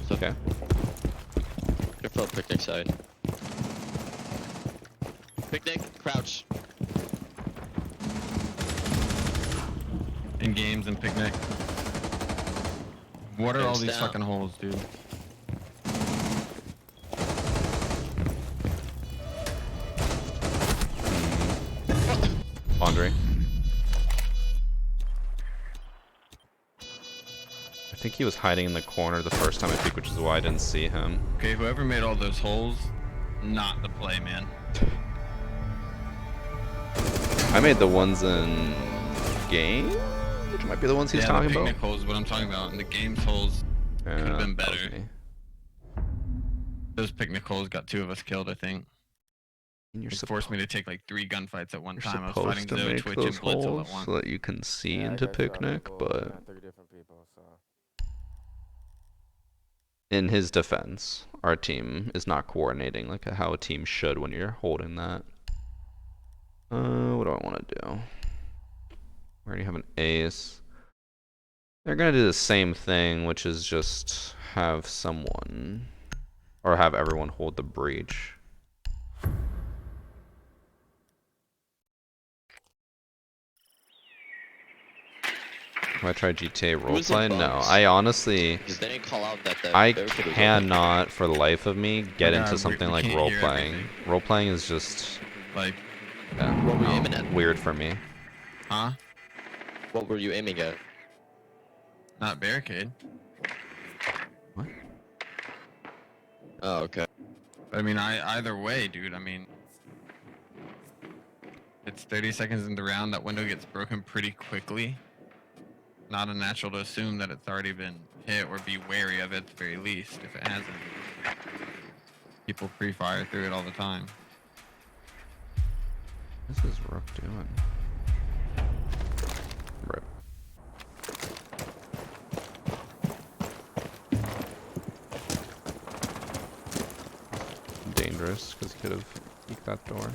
It's okay. Careful, picnic side. Picnic, crouch. In games and picnic. What are all Hands these down. fucking holes, dude? Andre. I think he was hiding in the corner the first time I peeked, which is why I didn't see him. Okay, whoever made all those holes, not the play, man. I made the ones in game, which might be the ones he's Yeah, talking the about. picnic holes is what I'm talking about, and the game's holes could have been that was better. me. Those picnic holes got 2 of us killed, I think. And you're It forced me to take like 3 gunfights at one You're time. I was supposed fighting to Zoe, make Twitch, those and Blitz all at holes once. so that you can see Yeah, I into got you on picnic, people. but Not 3 different people, so. in his defense, our team is not coordinating like how a team should when you're holding that. What do I want to do? We already have an ace. They're gonna do the same thing, which is just have someone, or have everyone hold the breach. Have I tried GTA Who's the roleplay? No, bugs? I honestly, Because they didn't call out that the I barricade was open. cannot for the life of me get God, into something we like can't hear role-playing. everything. Role-playing is just Like, What were you no, aiming at? weird for me. huh? What were you aiming at? Not barricade. What? Oh, okay. I mean, either way, dude. I mean, it's 30 seconds in the round. That window gets broken pretty quickly. Not unnatural to assume that it's already been hit or be wary of it at the very least if it hasn't. People pre-fire through it all the time. What is this Rook doing? Rip. Dangerous, because he could have peeked that door.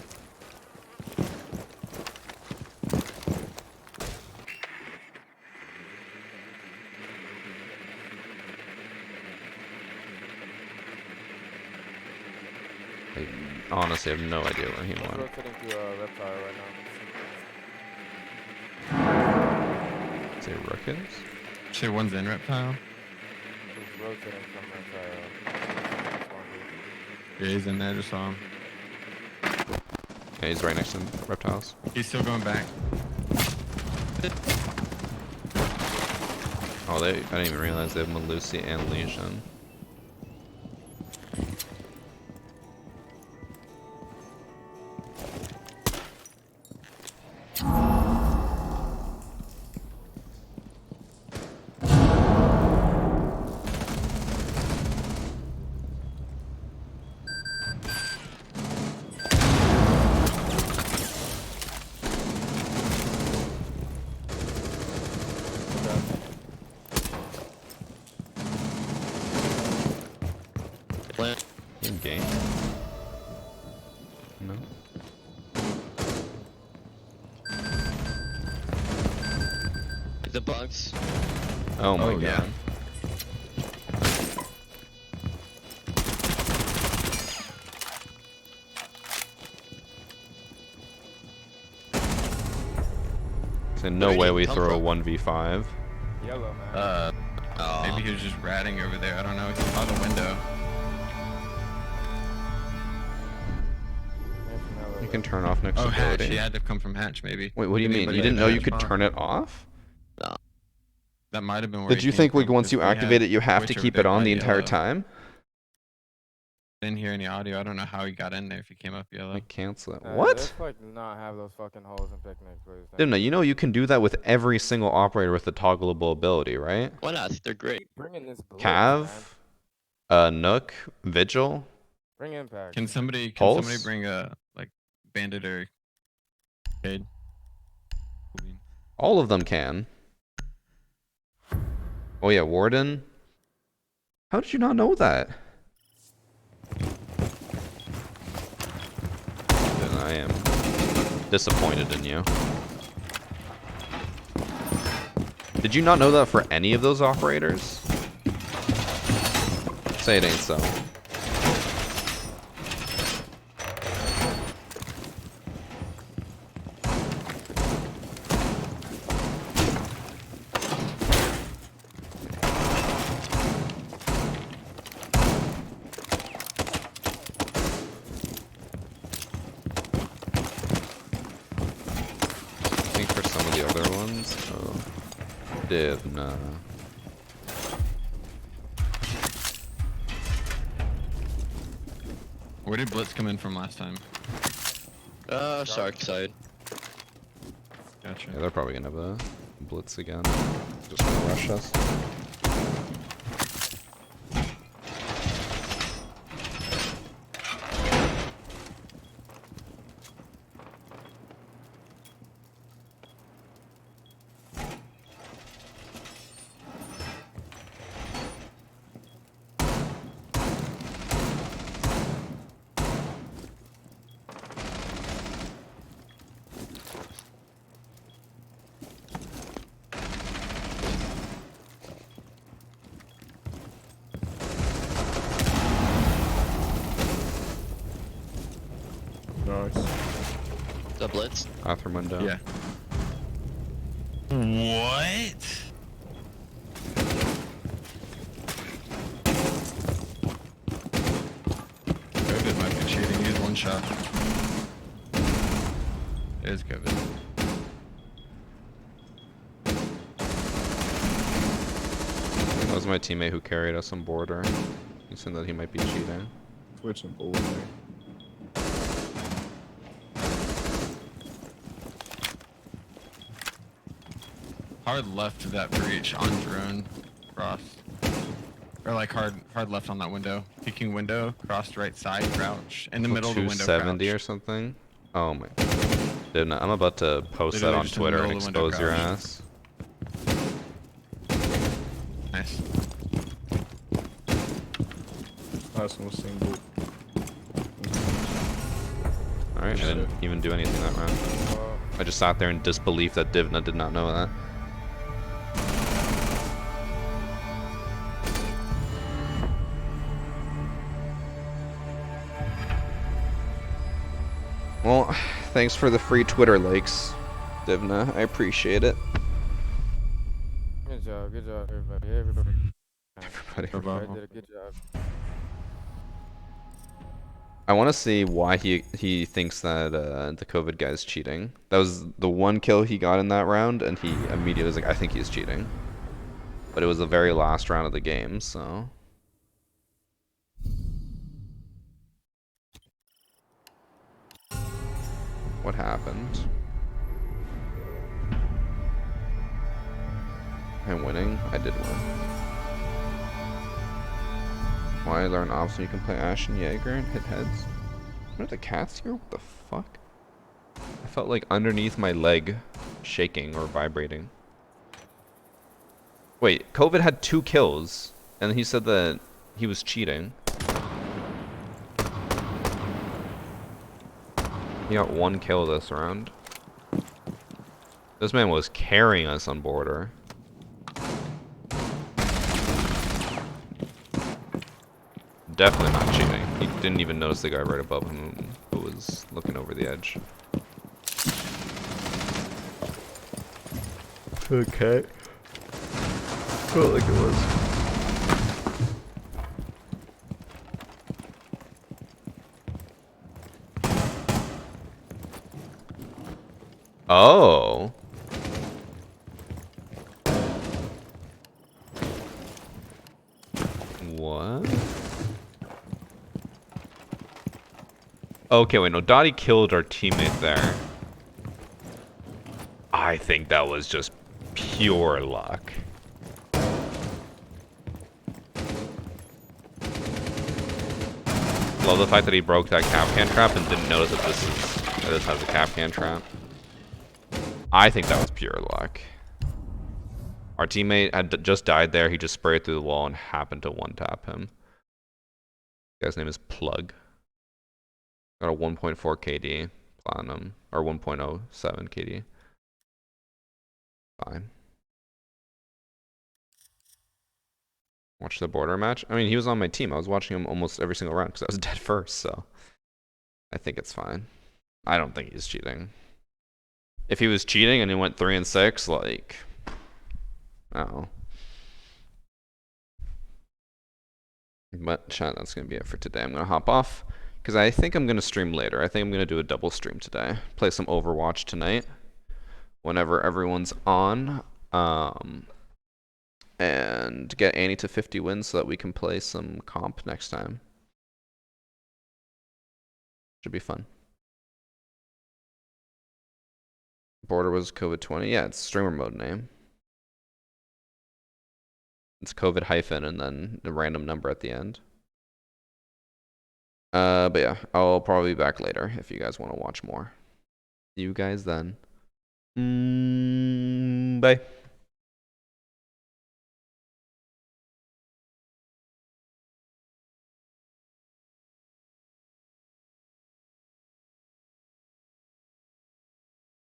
I honestly have no idea where he went. Rotating to reptile right now. Say Rook is? Say one's in reptile. He's rotating from reptile. Yeah, he's in there. Just saw him. Yeah, he's right next to reptiles. He's still going back. Oh, I didn't even realize they have Melusi and Legion. Plant. In game? No. The bugs. Oh my Oh, god. yeah. So no Where way did he we come throw a from? 1v5. Yellow, man. Maybe he was just ratting over there. I don't know. He saw the window. You can turn off next Oh, hatch. ability. He had to come from hatch, maybe. Wait, what do you mean? Anybody You didn't at know you hatch could spot? turn it off? No. That might have been where Did he you came think like from, once 'cause you we had activate it, you have to switch over keep there it on by the entire yellow. time? Didn't hear any audio. I don't know how he got in there if he came up yellow. Like cancel it. Let's What? like not have those fucking holes in picnic, please. Dude, no, you know you can do that with every single operator with the toggleable ability, right? Why not? They're great. Bring in this blitz, Cav, man. Nook, Vigil. Bring impact. Can somebody Pulse? bring a like bandit or Cade? All of them can. Oh yeah, Warden. How did you not know that? Then I am disappointed in you. Did you not know that for any of those operators? Say it ain't so. I think for some of the other ones, Divna. Where did Blitz come in from last time? Shark side. Gotcha. Yeah, they're probably gonna have a blitz again. Just gonna rush us. Nice. The blitz. Bathroom window. Yeah. What? shot. It is COVID. That was my teammate who carried us on border. He said that he might be cheating. Twitch and bull there. Hard left to that breach on drone. Cross. Or like hard left on that window. Peeking window, crossed right side, crouch. In the middle of the window, 270 crouch. or something? Oh my. Dude, no, I'm about to post that Literally on just in the Twitter and middle of the window, expose your crouch. ass. Nice. Last one was single. Alright, I didn't even do anything that round. I just sat there in disbelief that Divna did not know that. Well, thanks for the free Twitter likes, Divna. I appreciate it. Good job, everybody. Everybody did a good job. I want to see why he thinks that the COVID guy's cheating. That was the one kill he got in that round, and he immediately was like, I think he's cheating. But it was the very last round of the game, so... What happened? Am I winning? I did win. Why learn off so you can play Ash and Jaeger and hit heads? What are the cats here? What the fuck? I felt like underneath my leg shaking or vibrating. Wait, COVID had 2 kills, and he said that he was cheating. He got 1 kill this round. This man was carrying us on border. Definitely not cheating. He didn't even notice the guy right above him who was looking over the edge. Okay. Felt like it was. Oh. What? Okay, wait, no, Dottie killed our teammate there. I think that was just pure luck. Love the fact that he broke that Kapkan trap and didn't notice that this has a Kapkan trap. I think that was pure luck. Our teammate had just died there. He just sprayed through the wall and happened to one-tap him. The guy's name is Plug. Got a 1.4 KD platinum, or 1.07 KD. Fine. Watch the border match. I mean, he was on my team. I was watching him almost every single round because I was dead first, so I think it's fine. I don't think he's cheating. If he was cheating and he went 3 and 6, like, oh. But chat, that's gonna be it for today. I'm gonna hop off because I think I'm gonna stream later. I think I'm gonna do a double stream today. Play some Overwatch tonight whenever everyone's on. And get Annie to 50 wins so that we can play some comp next time. Should be fun. Border was COVID-20. Yeah, it's streamer mode name. It's COVID hyphen and then a random number at the end. But yeah, I'll probably be back later if you guys want to watch more. See you guys then. Bye.